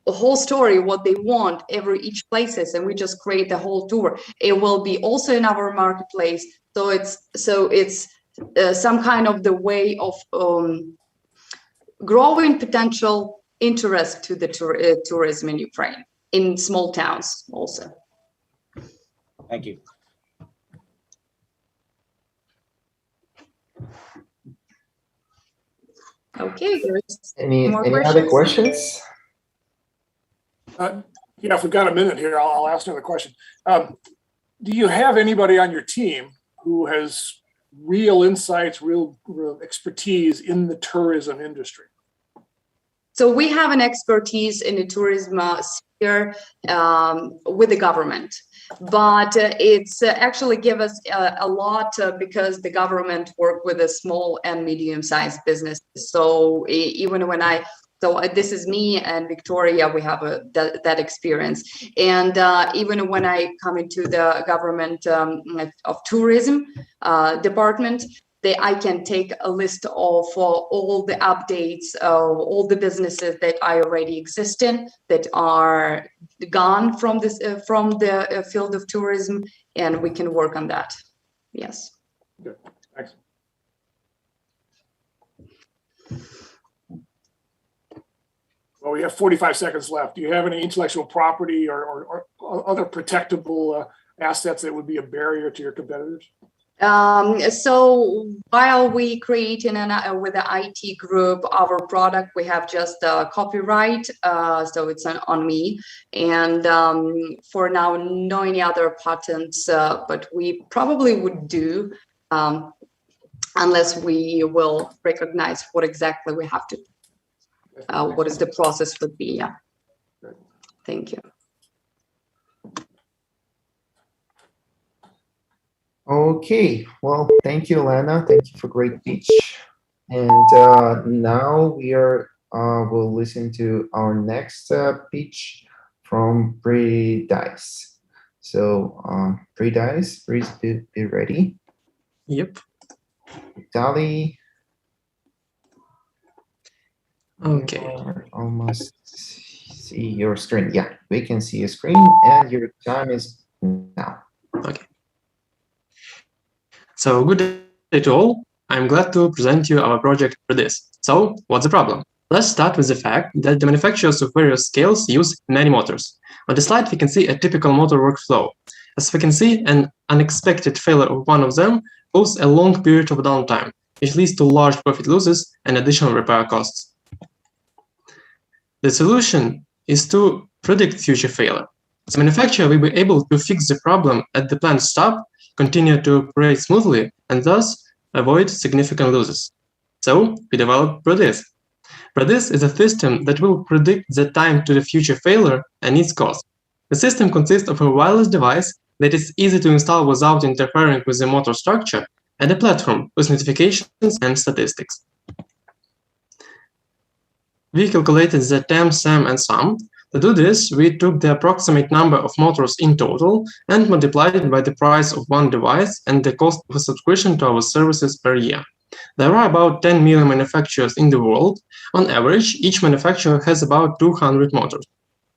a whole story, what they want, each places, and we just create the whole tour. It will be also in our marketplace. So it's some kind of the way of growing potential interest to the tourism in Ukraine, in small towns also. Thank you. Okay, any other questions? Yeah, if we've got a minute here, I'll ask another question. Do you have anybody on your team who has real insights, real expertise in the tourism industry? So we have an expertise in the tourism sphere with the government, but it's actually give us a lot because the government work with a small and medium-sized business. So even when this is me and Victoria, we have that experience. And even when I come into the government of tourism department, I can take a list of all the updates, all the businesses that I already exist in that are gone from the field of tourism, and we can work on that. Yes. Good. Thanks. Well, we have 45 seconds left. Do you have any intellectual property or other protectable assets that would be a barrier to your competitors? So while we creating with the IT group our product, we have just copyright, so it's on me, and for now no any other patents, but we probably would do unless we will recognize what exactly we have to what is the process would be. Yeah. Thank you. Okay, well, thank you, Lena. Thank you for great speech. And now we'll listen to our next pitch from Pre-Dice. So, Pre-Dice, please be ready. Yep. Dali. Okay. Almost see your screen. Yeah, we can see your screen, and your time is now. Okay. So good day to all. I'm glad to present you our project for this. So what's the problem? Let's start with the fact that the manufacturers of various scales use many motors. On the slide, we can see a typical motor workflow. As we can see, an unexpected failure of one of them causes a long period of downtime, which leads to large profit losses and additional repair costs. The solution is to predict future failure. The manufacturer will be able to fix the problem at the plant stop, continue to operate smoothly, and thus avoid significant losses. So we developed ProDis. ProDis is a system that will predict the time to the future failure and its cost. The system consists of a wireless device that is easy to install without interfering with the motor structure, and a platform with notifications and statistics. We calculated the TAM, SAM, and SUM. To do this, we took the approximate number of motors in total and multiplied it by the price of one device and the cost of a subscription to our services per year. There are about 10 million manufacturers in the world. On average, each manufacturer has about 200 motors.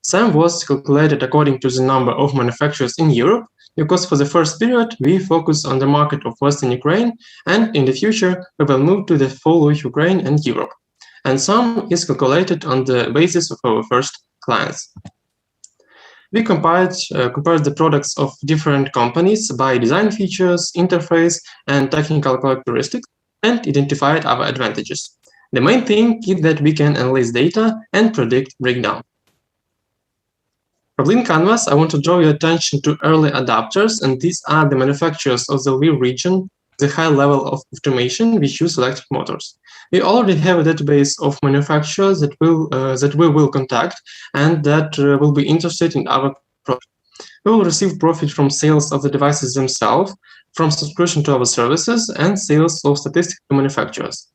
SAM was calculated according to the number of manufacturers in Europe, because for the first period, we focus on the market of Western Ukraine, and in the future, we will move to the full Ukraine and Europe. And SUM is calculated on the basis of our first clients. We compared the products of different companies by design features, interface, and technical characteristics, and identified our advantages. The main thing is that we can analyze data and predict breakdown. For Blink Canvas, I want to draw your attention to early adopters, and these are the manufacturers of the Lviv region, the high level of automation which use electric motors. We already have a database of manufacturers that we will contact and that will be interested in our product. We will receive profit from sales of the devices themselves, from subscription to our services, and sales of statistics to manufacturers.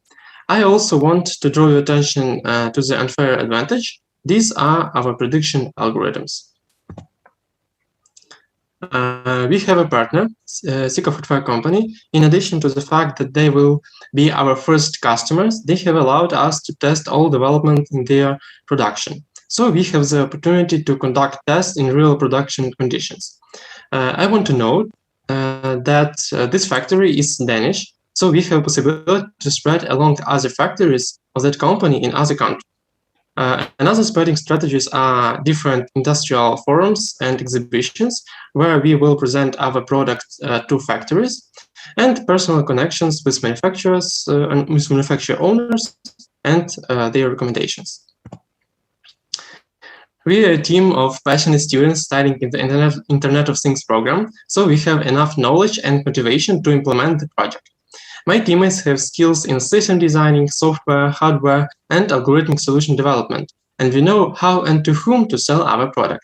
I also want to draw your attention to the unfair advantage. These are our prediction algorithms. we have a partner, Sika Footwear Company. In addition to the fact that they will be our first customers, they have allowed us to test all development in their production. So we have the opportunity to conduct tests in real production conditions. I want to note that this factory is Danish, so we have possibility to spread along other factories of that company in other countries. Another spreading strategies are different industrial forums and exhibitions where we will present our products to factories, and personal connections with manufacturers and with manufacturer owners and their recommendations. We are a team of passionate students studying in the Internet of Things program, so we have enough knowledge and motivation to implement the project. My teammates have skills in system designing, software, hardware, and algorithmic solution development, and we know how and to whom to sell our product.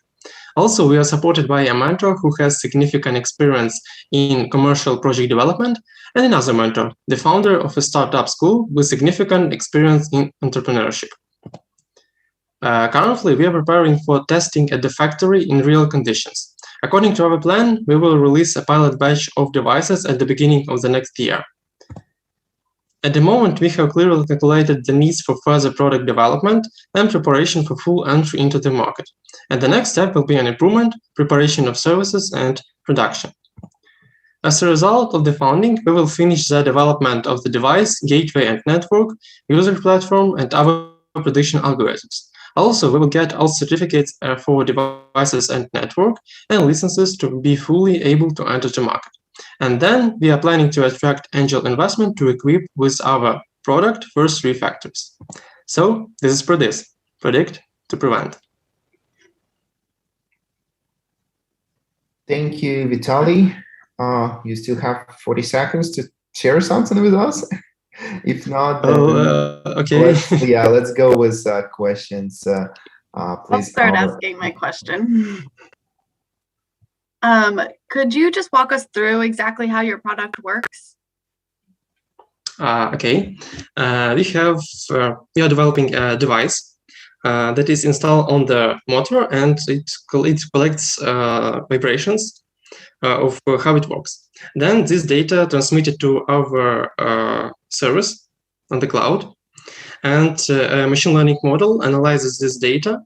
Also, we are supported by a mentor who has significant experience in commercial project development, and another mentor, the founder of a startup school with significant experience in entrepreneurship. Currently, we are preparing for testing at the factory in real conditions. According to our plan, we will release a pilot batch of devices at the beginning of the next year. At the moment, we have clearly calculated the needs for further product development and preparation for full entry into the market. And the next step will be an improvement, preparation of services, and production. As a result of the funding, we will finish the development of the device, gateway and network, user platform, and our prediction algorithms. Also, we will get all certificates for devices and network and licenses to be fully able to enter the market. And then we are planning to attract angel investment to equip with our product first 3 factories. So this is predict to prevent. Thank you, Vitaly. You still have 40 seconds to share something with us. If not, then okay. let's go with questions. Please. I'll start asking my question. Could you just walk us through exactly how your product works? Okay. We are developing a device that is installed on the motor, and it collects vibrations of how it works. Then this data transmitted to our service on the cloud, and a machine learning model analyzes this data,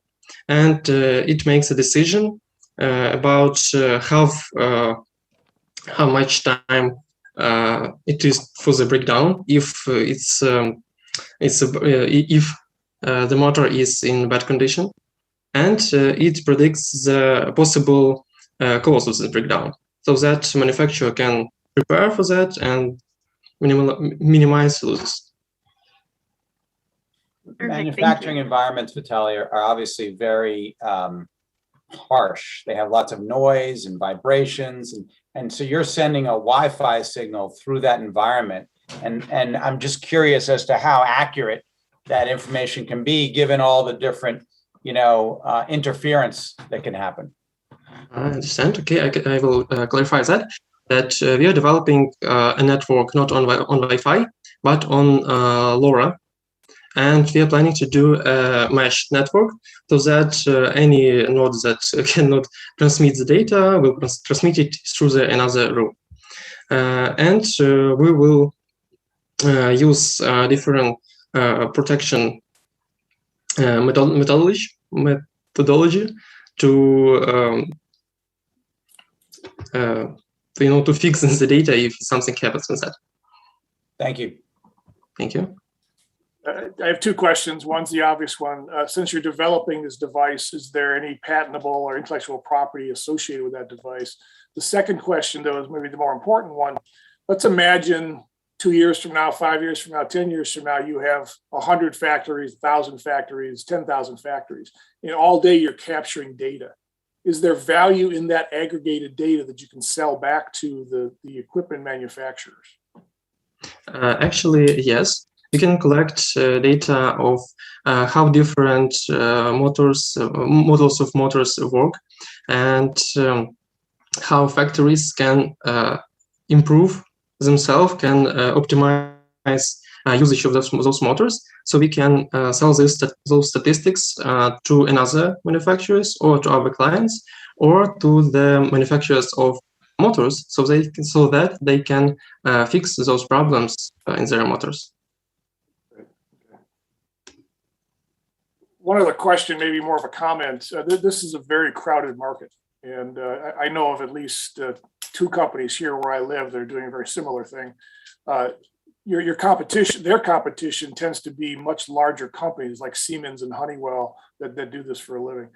and it makes a decision about how much time it is for the breakdown. If the motor is in bad condition, and it predicts the possible cause of the breakdown, so that manufacturer can prepare for that and minimize losses. Manufacturing environments, Vitaly, are obviously very harsh. They have lots of noise and vibrations, and so you're sending a Wi-Fi signal through that environment. And I'm just curious as to how accurate that information can be, given all the different, interference that can happen. I understand. Okay, I will clarify that we are developing a network not on Wi-Fi, but on LoRa. And we are planning to do a mesh network so that any node that cannot transmit the data will transmit it through another room. And we will use different protection methodology to to fix the data if something happens with that. Thank you. Thank you. I have 2 questions. One's the obvious one. Since you're developing this device, is there any patentable or intellectual property associated with that device? The second question, though, is maybe the more important one. Let's imagine 2 years from now, 5 years from now, 10 years from now, you have 100 factories, 1,000 factories, 10,000 factories. All day you're capturing data. Is there value in that aggregated data that you can sell back to the equipment manufacturers? Actually, yes. You can collect data of how different models of motors work, and how factories can improve themselves, can optimize usage of those motors. So we can sell those statistics to another manufacturers or to our clients, or to the manufacturers of motors, so that they can fix those problems in their motors. One other question, maybe more of a comment. This is a very crowded market. And I know of at least 2 companies here where I live that are doing a very similar thing. Your competition, their competition tends to be much larger companies like Siemens and Honeywell that do this for a living.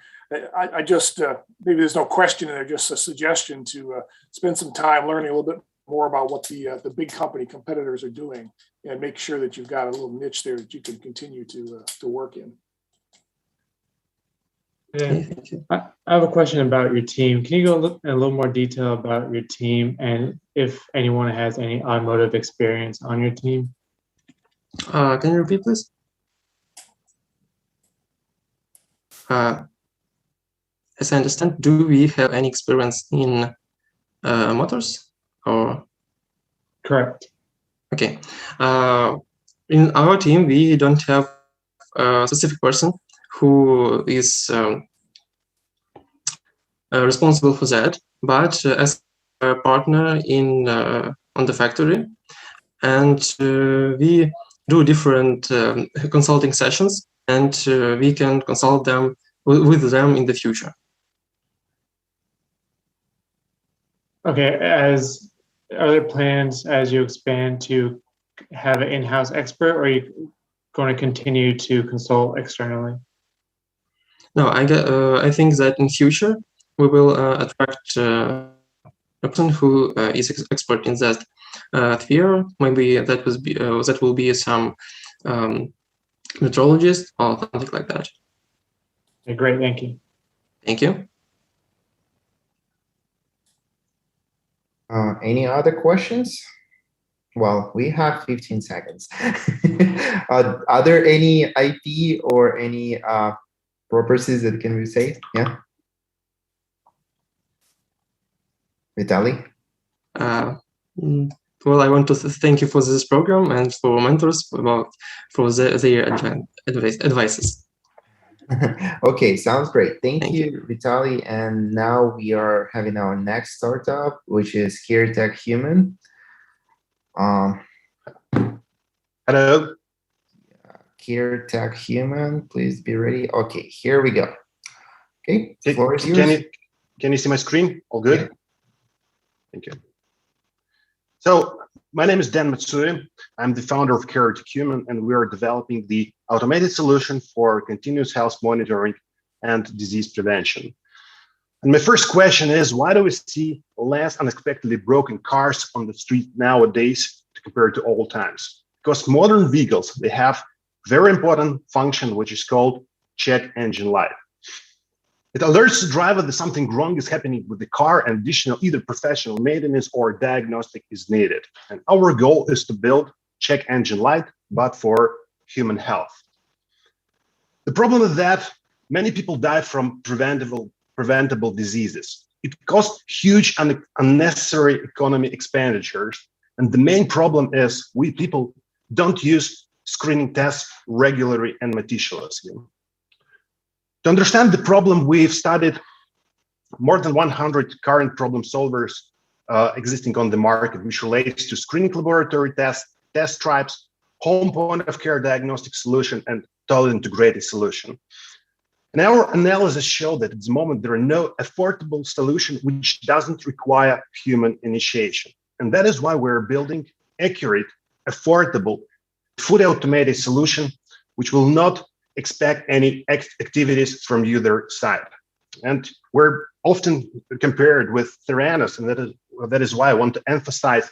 I just, maybe there's no question in there, just a suggestion to spend some time learning a little bit more about what the big company competitors are doing and make sure that you've got a little niche there that you can continue to work in. I have a question about your team. Can you go in a little more detail about your team and if anyone has any automotive experience on your team? Can you repeat this? As I understand, do we have any experience in motors? Or correct? Okay. In our team, we don't have a specific person who is responsible for that, but as a partner in on the factory, and we do different consulting sessions, and we can consult them with them in the future. Okay, are there plans as you expand to have an in-house expert, or are you going to continue to consult externally? No, I think that in future we will attract a person who is expert in that sphere. Maybe that will be some metrologist or something like that. Okay, great, thank you. Thank you. Any other questions? Well, we have 15 seconds. Are there any IP or any properties that can be said? Yeah. Vitaly? Well, I want to thank you for this program and for mentors for their advices. Okay, sounds great. Thank you, Vitaly. And now we are having our next startup, which is CRDF Human. Hello. CRDF Human, please be ready. Okay, here we go. Okay, the floor is yours. Can you see my screen? All good? Yeah. Thank you. So my name is Dan Matsui. I'm the founder of CRDF Human, and we are developing the automated solution for continuous health monitoring and disease prevention. And my first question is, why do we see less unexpectedly broken cars on the street nowadays compared to old times? Because modern vehicles, they have very important function, which is called check engine light. It alerts the driver that something wrong is happening with the car and additional either professional maintenance or diagnostic is needed. And our goal is to build check engine light, but for human health. The problem is that many people die from preventable diseases. It costs huge and unnecessary economy expenditures. And the main problem is we people don't use screening tests regularly and meticulously. To understand the problem, we've studied more than 100 current problem solvers existing on the market, which relates to screening laboratory tests, test types, home point of care diagnostic solution, and total integrated solution. And our analysis showed that at the moment, there are no affordable solution which doesn't require human initiation. And that is why we're building accurate, affordable, fully automated solution, which will not expect any activities from user side. And we're often compared with Theranos, and that is why I want to emphasize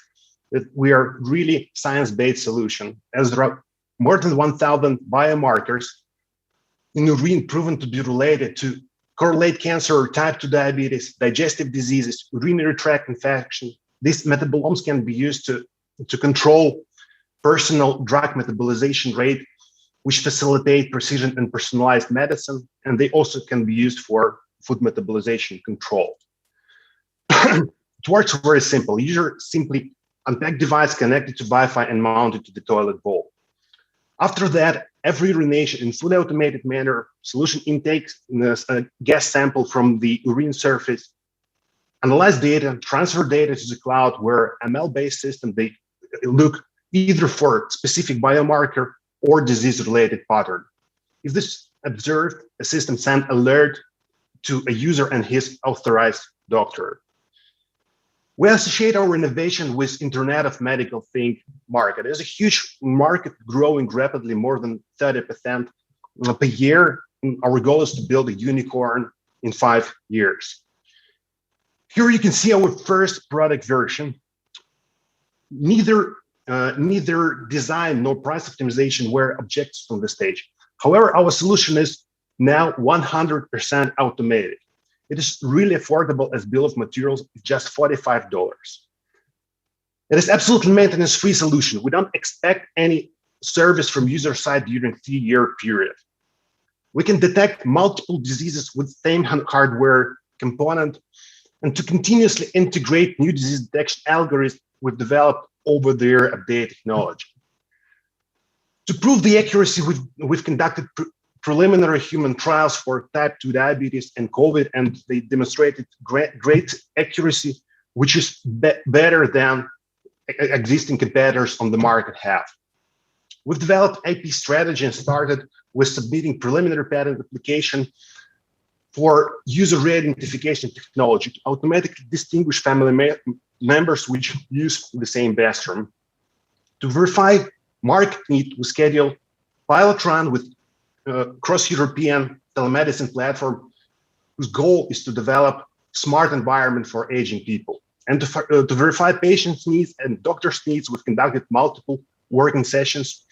that we are really science-based solution, as there are more than 1,000 biomarkers in urine proven to be related to correlate cancer, type 2 diabetes, digestive diseases, urinary tract infection. These metabolomes can be used to control personal drug metabolization rate, which facilitate precision and personalized medicine, and they also can be used for food metabolization control. It works very simple. User simply unpack device connected to Wi-Fi and mount it to the toilet bowl. After that, every urination in fully automated manner, solution intakes a gas sample from the urine surface, analyze data, transfer data to the cloud, where ML-based system, they look either for specific biomarker or disease-related pattern. If this observed, a system send alert to a user and his authorized doctor. We associate our innovation with Internet of Medical Things market. There's a huge market growing rapidly, more than 30% per year. Our goal is to build a unicorn in 5 years. Here you can see our first product version. Neither design nor price optimization were objectives on the stage. However, our solution is now 100% automated. It is really affordable as bill of materials, just $45. It is absolutely maintenance-free solution. We don't expect any service from user side during 3-year period. We can detect multiple diseases with same hardware component, and to continuously integrate new disease detection algorithms we've developed over their updated technology. To prove the accuracy, we've conducted preliminary human trials for type 2 diabetes and COVID, and they demonstrated great accuracy, which is better than existing competitors on the market have. We've developed IP strategy and started with submitting preliminary patent application for user re-identification technology to automatically distinguish family members which use the same bathroom. To verify market need, we schedule pilot run with cross-European telemedicine platform whose goal is to develop smart environment for aging people. And to verify patients' needs and doctors' needs, we've conducted multiple working sessions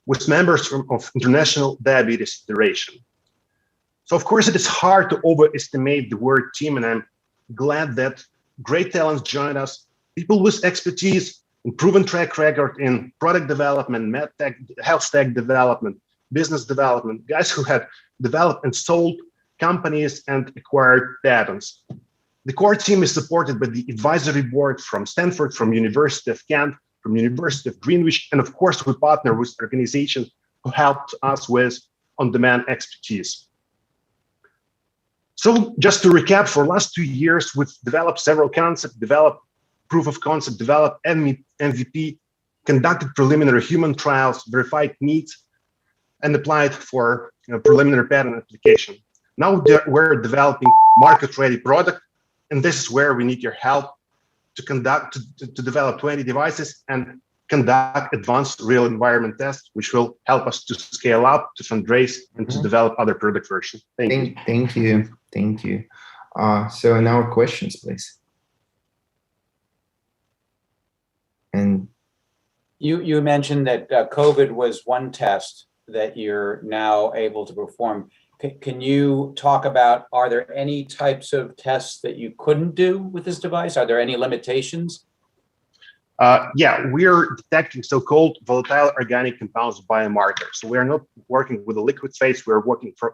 with members of International Diabetes Federation. So of course, it is hard to overestimate the word team, and I'm glad that great talents joined us, people with expertise and proven track record in product development, medtech, health tech development, business development, guys who had developed and sold companies and acquired patents. The core team is supported by the advisory board from Stanford, from University of Kent, from University of Greenwich, and of course, we partner with organizations who helped us with on-demand expertise. So just to recap, for the last 2 years, we've developed several concepts, developed proof of concept, developed MVP, conducted preliminary human trials, verified needs, and applied for preliminary patent application. Now we're developing market-ready product, and this is where we need your help to develop 20 devices and conduct advanced real environment tests, which will help us to scale up, to fundraise, and to develop other product versions. Thank you. So now questions, please. And you mentioned that COVID was one test that you're now able to perform. Can you talk about, are there any types of tests that you couldn't do with this device? Are there any limitations? Yeah, we're detecting so-called volatile organic compounds biomarkers. So we're not working with a liquid phase, we're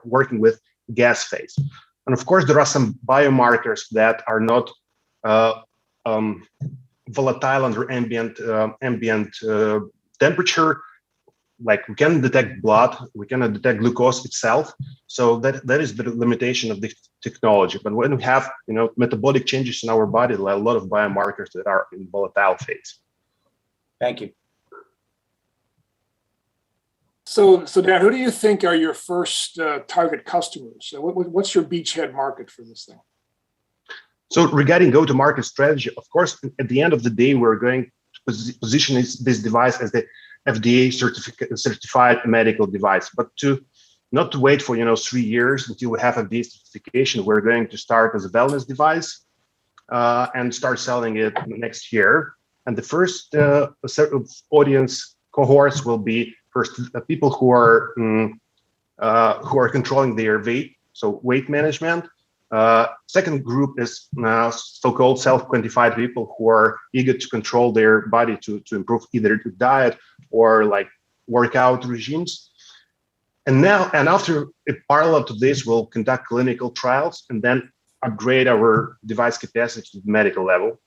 working with gas phase. And of course, there are some biomarkers that are not volatile under ambient temperature. Like we can detect blood, we cannot detect glucose itself. So that is the limitation of the technology. But when we have metabolic changes in our body, there are a lot of biomarkers that are in volatile phase. Thank you. So Dan, who do you think are your first target customers? What's your beachhead market for this thing? So regarding go-to-market strategy, of course, at the end of the day, we're going to position this device as the FDA certified medical device, but not to wait for 3 years until we have FDA certification. We're going to start as a wellness device and start selling it next year. And the first set of audience cohorts will be first people who are controlling their weight, so weight management. Second group is so-called self-quantified people who are eager to control their body to improve either diet or like workout regimes. And after, parallel to this, we'll conduct clinical trials and then upgrade our device capacity to the medical level.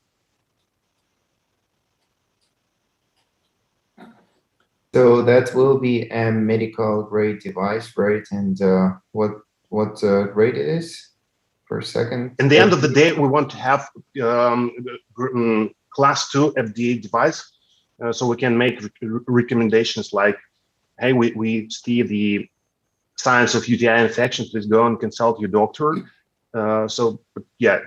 So that will be a medical grade device, right? And what grade it is per second? In the end of the day, we want to have class 2 FDA device, so we can make recommendations like, hey, we see the signs of UTI infection, please go and consult your doctor. So yeah,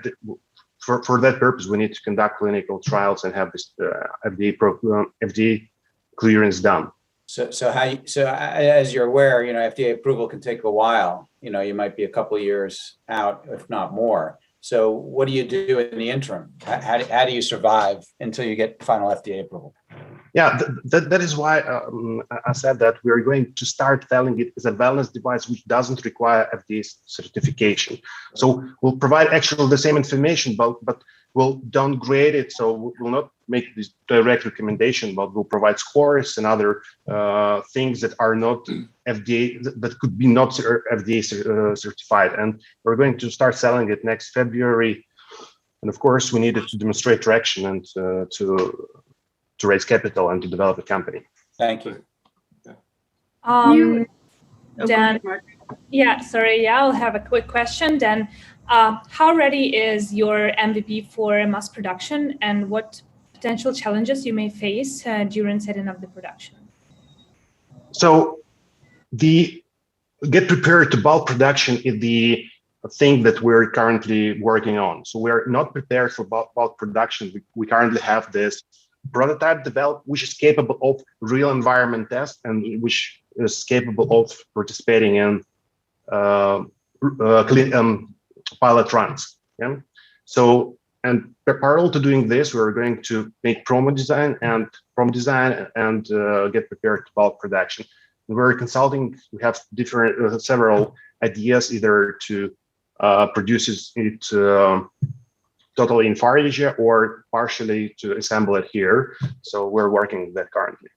for that purpose, we need to conduct clinical trials and have this FDA clearance done. So as you're aware, FDA approval can take a while. You might be a couple of years out, if not more. So what do you do in the interim? How do you survive until you get final FDA approval? Yeah, that is why I said that we're going to start selling it as a wellness device, which doesn't require FDA certification. So we'll provide actually the same information, but we'll downgrade it. So we'll not make this direct recommendation, but we'll provide scores and other things that are not FDA, that could be not FDA certified. And we're going to start selling it next February. And of course, we needed to demonstrate traction and to raise capital and to develop a company. Thank you. Dan, I'll have a quick question. Dan, how ready is your MVP for mass production, and what potential challenges you may face during setting up the production? So the get prepared to bulk production is the thing that we're currently working on. So we're not prepared for bulk production. We currently have this prototype developed, which is capable of real environment tests and which is capable of participating in pilot runs. Yeah. So, and parallel to doing this, we're going to make promo design and get prepared to bulk production. We're consulting. We have different several ideas, either to produce it totally in Far Asia or partially to assemble it here. So we're working with that currently.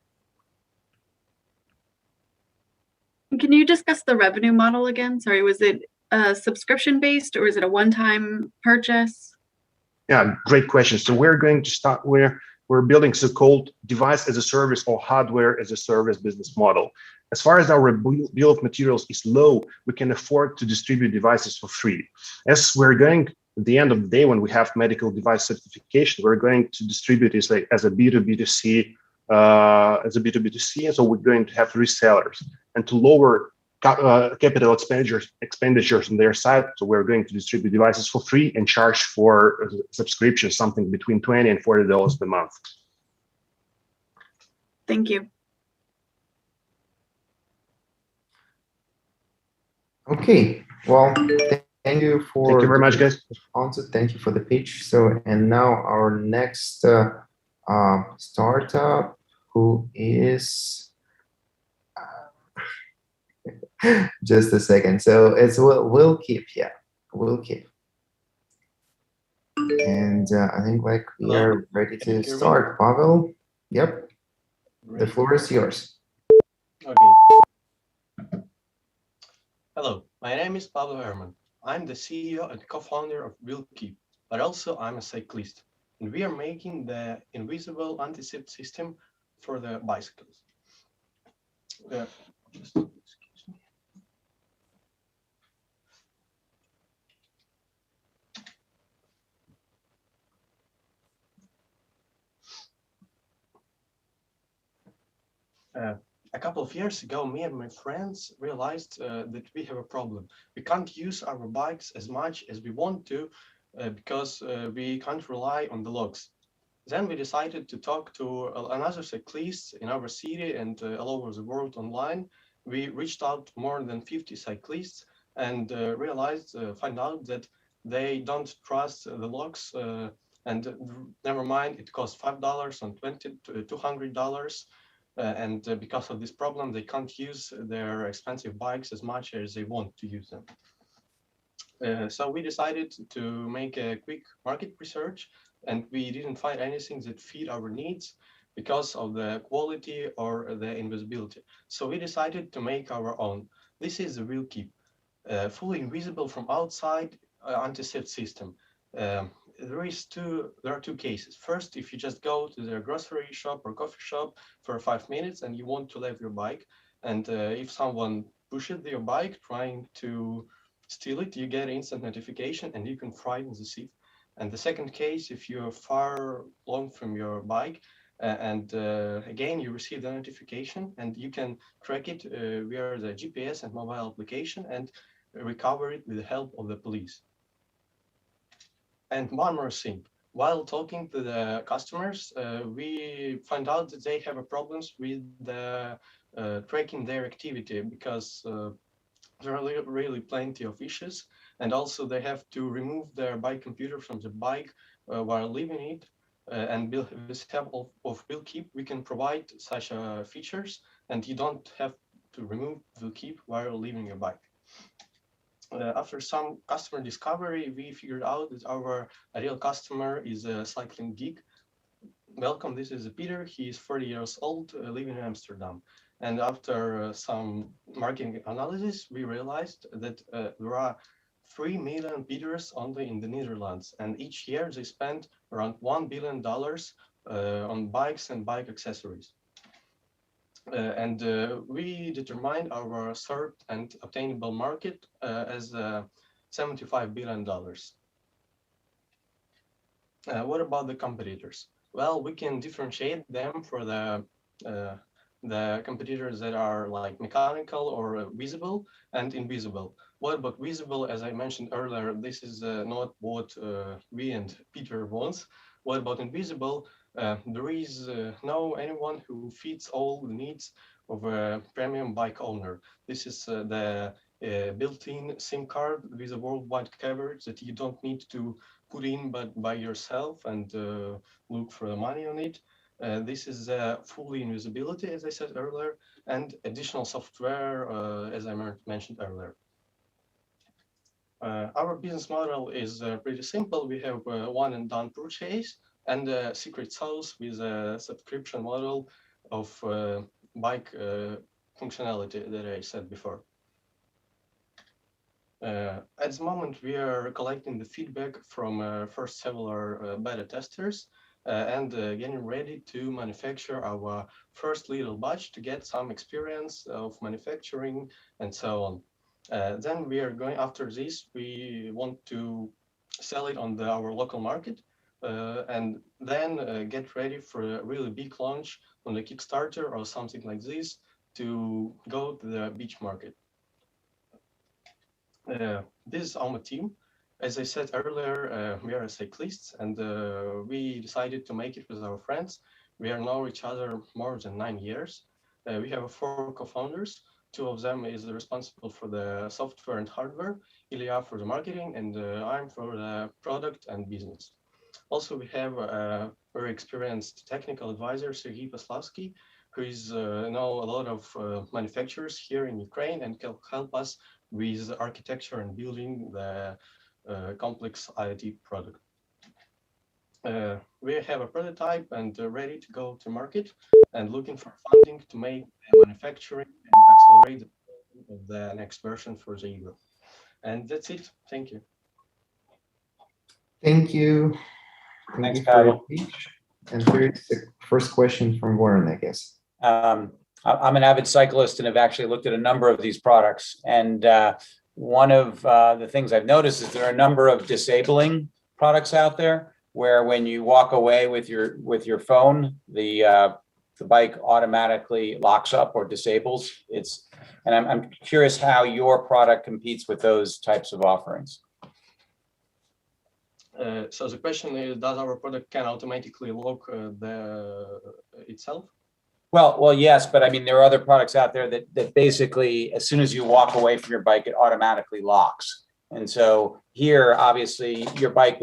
Can you discuss the revenue model again? Sorry, was it subscription based or is it a one-time purchase? Yeah, great question. So we're going to start where we're building so-called device as a service or hardware as a service business model. As far as our bill of materials is low, we can afford to distribute devices for free. As we're going at the end of the day, when we have medical device certification, we're going to distribute it like as a B2B2C, and so we're going to have resellers. And to lower capital expenditures on their side, so we're going to distribute devices for free and charge for subscription something between $20 and $40 per month. Thank you. Okay, well, thank you very much, guys. Also, thank you for the pitch. So, and now our next startup, who is just a second. So it's we'll keep, yeah, we'll keep. And I think like we are ready to start. Pavel, yep, the floor is yours. Okay. Hello, my name is Pablo Herman. I'm the CEO and co-founder of WillKeep, but also I'm a cyclist. And we are making the invisible anti-slip system for the bicycles. A couple of years ago, me and my friends realized that we have a problem. We can't use our bikes as much as we want to because we can't rely on the logs. Then we decided to talk to another cyclists in our city and all over the world online. We reached out to more than 50 cyclists and find out that they don't trust the logs and never mind, it costs $5 and $20 to $200. And because of this problem, they can't use their expensive bikes as much as they want to use them. So we decided to make a quick market research, and we didn't find anything that fit our needs because of the quality or the invisibility. So we decided to make our own. This is the WillKeep, fully invisible from outside anti-slip system. there are two cases. First, if you just go to the grocery shop or coffee shop for 5 minutes and you want to leave your bike, and if someone pushes your bike trying to steal it, you get instant notification and you can frighten the thief. And the second case, if you're far long from your bike, and again, you receive the notification and you can track it via the GPS and mobile application and recover it with the help of the police. And one more thing, while talking to the customers, we find out that they have problems with the tracking their activity because there are really plenty of issues, and also they have to remove their bike computer from the bike while leaving it. And with help of BillKeep, we can provide such features, and you don't have to remove BillKeep while leaving your bike. After some customer discovery, we figured out that our ideal customer is a cycling geek. Welcome, this is Peter. He is 40 years old, living in Amsterdam. And after some marketing analysis, we realized that there are 3 million Peters only in the Netherlands, and each year they spend around $1 billion on bikes and bike accessories. And we determined our served and obtainable market as $75 billion. What about the competitors? Well, we can differentiate them for the competitors that are like mechanical or visible and invisible. What about visible? As I mentioned earlier, this is not what we and Peter wants. What about invisible? There is no anyone who fits all the needs of a premium bike owner. This is the built-in SIM card with a worldwide coverage that you don't need to put in but by yourself and look for the money on it. This is fully invisibility, as I said earlier, and additional software, as I mentioned earlier. Our business model is pretty simple. We have one and done purchase and a secret sauce with a subscription model of bike functionality that I said before. At the moment, we are collecting the feedback from first several beta testers and getting ready to manufacture our first little batch to get some experience of manufacturing and so on. Then we are going, after this, we want to sell it on our local market and then get ready for a really big launch on the Kickstarter or something like this to go to the beach market. This is our team. As I said earlier, we are cyclists and we decided to make it with our friends. We are know each other more than 9 years. We have 4 co-founders. 2 of them is responsible for the software and hardware, Ilya for the marketing, and I'm for the product and business. Also, we have a very experienced technical advisor, Sergei Poslavsky, who is know a lot of manufacturers here in Ukraine and can help us with architecture and building the complex IoT product. We have a prototype and ready to go to market and looking for funding to make manufacturing and accelerate the development of the next version for the Euro. And that's it. Thank you. Thank you. Thanks, Pavel. And here's the first question from Warren, I guess. I'm an avid cyclist and have actually looked at a number of these products. And one of the things I've noticed is there are a number of disabling products out there where when you walk away with your phone, the bike automatically locks up or disables. And I'm curious how your product competes with those types of offerings. So the question is, does our product can automatically lock itself? Well, yes, but I mean, there are other products out there that basically, as soon as you walk away from your bike, it automatically locks. And so here, obviously, your bike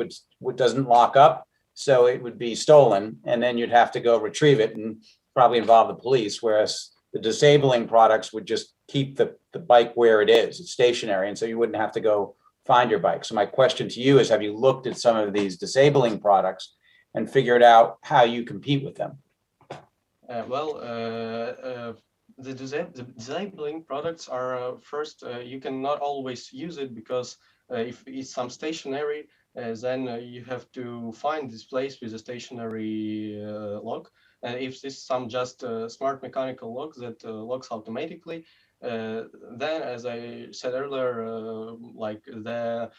doesn't lock up, so it would be stolen, and then you'd have to go retrieve it and probably involve the police, whereas the disabling products would just keep the bike where it is. It's stationary, and so you wouldn't have to go find your bike. So my question to you is, have you looked at some of these disabling products and figured out how you compete with them? The disabling products are first, you cannot always use it because if it's some stationary, then you have to find this place with a stationary lock. And if this is some just smart mechanical lock that locks automatically, then, as I said earlier, like the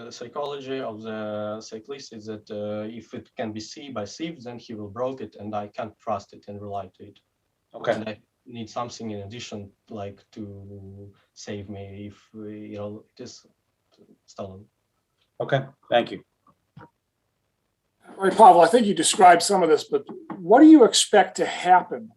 psychology of the cyclist is that if it can be seen by thief, then he will broke it, and I can't trust it and rely to it. Okay. And I need something in addition, like to save me if it is stolen. Okay, thank you. All right, Pavel, I think you described some of this, but what do you expect to happen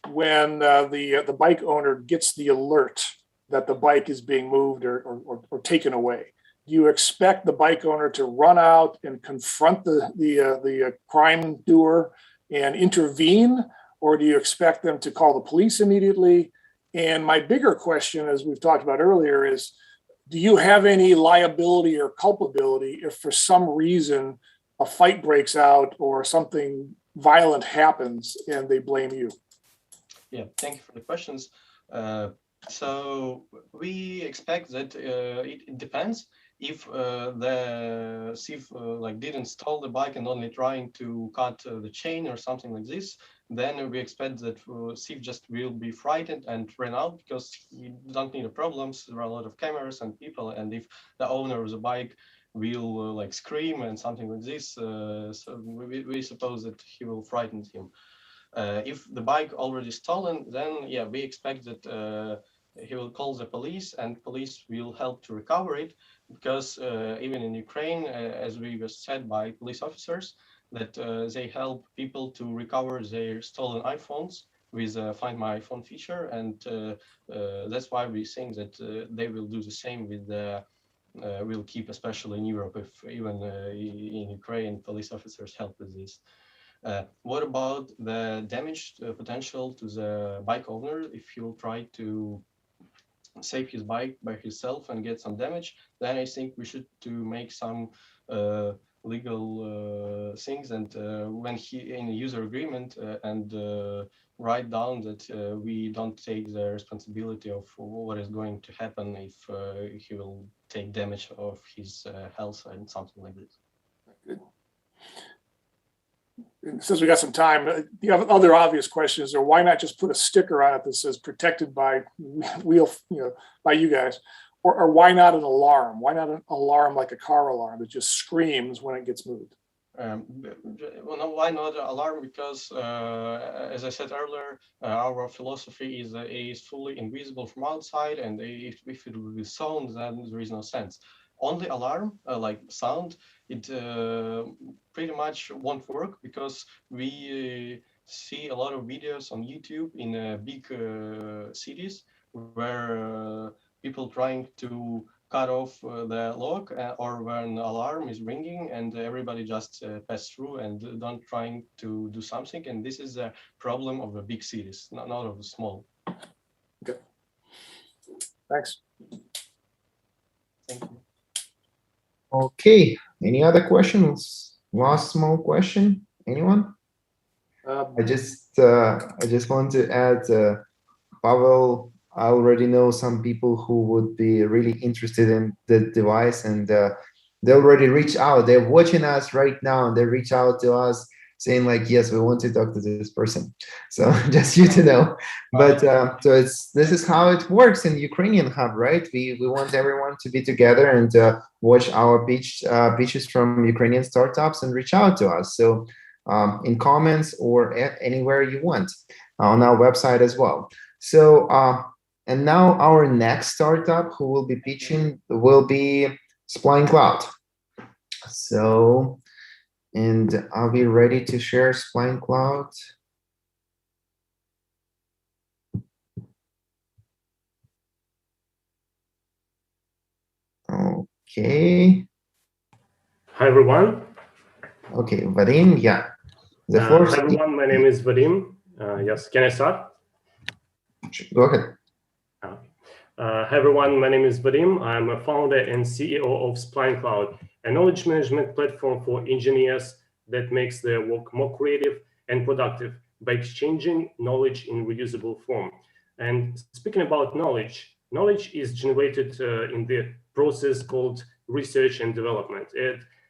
when the bike owner gets the alert that the bike is being moved or taken away? Do you expect the bike owner to run out and confront the crime doer and intervene, or do you expect them to call the police immediately? And my bigger question, as we've talked about earlier, is do you have any liability or culpability if for some reason a fight breaks out or something violent happens and they blame you? Yeah, thank you for the questions. So we expect that it depends. If the thief didn't steal the bike and only trying to cut the chain or something like this, then we expect that thief just will be frightened and run out because he don't need problems. There are a lot of cameras and people, and if the owner of the bike will scream and something like this, so we suppose that he will frighten him. If the bike already stolen, then yeah, we expect that he will call the police and police will help to recover it, because even in Ukraine, as we were said by police officers, that they help people to recover their stolen iPhones with Find My iPhone feature, and that's why we think that they will do the same with the will keep, especially in Europe, if even in Ukraine police officers help with this. What about the damage potential to the bike owner if he will try to save his bike by himself and get some damage? Then I think we should to make some legal things, and when he in a user agreement and write down that we don't take the responsibility of what is going to happen if he will take damage of his health and something like this. Good. Since we got some time, the other obvious question is, why not just put a sticker on it that says "protected by by you guys," or why not an alarm? Why not an alarm like a car alarm that just screams when it gets moved? Well, no, why not alarm? Because as I said earlier, our philosophy is fully invisible from outside, and if it will be sound, then there is no sense. Only alarm, like sound, it pretty much won't work, because we see a lot of videos on YouTube in big cities where people trying to cut off the lock or when alarm is ringing, and everybody just pass through and don't trying to do something. And this is a problem of the big cities, not of the small. Okay. Thanks. Thank you. Okay, any other questions? Last small question, anyone? I just want to add, Pavel, I already know some people who would be really interested in the device, and they already reach out. They're watching us right now, and they reach out to us saying like, yes, we want to talk to this person. So just you to know. But so this is how it works in Ukrainian Hub, right? We want everyone to be together and watch our pitches from Ukrainian startups and reach out to us. So in comments or anywhere you want on our website as well. So and now our next startup who will be pitching will be Spline Cloud. So, and are we ready to share Spline Cloud? Okay. Hi, everyone. Okay, Vadim, yeah. The first. Hi, everyone. My name is Vadim. Yes, can I start? Go ahead. Hi, everyone. My name is Vadim. I'm a founder and CEO of Spline Cloud, a knowledge management platform for engineers that makes their work more creative and productive by exchanging knowledge in reusable form. And speaking about knowledge, knowledge is generated in the process called research and development.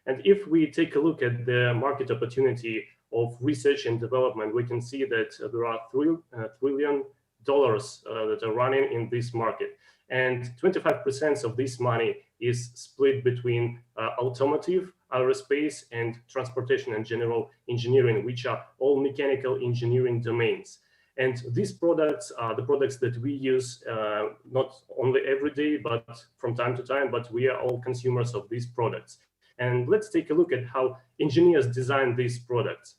And if we take a look at the market opportunity of research and development, we can see that there are $3 trillion that are running in this market. And 25% of this money is split between automotive, aerospace, and transportation and general engineering, which are all mechanical engineering domains. And these products are the products that we use not only every day, but from time to time, but we are all consumers of these products. And let's take a look at how engineers design these products.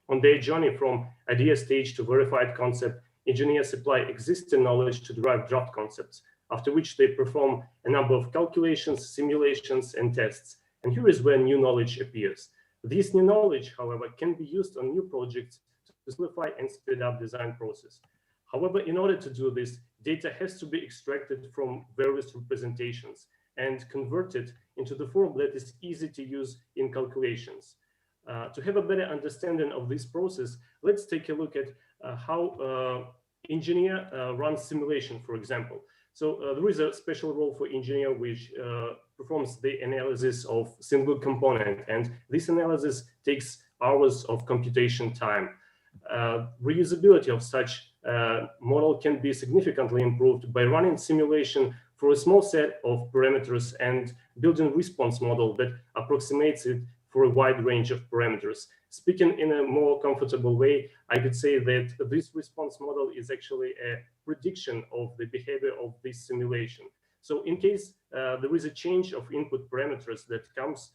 On their journey from idea stage to verified concept, engineers apply existing knowledge to derive draft concepts, after which they perform a number of calculations, simulations, and tests. And here is where new knowledge appears. This new knowledge, however, can be used on new projects to simplify and speed up design process. However, in order to do this, data has to be extracted from various representations and converted into the form that is easy to use in calculations. To have a better understanding of this process, let's take a look at how engineer runs simulation, for example. So there is a special role for engineer which performs the analysis of single component, and this analysis takes hours of computation time. Reusability of such model can be significantly improved by running simulation for a small set of parameters and building response model that approximates it for a wide range of parameters. Speaking in a more comfortable way, I could say that this response model is actually a prediction of the behavior of this simulation. So in case there is a change of input parameters that comes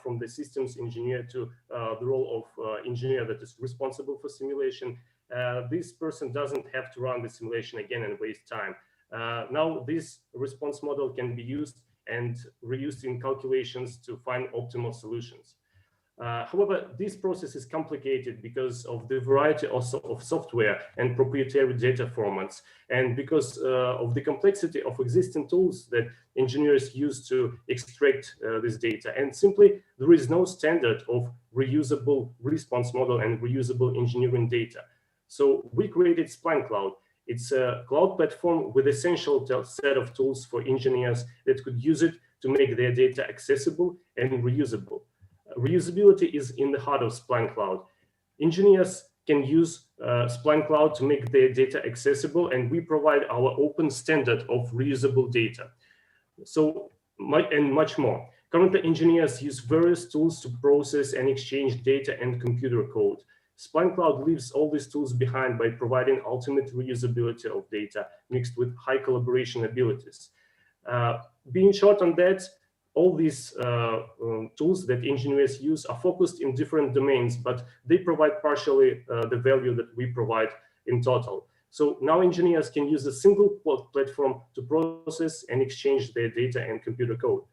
from the systems engineer to the role of engineer that is responsible for simulation, this person doesn't have to run the simulation again and waste time. Now this response model can be used and reused in calculations to find optimal solutions. However, this process is complicated because of the variety also of software and proprietary data formats, and because of the complexity of existing tools that engineers use to extract this data. And simply, there is no standard of reusable response model and reusable engineering data. So we created Spline Cloud. It's a cloud platform with essential set of tools for engineers that could use it to make their data accessible and reusable. Reusability is in the heart of Spline Cloud. Engineers can use Spline Cloud to make their data accessible, and we provide our open standard of reusable data. So, and much more. Currently, engineers use various tools to process and exchange data and computer code. Spline Cloud leaves all these tools behind by providing ultimate reusability of data mixed with high collaboration abilities. Being short on that, all these tools that engineers use are focused in different domains, but they provide partially the value that we provide in total. So now engineers can use a single platform to process and exchange their data and computer code.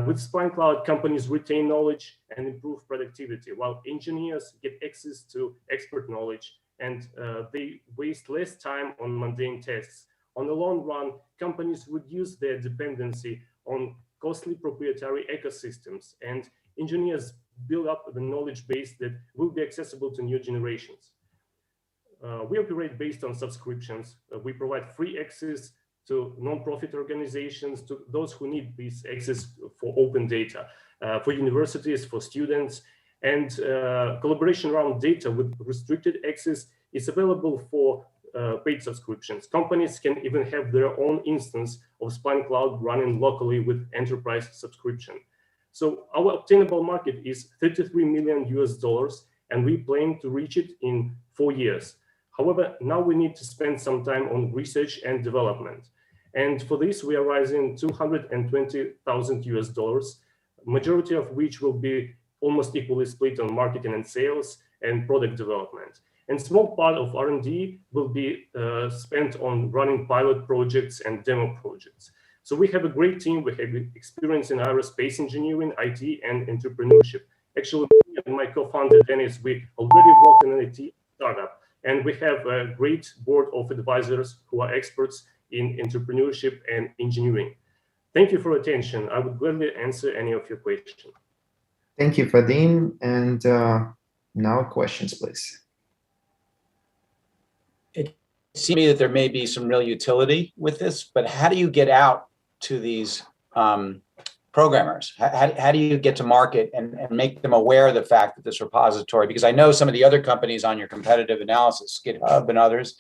With Spline Cloud, companies retain knowledge and improve productivity, while engineers get access to expert knowledge, and they waste less time on mundane tasks. On the long run, companies reduce their dependency on costly proprietary ecosystems, and engineers build up the knowledge base that will be accessible to new generations. We operate based on subscriptions. We provide free access to non-profit organizations, to those who need this access for open data, for universities, for students, and collaboration around data with restricted access is available for paid subscriptions. Companies can even have their own instance of Spline Cloud running locally with enterprise subscription. So our obtainable market is $33 million US, and we plan to reach it in 4 years. However, now we need to spend some time on research and development. And for this, we are raising $220,000 US, majority of which will be almost equally split on marketing and sales and product development. And small part of R&D will be spent on running pilot projects and demo projects. So we have a great team. We have experience in aerospace engineering, IT, and entrepreneurship. Actually, me and my co-founder, Dennis, we already worked in an IT startup, and we have a great board of advisors who are experts in entrepreneurship and engineering. Thank you for your attention. I would gladly answer any of your questions. Thank you, Vadim. And now questions, please. It seems to me that there may be some real utility with this, but how do you get out to these programmers? How do you get to market and make them aware of the fact that this repository, because I know some of the other companies on your competitive analysis, GitHub and others,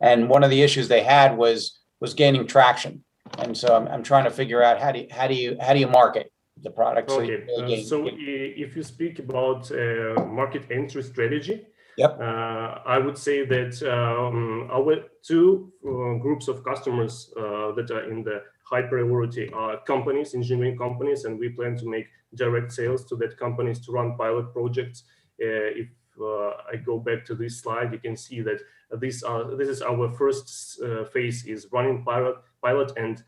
and one of the issues they had was gaining traction. And so I'm trying to figure out how do you market the product? Okay, so if you speak about market entry strategy, yep. I would say that our two groups of customers that are in the high priority are companies, engineering companies, and we plan to make direct sales to that companies to run pilot projects. If I go back to this slide, you can see that this is our first phase, is running pilot and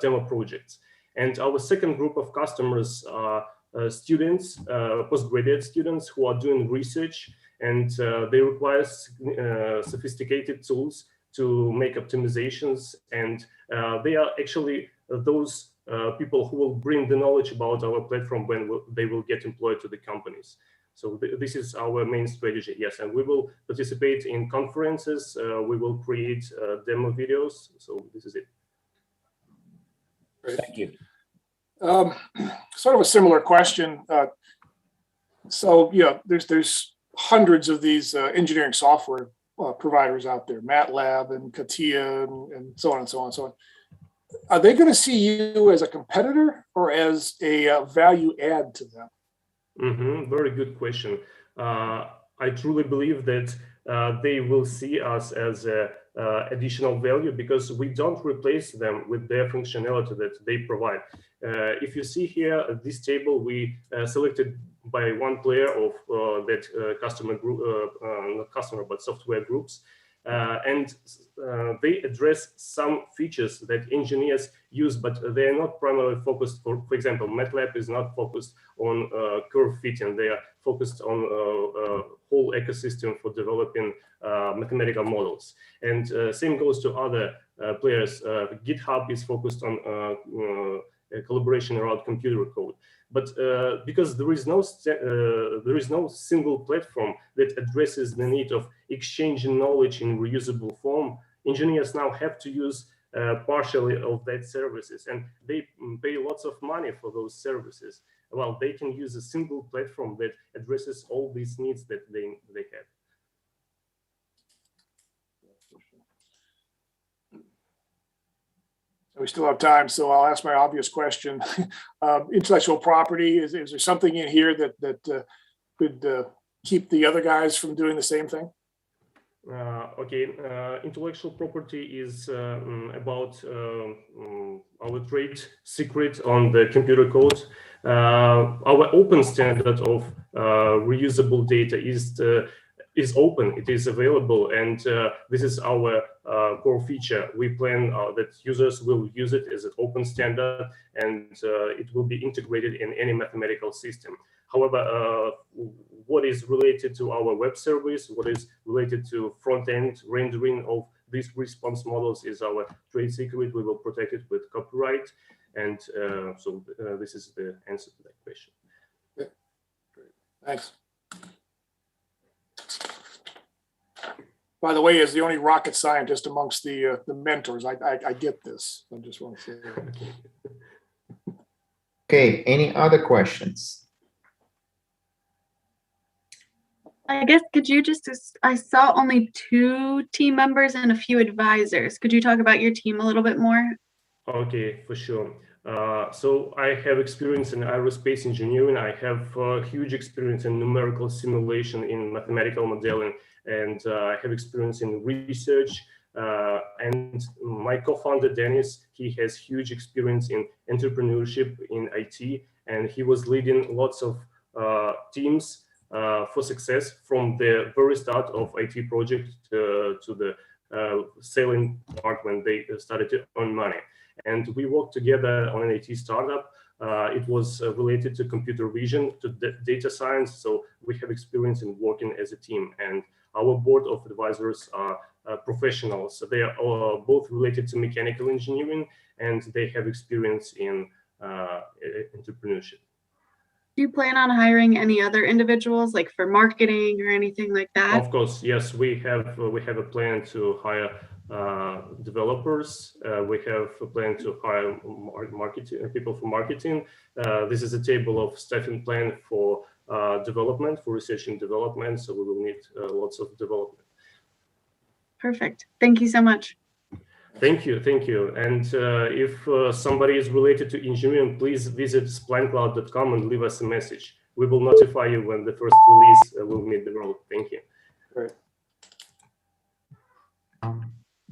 demo projects. And our second group of customers are students, postgraduate students who are doing research, and they require sophisticated tools to make optimizations. And they are actually those people who will bring the knowledge about our platform when they will get employed to the companies. So this is our main strategy, yes. And we will participate in conferences. We will create demo videos. So this is it. Great. Thank you. Sort of a similar question. So yeah, there's hundreds of these engineering software providers out there, MATLAB and CATIA and so on and so on and so on. Are they going to see you as a competitor or as a value add to them? Very good question. I truly believe that they will see us as additional value, because we don't replace them with their functionality that they provide. If you see here at this table, we selected by one player of that customer group, not customer, but software groups. And they address some features that engineers use, but they are not primarily focused. For example, MATLAB is not focused on curve fitting. They are focused on whole ecosystem for developing mathematical models. And same goes to other players. GitHub is focused on collaboration around computer code. But because there is no single platform that addresses the need of exchanging knowledge in reusable form, engineers now have to use partially of that services, and they pay lots of money for those services. Well, they can use a single platform that addresses all these needs that they have. We still have time, so I'll ask my obvious question. Intellectual property, is there something in here that could keep the other guys from doing the same thing? Okay, intellectual property is about our trade secret on the computer code. Our open standard of reusable data is open, it is available, and this is our core feature. We plan that users will use it as an open standard, and it will be integrated in any mathematical system. However, what is related to our web service, what is related to front-end rendering of these response models is our trade secret. We will protect it with copyright, and so this is the answer to that question. Yeah. Great. Thanks. By the way, as the only rocket scientist amongst the mentors, I get this. I just want to say that. Okay, any other questions? I guess, could you just, I saw only 2 team members and a few advisors. Could you talk about your team a little bit more? Okay, for sure. So I have experience in aerospace engineering. I have huge experience in numerical simulation, in mathematical modeling, and I have experience in research. And my co-founder, Dennis, he has huge experience in entrepreneurship in IT, and he was leading lots of teams for success from the very start of IT project to the selling part when they started to earn money. And we worked together on an IT startup. It was related to computer vision, to data science. So we have experience in working as a team. And our board of advisors are professionals. So they are all both related to mechanical engineering, and they have experience in entrepreneurship. Do you plan on hiring any other individuals, like for marketing or anything like that? Of course, yes. We have a plan to hire developers. We have a plan to hire people for marketing. This is a table of staffing plan for development, for research and development. So we will need lots of development. Perfect. Thank you so much. Thank you. And if somebody is related to engineering, please visit splaincloud.com and leave us a message. We will notify you when the first release will meet the road. Thank you. Great.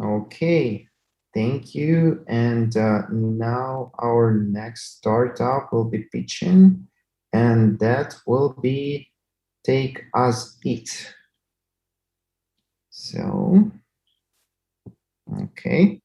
Okay, thank you. And now our next startup will be pitching, and that will be Take Us Eat. So, okay.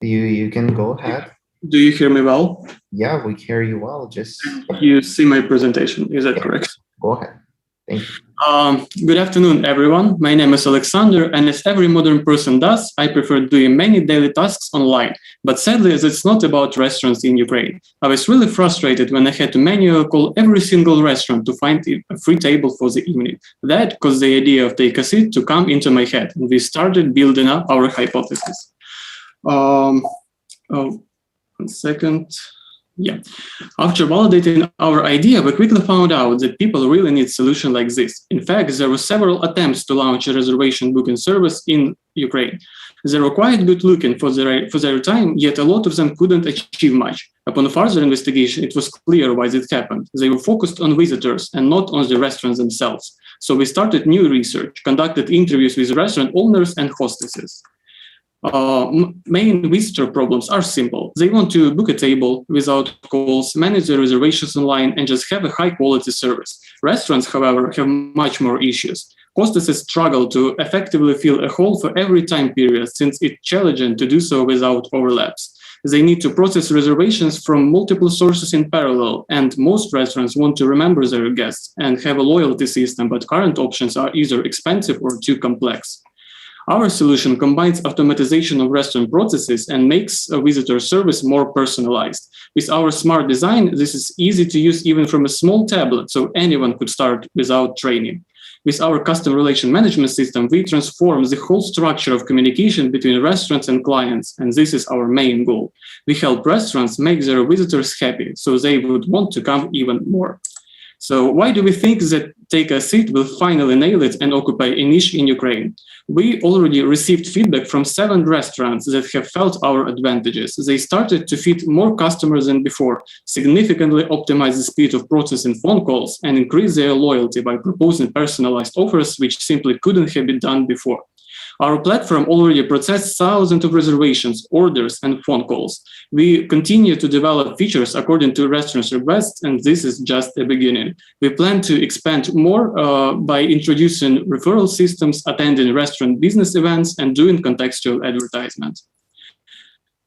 You can go ahead. Do you hear me well? Yeah, we hear you well. Just you see my presentation. Is that correct? Go ahead. Thank you. Good afternoon, everyone. My name is Alexander, and as every modern person does, I prefer doing many daily tasks online. But sadly, as it's not about restaurants in Ukraine, I was really frustrated when I had to manually call every single restaurant to find a free table for the evening. That caused the idea of Take a Seat to come into my head, and we started building up our hypothesis. One second. Yeah. After validating our idea, we quickly found out that people really need a solution like this. In fact, there were several attempts to launch a reservation booking service in Ukraine. They were quite good looking for their time, yet a lot of them couldn't achieve much. Upon further investigation, it was clear why this happened. They were focused on visitors and not on the restaurants themselves. So we started new research, conducted interviews with restaurant owners and hostesses. Main visitor problems are simple. They want to book a table without calls, manage their reservations online, and just have a high-quality service. Restaurants, however, have much more issues. Hostesses struggle to effectively fill a hall for every time period, since it's challenging to do so without overlaps. They need to process reservations from multiple sources in parallel, and most restaurants want to remember their guests and have a loyalty system, but current options are either expensive or too complex. Our solution combines automatization of restaurant processes and makes a visitor service more personalized. With our smart design, this is easy to use even from a small tablet, so anyone could start without training. With our custom relation management system, we transform the whole structure of communication between restaurants and clients, and this is our main goal. We help restaurants make their visitors happy, so they would want to come even more. So why do we think that Take a Seat will finally nail it and occupy a niche in Ukraine? We already received feedback from 7 restaurants that have felt our advantages. They started to feed more customers than before, significantly optimize the speed of processing phone calls, and increase their loyalty by proposing personalized offers, which simply couldn't have been done before. Our platform already processed thousands of reservations, orders, and phone calls. We continue to develop features according to restaurants' requests, and this is just the beginning. We plan to expand more by introducing referral systems, attending restaurant business events, and doing contextual advertisement.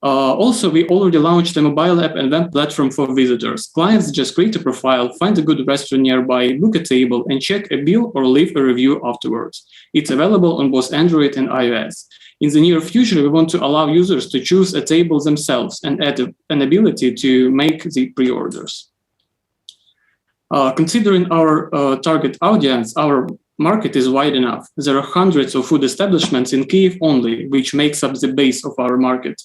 Also, we already launched a mobile app and web platform for visitors. Clients just create a profile, find a good restaurant nearby, book a table, and check a bill or leave a review afterwards. It's available on both Android and iOS. In the near future, we want to allow users to choose a table themselves and add an ability to make the pre-orders. Considering our target audience, our market is wide enough. There are hundreds of food establishments in Kyiv only, which makes up the base of our market.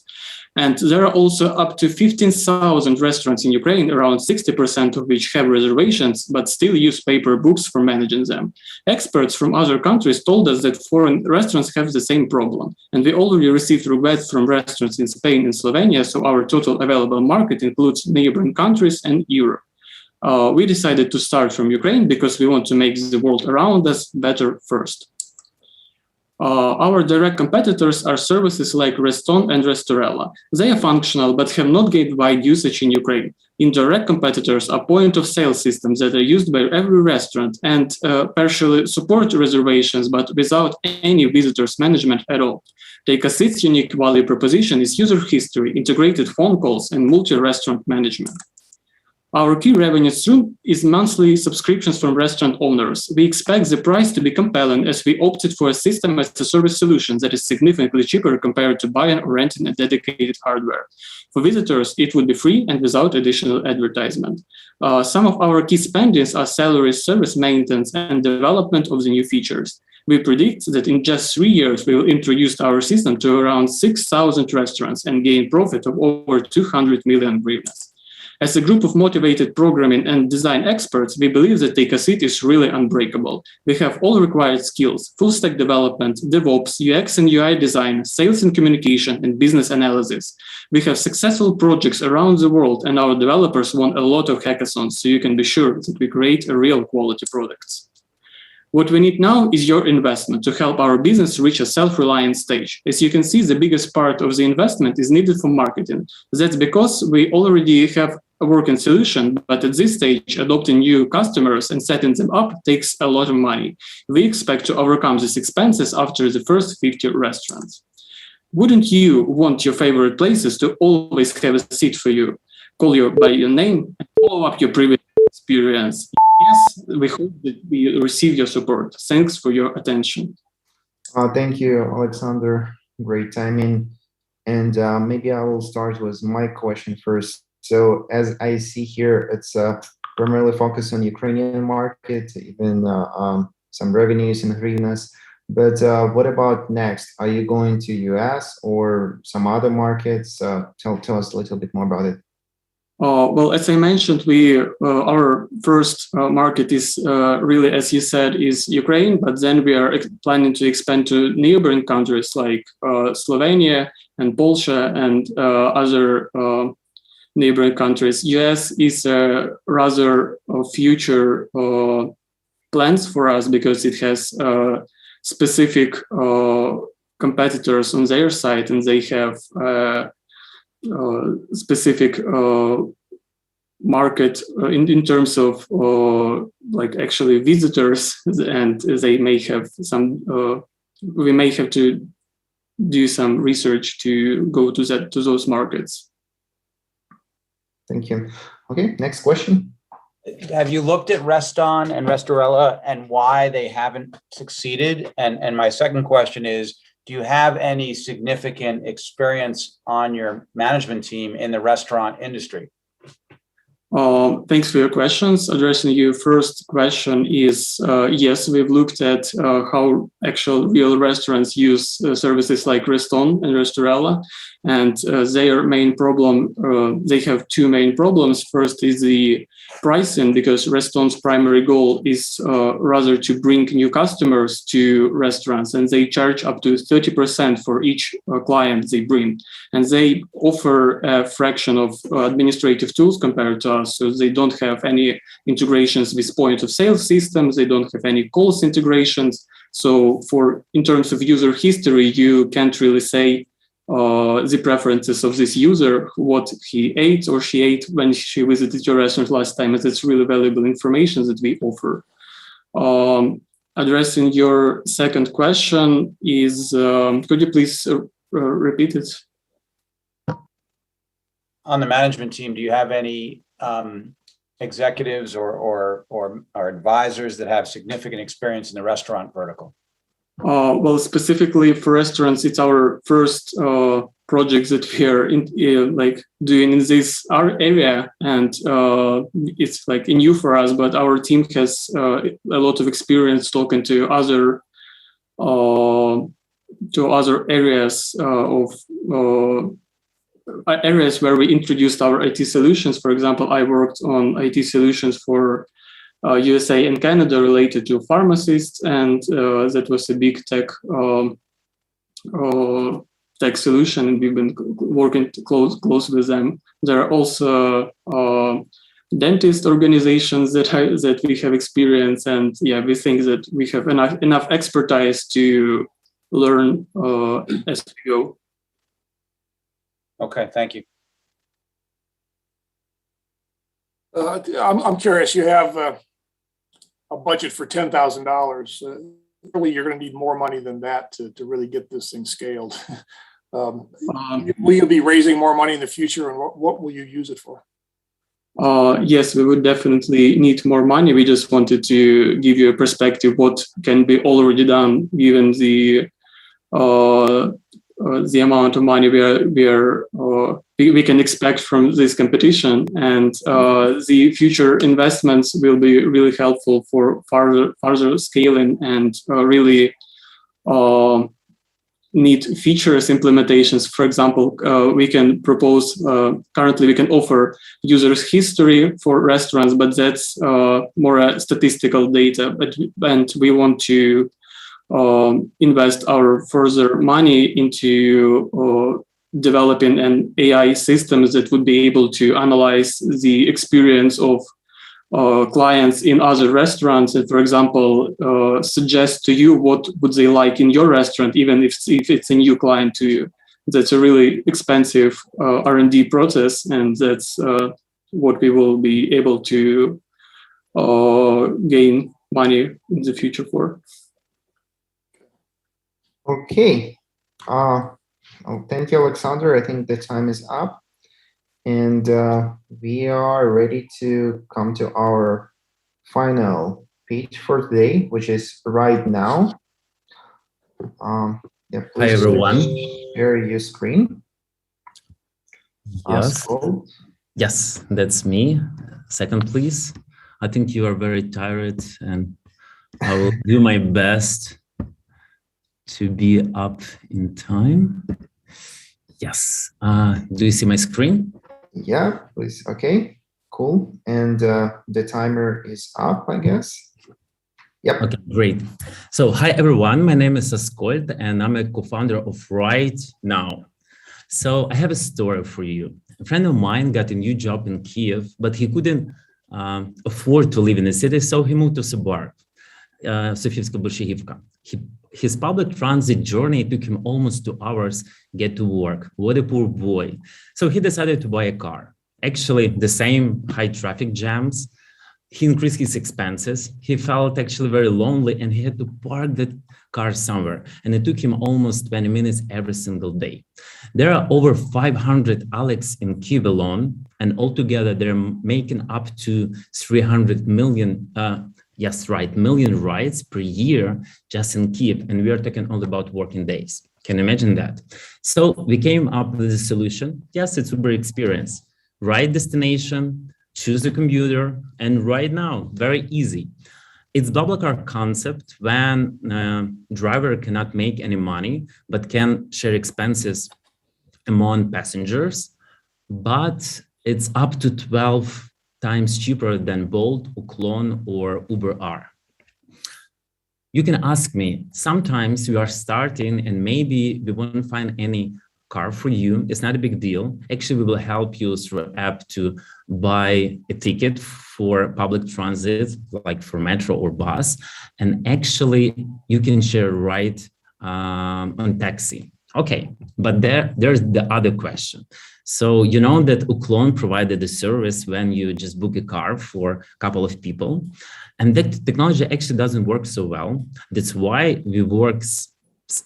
And there are also up to 15,000 restaurants in Ukraine, around 60% of which have reservations, but still use paper books for managing them. Experts from other countries told us that foreign restaurants have the same problem. And we already received requests from restaurants in Spain and Slovenia, so our total available market includes neighboring countries and Europe. We decided to start from Ukraine because we want to make the world around us better first. Our direct competitors are services like Reston and Restorella. They are functional but have not gained wide usage in Ukraine. Indirect competitors are point-of-sale systems that are used by every restaurant and partially support reservations but without any visitors management at all. Take a Seat's unique value proposition is user history, integrated phone calls, and multi-restaurant management. Our key revenue stream is monthly subscriptions from restaurant owners. We expect the price to be compelling as we opted for a system as a service solution that is significantly cheaper compared to buying or renting a dedicated hardware. For visitors, it would be free and without additional advertisement. Some of our key spendings are salaries, service maintenance, and development of the new features. We predict that in just 3 years, we will introduce our system to around 6,000 restaurants and gain profit of over 200 million hryvnias. As a group of motivated programming and design experts, we believe that Takeasit is really unbreakable. We have all required skills: full stack development, DevOps, UX and UI design, sales and communication, and business analysis. We have successful projects around the world, and our developers won a lot of hackathons, so you can be sure that we create a real quality products. What we need now is your investment to help our business reach a self-reliant stage. As you can see, the biggest part of the investment is needed for marketing. That's because we already have a working solution, but at this stage, adopting new customers and setting them up takes a lot of money. We expect to overcome these expenses after the first 50 restaurants. Wouldn't you want your favorite places to always have a seat for you, call you by your name, and follow up your previous experience? Yes, we hope that we receive your support. Thanks for your attention. Thank you, Alexander. Great timing. And maybe I will start with my question first. So as I see here, it's primarily focused on Ukrainian market, even some revenues in hryvnias. But what about next? Are you going to US or some other markets? Tell us a little bit more about it. Well, as I mentioned, our first market is really, as you said, is Ukraine, but then we are planning to expand to neighboring countries like Slovenia and Polska and other neighboring countries. US is rather future plans for us because it has specific competitors on their side, and they have specific market in terms of like actually visitors, and they may have some we may have to do some research to go to those markets. Thank you. Okay, next question. Have you looked at Reston and Restorella and why they haven't succeeded? And my second question is, do you have any significant experience on your management team in the restaurant industry? Thanks for your questions. Addressing your first question is, yes, we've looked at how actual real restaurants use services like Reston and Restorella, and their main problem, they have two main problems. First is the pricing, because Reston's primary goal is rather to bring new customers to restaurants, and they charge up to 30% for each client they bring. And they offer a fraction of administrative tools compared to us. So they don't have any integrations with point of sale systems. They don't have any calls integrations. So in terms of user history, you can't really say the preferences of this user, what he ate or she ate when she visited your restaurant last time. And it's really valuable information that we offer. Addressing your second question is, could you please repeat it? On the management team, do you have any executives or advisors that have significant experience in the restaurant vertical? Well, specifically for restaurants, it's our first project that we are doing in this area, and it's like new for us. But our team has a lot of experience talking to other areas of areas where we introduced our IT solutions. For example, I worked on IT solutions for USA and Canada related to pharmacists, and that was a big tech solution, and we've been working close with them. There are also dentist organizations that we have experience, and yeah, we think that we have enough expertise to learn as we go. Okay, thank you. I'm curious, you have a budget for $10,000. Really, you're going to need more money than that to really get this thing scaled. Will you be raising more money in the future, and what will you use it for? Yes, we would definitely need more money. We just wanted to give you a perspective what can be already done given the amount of money we can expect from this competition, and the future investments will be really helpful for further scaling and really neat features implementations. For example, we can propose, currently we can offer users history for restaurants, but that's more statistical data, and we want to invest our further money into developing an AI systems that would be able to analyze the experience of clients in other restaurants, and for example, suggest to you what would they like in your restaurant, even if it's a new client to you. That's a really expensive R&D process, and that's what we will be able to gain money in the future for. Okay. Thank you, Alexander. I think the time is up. And we are ready to come to our final page for today, which is right now. Yeah, hi, everyone. Share your screen. Yes. Yes, that's me. Second, please. I think you are very tired, and I will do my best to be up in time. Yes. Do you see my screen? Yeah, please. Okay, cool. And the timer is up, I guess. Yep. Okay, great. So, hi, everyone. My name is Askold, and I'm a co-founder of Right Now. So I have a story for you. A friend of mine got a new job in Kiev, but he couldn't afford to live in the city, so he moved to suburb, Sofivska Bolshevivka. His public transit journey took him almost 2 hours get to work. What a poor boy. So he decided to buy a car. Actually, the same high traffic jams. He increased his expenses. He felt actually very lonely, and he had to park the car somewhere. And it took him almost 20 minutes every single day. There are over 500 Alex in Kiev alone, and altogether they're making up to 300 million yes, right, million rides per year just in Kiev, and we are talking only about working days. Can you imagine that? So we came up with a solution. Yes, it's Uber experience. Right destination, choose a commuter, and right now, very easy. It's BlaBlaCar concept when driver cannot make any money, but can share expenses among passengers, but it's up to 12 times cheaper than Bolt, Uklon, or Uber are. You can ask me, sometimes we are starting and maybe we won't find any car for you. It's not a big deal. Actually, we will help you through app to buy a ticket for public transit, like for metro or bus. And actually, you can share a ride on taxi. Okay, but there's the other question. So you know that Uklon provided a service when you just book a car for a couple of people, and that technology actually doesn't work so well. That's why we work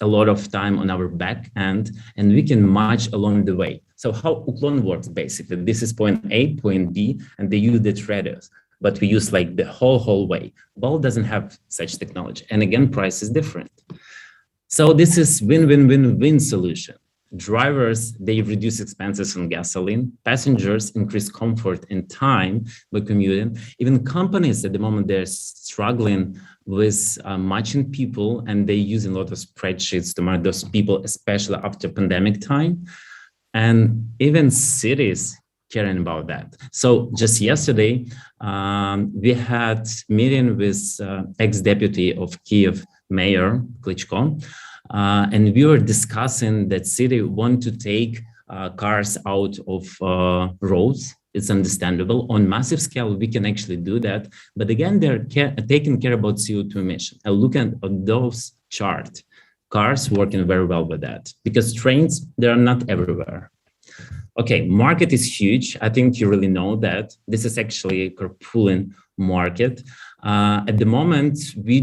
a lot of time on our back end, and we can match along the way. So how Uklon works basically, this is point A, point B, and they use the traders, but we use like the whole way. Bolt doesn't have such technology, and again, price is different. So this is win-win-win-win solution. Drivers, they reduce expenses on gasoline. Passengers increase comfort and time by commuting. Even companies at the moment, they're struggling with matching people, and they're using a lot of spreadsheets to match those people, especially after pandemic time. And even cities caring about that. So just yesterday, we had meeting with ex-deputy of Kiev Mayor Klitschko, and we were discussing that city want to take cars out of roads. It's understandable. On massive scale, we can actually do that. But again, they're taking care about CO2 emission. I look at those charts. Cars working very well with that, because trains, they're not everywhere. Okay, market is huge. I think you really know that. This is actually a carpooling market. At the moment, we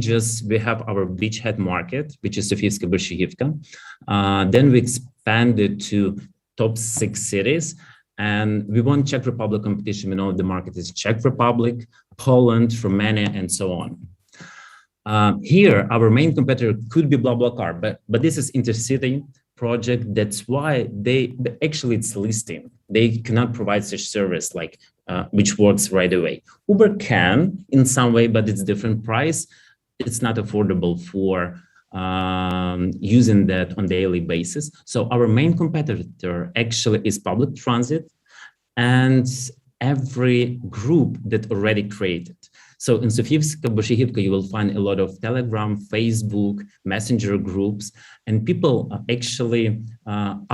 have our beachhead market, which is Sofivska Bolshevivka. Then we expanded to top 6 cities. And we won Czech Republic competition. We know the market is Czech Republic, Poland, Romania, and so on. Here, our main competitor could be BlaBlaCar, but this is intercity project. That's why actually it's listing. They cannot provide such service like which works right away. Uber can in some way, but it's different price. It's not affordable for using that on daily basis. So our main competitor actually is public transit and every group that already created. So in Sofievska, Bolshevivka, you will find a lot of Telegram, Facebook, Messenger groups, and people actually,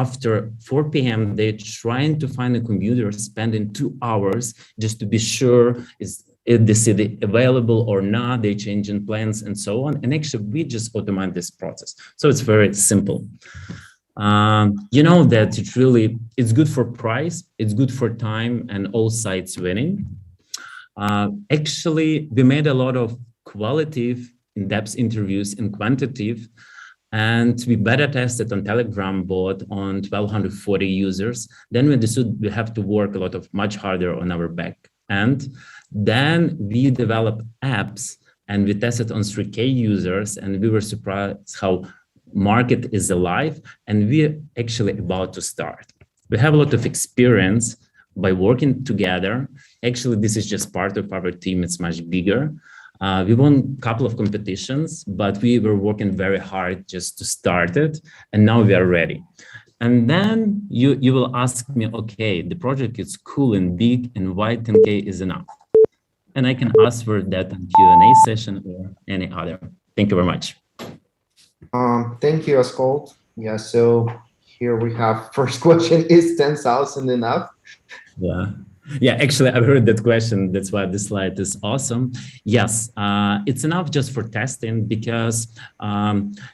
after 4 p.m., they're trying to find a commuter, spending 2 hours just to be sure is the city available or not, they're changing plans and so on. And actually, we just automate this process. So it's very simple. You know that it's good for price, it's good for time, and all sides winning. Actually, we made a lot of qualitative, in-depth interviews and quantitative, and we beta tested on Telegram bot on 1,240 users. Then we understood we have to work a lot of much harder on our back end. Then we developed apps and we tested on 3K users, and we were surprised how market is alive, and we're actually about to start. We have a lot of experience by working together. Actually, this is just part of our team. It's much bigger. We won a couple of competitions, but we were working very hard just to start it. And now we are ready. And then you will ask me, okay, the project is cool and big, and why 10K is enough? And I can answer that in Q&A session or any other. Thank you very much. Thank you, Askold. Yeah, so here we have first question, is 10,000 enough? Yeah, actually, I've heard that question. That's why this slide is awesome. Yes, it's enough just for testing because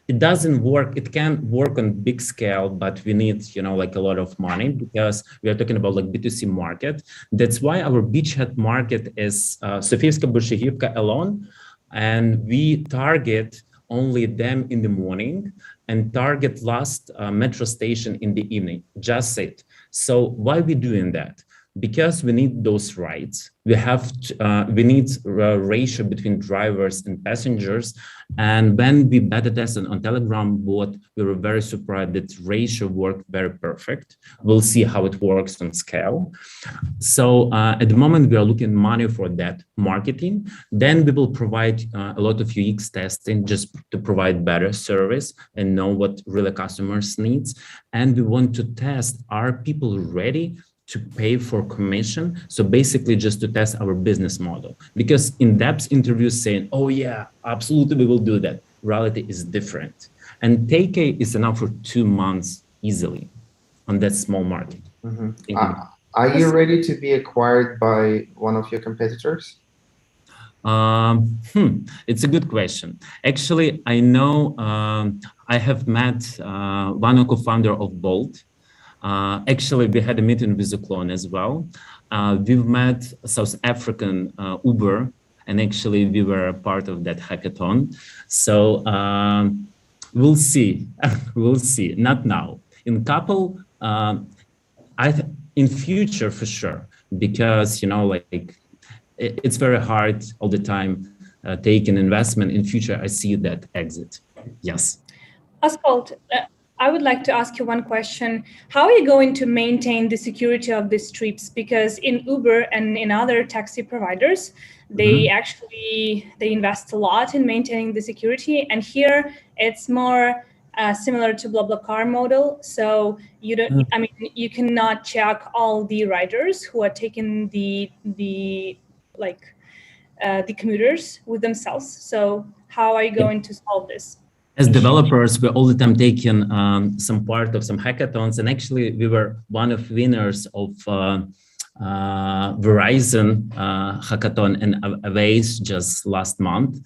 it doesn't work. It can work on big scale, but we need, like a lot of money because we are talking about like B2C market. That's why our beachhead market is Sofievska, Bolshevivka alone. And we target only them in the morning and target last metro station in the evening, just it. So why are we doing that? Because we need those rides. We need a ratio between drivers and passengers. And when we beta tested on Telegram bot, we were very surprised that ratio worked very perfect. We'll see how it works on scale. So at the moment, we are looking money for that marketing. Then we will provide a lot of UX testing just to provide better service and know what really customers needs. And we want to test, are people ready to pay for commission? So basically just to test our business model, because in-depth interviews saying, oh yeah, absolutely, we will do that. Reality is different. And 10K is enough for 2 months easily on that small market. Mm-hmm. Are you ready to be acquired by one of your competitors? It's a good question. Actually, I know I have met one co-founder of Bolt. Actually, we had a meeting with the clone as well. We've met South African Uber, and actually we were a part of that hackathon. So we'll see. We'll see. Not now. In couple, in future for sure, because like it's very hard all the time taking investment. In future, I see that exit. Yes. Askold, I would like to ask you one question. How are you going to maintain the security of these trips? Because in Uber and in other taxi providers, they they invest a lot in maintaining the security. And here it's more similar to BlaBlaCar model. So you don't, I mean, you cannot check all the riders who are taking the commuters with themselves. So how are you going to solve this? As developers, we're all the time taking some part of some hackathons, and actually we were one of winners of Verizon hackathon and Awaze just last month.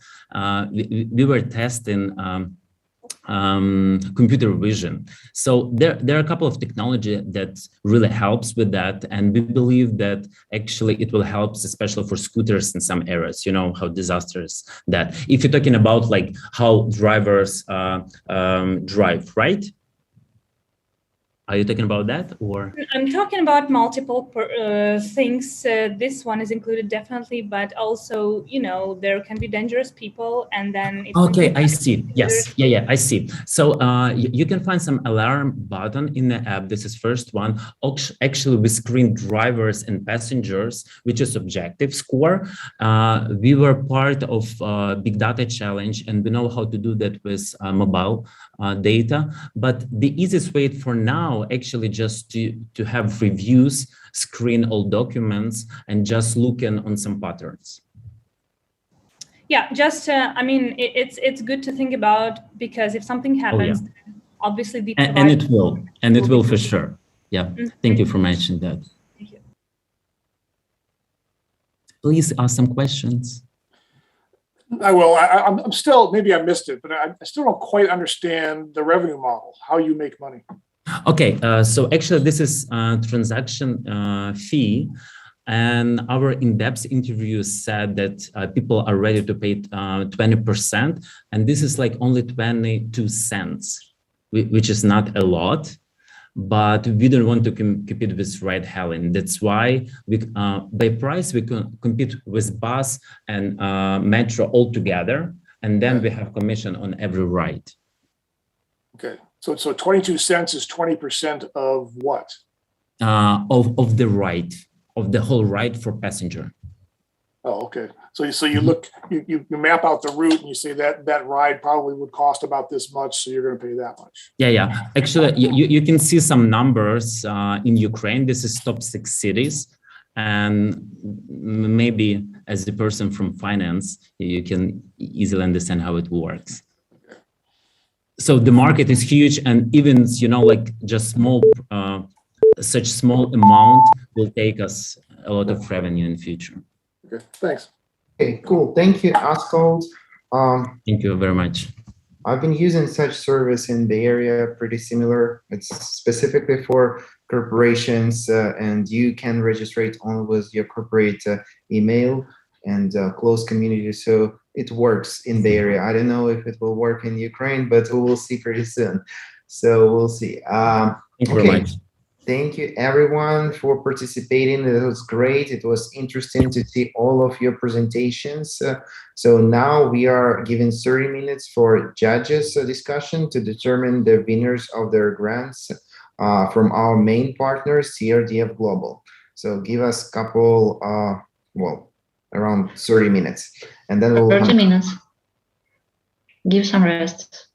We were testing computer vision. So there are a couple of technology that really helps with that, and we believe that actually it will help, especially for scooters in some areas. You know how disastrous that. If you're talking about like how drivers drive, right? Are you talking about that or? I'm talking about multiple things. This one is included definitely, but also, you know, there can be dangerous people, and then if Okay, I see. Yes, yeah, I see. So you can find some alarm button in the app. This is first one. Actually, we screen drivers and passengers, which is objective score. We were part of Big Data Challenge, and we know how to do that with mobile data. But the easiest way for now, actually, just to have reviews, screen all documents, and just looking on some patterns. Yeah, just I mean, it's good to think about, because if something happens, obviously the and it will for sure. Yeah, thank you for mentioning that. Thank you. Please ask some questions. I will. I'm still, maybe I missed it, but I still don't quite understand the revenue model, how you make money. Okay, so actually this is transaction fee. And our in-depth interview said that people are ready to pay 20%. And this is like only 22 cents, which is not a lot. But we don't want to compete with ride-hailing. That's why we, by price, we can compete with bus and metro all together. And then we have commission on every ride. Okay, so 22 cents is 20% of what? Of the ride, of the whole ride for passenger. Oh, okay. So you look, you map out the route and you say that ride probably would cost about this much, so you're going to pay that much. Yeah. Actually, you can see some numbers in Ukraine. This is top 6 cities. And maybe as a person from finance, you can easily understand how it works. So the market is huge, and even, you know, like just small, such small amount will take us a lot of revenue in the future. Okay, thanks. Okay, cool. Thank you, Ascald. Thank you very much. I've been using such service in the area, pretty similar. It's specifically for corporations, and you can register it only with your corporate email and close community. So it works in the area. I don't know if it will work in Ukraine, but we will see pretty soon. So we'll see. Thank you very much. Thank you everyone for participating. It was great. It was interesting to see all of your presentations. So now we are giving 30 minutes for judges discussion to determine the winners of their grants from our main partners, CRDF Global. So give us a couple, well, around 30 minutes. And then we'll 30 minutes. Give some rest.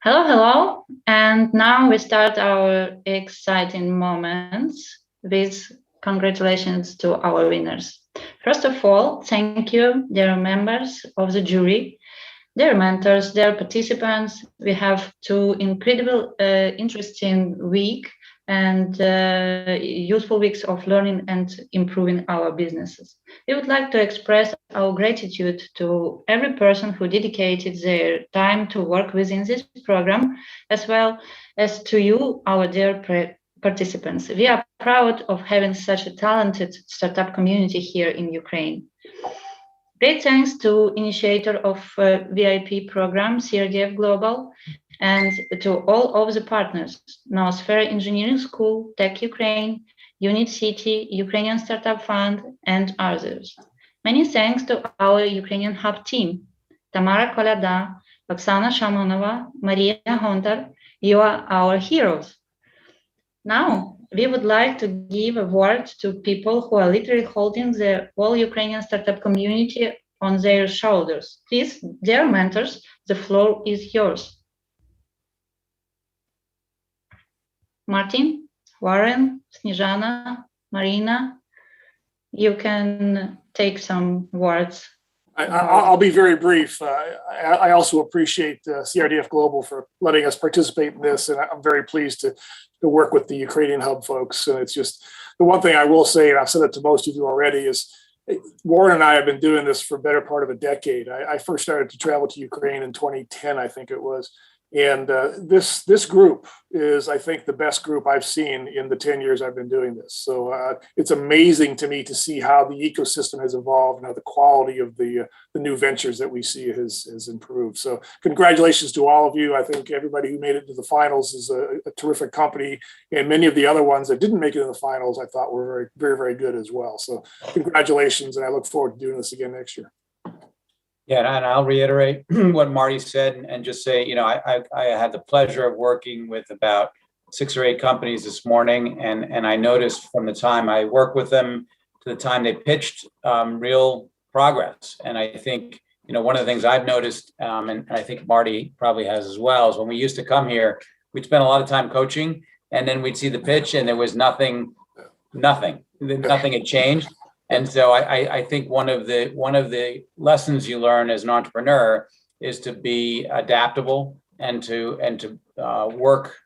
Hello. And now we start our exciting moments with congratulations to our winners. First of all, thank you, dear members of the jury, dear mentors, dear participants. We have two incredible, interesting week and useful weeks of learning and improving our businesses. We would like to express our gratitude to every person who dedicated their time to work within this program, as well as to you, our dear participants. We are proud of having such a talented startup community here in Ukraine. Great thanks to initiator of VIP program, CRDF Global, and to all of the partners, Noosphere Engineering School, Tech Ukraine, Unit City, Ukrainian Startup Fund, and others. Many thanks to our Ukrainian Hub team, Tamara Kolyada, Oksana Shamonova, Maria Hontar. You are our heroes. Now, we would like to give a word to people who are literally holding the whole Ukrainian startup community on their shoulders. Please, dear mentors, the floor is yours. Martin, Warren, Snezhana, Marina, you can take some words. I'll be very brief. I also appreciate CRDF Global for letting us participate in this, and I'm very pleased to work with the Ukrainian Hub folks. And it's just the one thing I will say, and I've said it to most of you already, is Warren and I have been doing this for a better part of a decade. I first started to travel to Ukraine in 2010, I think it was. And this group is, I think, the best group I've seen in the 10 years I've been doing this. So it's amazing to me to see how the ecosystem has evolved and how the quality of the new ventures that we see has improved. So congratulations to all of you. I think everybody who made it to the finals is a terrific company. And many of the other ones that didn't make it to the finals, I thought were very, very, very good as well. So congratulations. And I look forward to doing this again next year. Yeah, and I'll reiterate what Marty said and just say, you know, I had the pleasure of working with about 6 or 8 companies this morning, and I noticed from the time I worked with them to the time they pitched real progress. And I think, you know, one of the things I've noticed, and I think Marty probably has as well, is when we used to come here, we'd spend a lot of time coaching, and then we'd see the pitch and there was nothing had changed. And so I think one of the lessons you learn as an entrepreneur is to be adaptable and to work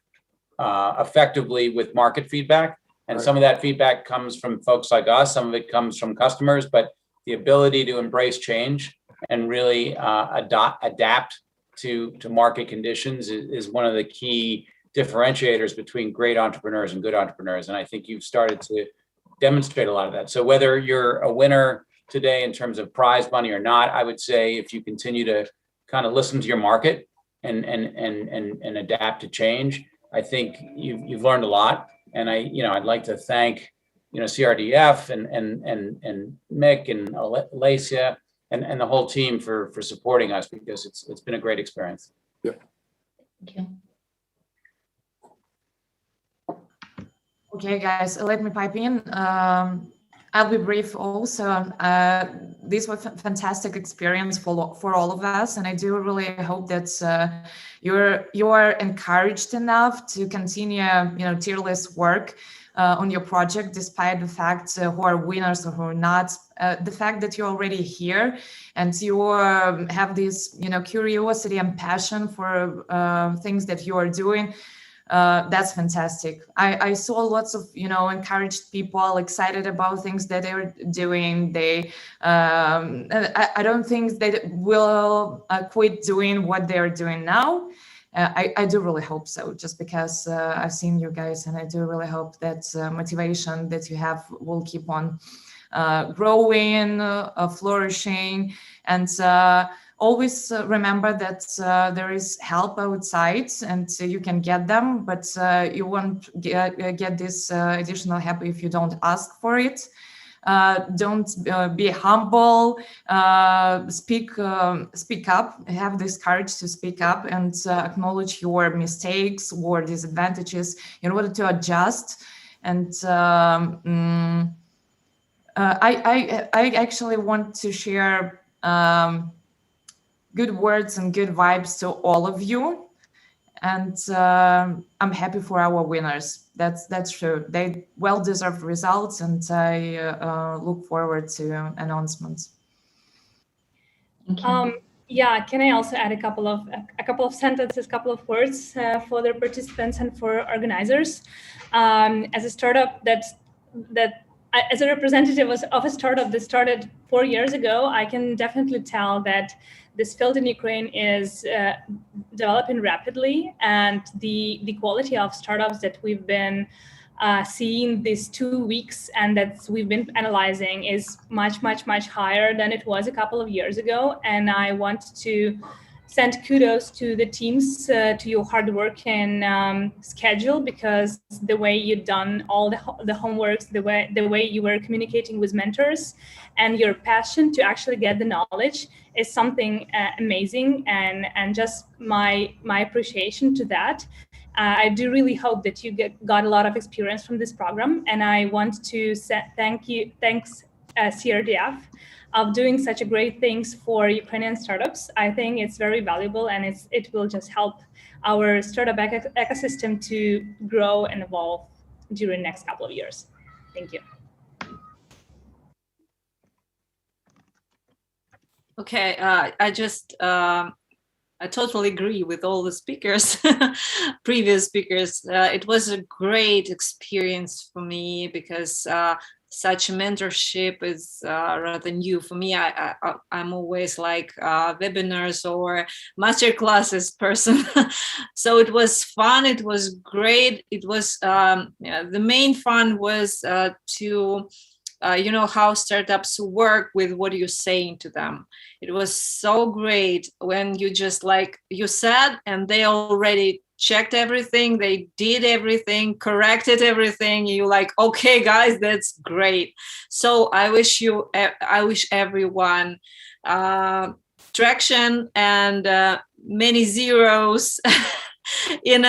effectively with market feedback. And some of that feedback comes from folks like us, some of it comes from customers, but the ability to embrace change and really adapt to market conditions is one of the key differentiators between great entrepreneurs and good entrepreneurs. And I think you've started to demonstrate a lot of that. So whether you're a winner today in terms of prize money or not, I would say if you continue to kind of listen to your market and adapt to change, I think you've learned a lot. And I'd like to thank, CRDF and Mick and Alacia and the whole team for supporting us, because it's been a great experience. Yeah. Thank you. Okay, guys, let me pipe in. I'll be brief also. This was a fantastic experience for all of us, and I do really hope that you are encouraged enough to continue, tireless work on your project, despite the fact who are winners or who are not. The fact that you're already here and you have this, curiosity and passion for things that you are doing. That's fantastic. I saw lots of, encouraged people excited about things that they're doing. I don't think they will quit doing what they're doing now. I do really hope so, just because I've seen you guys, and I do really hope that motivation that you have will keep on growing, flourishing, and always remember that there is help outside and you can get them, but you won't get this additional help if you don't ask for it. Don't be humble, speak up, have this courage to speak up and acknowledge your mistakes or disadvantages in order to adjust. And I actually want to share good words and good vibes to all of you. And I'm happy for our winners. That's true. They well-deserved results, and I look forward to announcements. Yeah, can I also add a couple of sentences, couple of words for the participants and for organizers? As a startup as a representative of a startup that started 4 years ago, I can definitely tell that this field in Ukraine is developing rapidly, and the quality of startups that we've been seeing these 2 weeks and that we've been analyzing is much, much, much higher than it was a couple of years ago. And I want to send kudos to the teams, to your hard work and schedule, because the way you've done all the homeworks, the way you were communicating with mentors, and your passion to actually get the knowledge is something amazing, and just my appreciation to that. I do really hope that you got a lot of experience from this program, and I want to thanks CRDF of doing such a great things for Ukrainian startups. I think it's very valuable, and it will just help our startup ecosystem to grow and evolve during the next couple of years. Thank you. Okay, I totally agree with all the speakers, previous speakers. It was a great experience for me because such mentorship is rather new for me. I'm always like webinars or master classes person. So it was fun. It was great. It was the main fun was to you know how startups work with what you're saying to them. It was so great when you just like you said, and they already checked everything, they did everything, corrected everything. You're like, okay, guys, that's great. So I wish everyone traction and many zeros in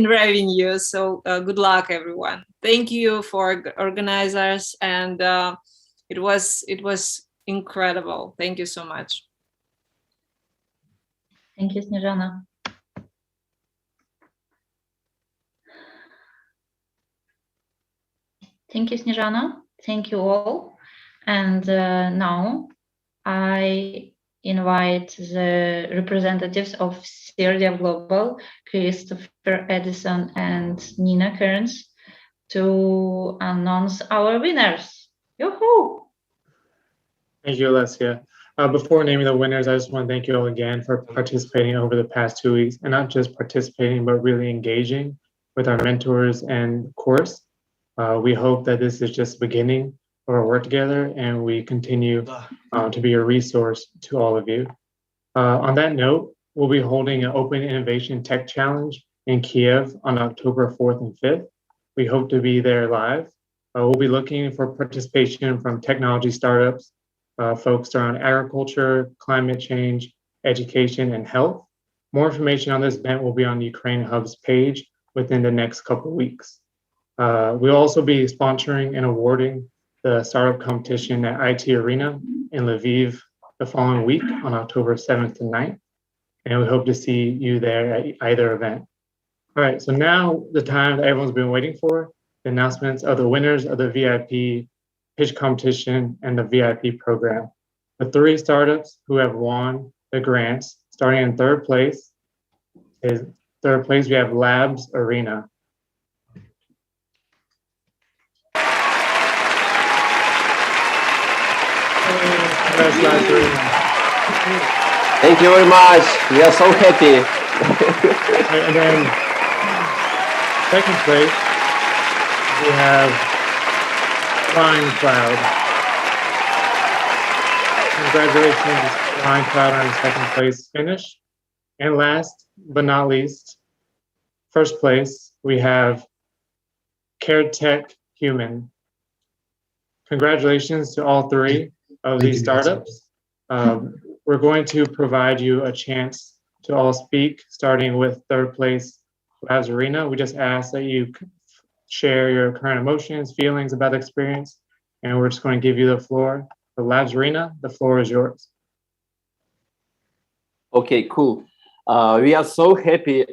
revenue. So good luck, everyone. Thank you for organizers, and it was incredible. Thank you so much. Thank you, Snezhana. Thank you, Snezhana. Thank you all. And now I invite the representatives of CRDF Global, Christopher Edison and Nina Kearns, to announce our winners. Yoo-hoo! Thank you, Alessia. Before naming the winners, I just want to thank you all again for participating over the past 2 weeks, and not just participating, but really engaging with our mentors and course. We hope that this is just the beginning of our work together, and we continue to be a resource to all of you. On that note, we'll be holding an Open Innovation Tech Challenge in Kiev on October 4th and 5th. We hope to be there live. We'll be looking for participation from technology startups, focused around agriculture, climate change, education, and health. More information on this event will be on the Ukraine Hub's page within the next couple of weeks. We'll also be sponsoring and awarding the startup competition at IT Arena in Lviv the following week on October 7th to 9th. And we hope to see you there at either event. All right, so now the time that everyone's been waiting for, the announcements of the winners of the VIP pitch competition and the VIP program. The 3 startups who have won the grants, starting in third place, we have Labs Arena. Thank you very much. We are so happy. And then second place, we have Flying Cloud. Congratulations, Flying Cloud, on the second place finish. And last but not least, first place, we have CareTech Human. Congratulations to all 3 of these startups. We're going to provide you a chance to all speak, starting with third place, Labs Arena. We just ask that you share your current emotions, feelings about the experience, and we're just going to give you the floor. For Labs Arena, the floor is yours. Okay, cool. We are so happy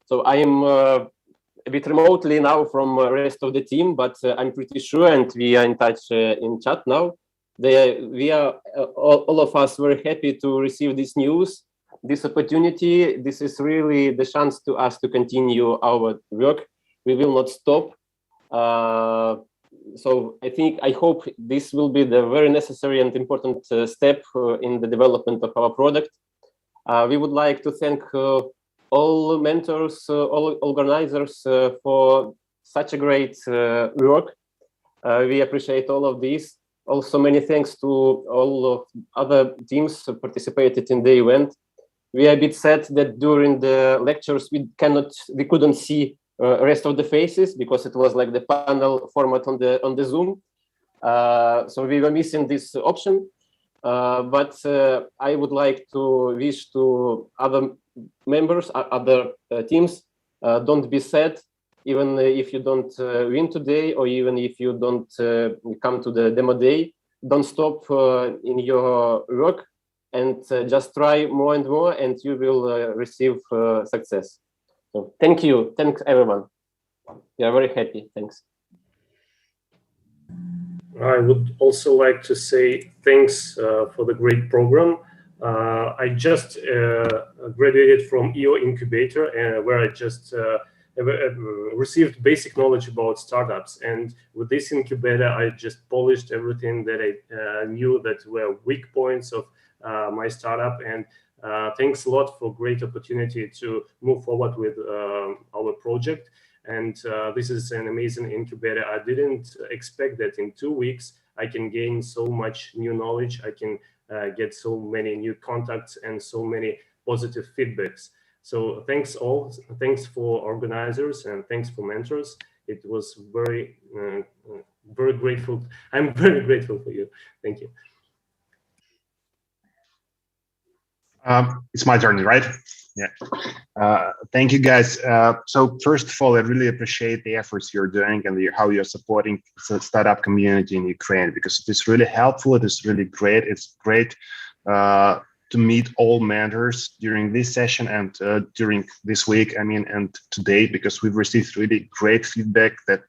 So I am a bit remotely now from the rest of the team, but I'm pretty sure, and we are in touch in chat now. We are all of us very happy to receive this news, this opportunity. This is really the chance to us to continue our work. We will not stop. So I hope this will be the very necessary and important step in the development of our product. We would like to thank all mentors, all organizers for such a great work. We appreciate all of this. Also, many thanks to all of other teams who participated in the event. We are a bit sad that during the lectures we couldn't see rest of the faces because it was like the panel format on the Zoom. So we were missing this option. But I would like to wish to other members, other teams, don't be sad, even if you don't win today, or even if you don't come to the demo day. Don't stop in your work, and just try more and more, and you will receive success. So thank you. Thanks, everyone. We are very happy. Thanks. I would also like to say thanks for the great program. I just graduated from EO Incubator, where I just received basic knowledge about startups. And with this incubator, I just polished everything that I knew that were weak points of my startup. And thanks a lot for great opportunity to move forward with our project. And this is an amazing incubator. I didn't expect that in 2 weeks I can gain so much new knowledge. I can get so many new contacts and so many positive feedbacks. So thanks all. Thanks for organizers and thanks for mentors. It was very, very grateful. I'm very grateful for you. Thank you. It's my turn, right? Yeah. Thank you, guys. So first of all, I really appreciate the efforts you're doing and how you're supporting the startup community in Ukraine, because it is really helpful. It is really great. It's great to meet all mentors during this session and during this week, and today, because we've received really great feedback that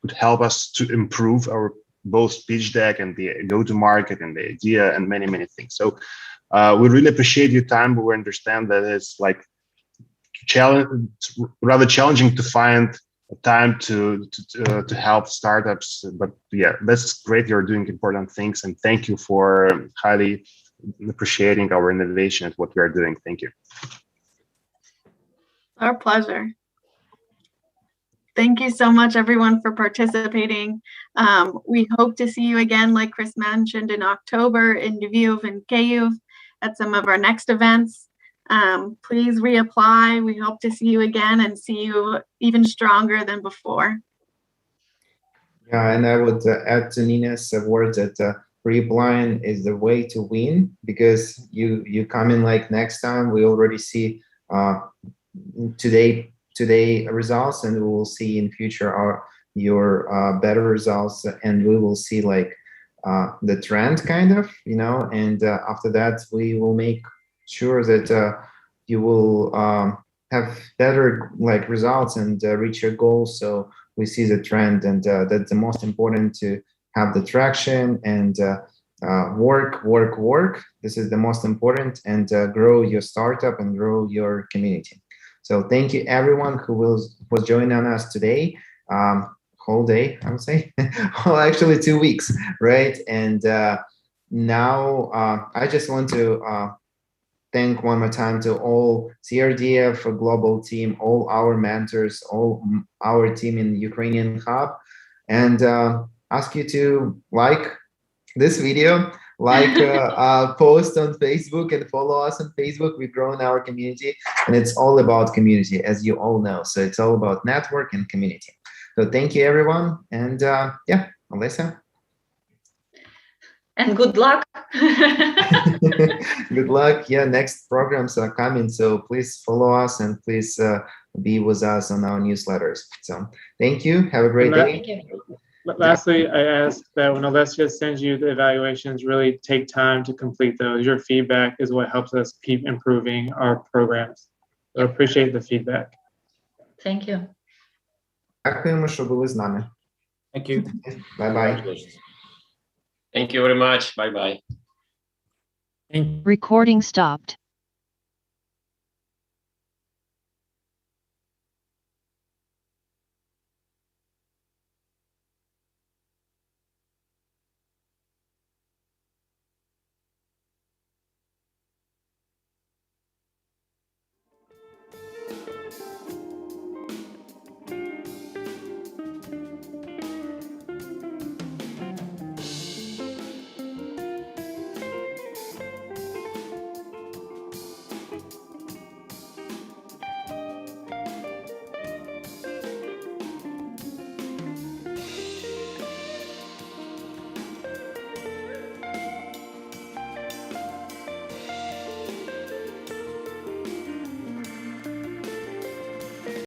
would help us to improve our both pitch deck and the go-to-market and the idea and many, many things. So we really appreciate your time, but we understand that it's like rather challenging to find time to help startups. But yeah, that's great. You're doing important things, and thank you for highly appreciating our innovation and what we are doing. Thank you. Our pleasure. Thank you so much, everyone, for participating. We hope to see you again, like Chris mentioned, in October in Lviv and Kyiv at some of our next events. Please reapply. We hope to see you again and see you even stronger than before. Yeah, and I would add to Nina's words that reapplying is the way to win, because you come in like next time. We already see today results, and we will see in future your better results, and we will see like the trend kind of, and after that we will make sure that you will have better like results and reach your goals. So we see the trend, and that's the most important, to have the traction and work. This is the most important, and grow your startup and grow your community. So thank you everyone who was joining us today. Whole day, I would say. Well, actually 2 weeks, right? And now I just want to thank one more time to all CRDF Global team, all our mentors, all our team in Ukrainian Hub, and ask you to like this video, like post on Facebook, and follow us on Facebook. We've grown our community, and it's all about community, as you all know. So it's all about network and community. So thank you, everyone. And yeah, Alyssa. And good luck. Good luck. Yeah, next programs are coming. So please follow us, and please be with us on our newsletters. So thank you. Have a great day. Lastly, I ask that when Alessia sends you the evaluations, really take time to complete those. Your feedback is what helps us keep improving our programs. So I appreciate the feedback. Thank you. Дякуємо, що були з нами. Thank you. Bye-bye. Thank you very much. Bye-bye. Recording stopped.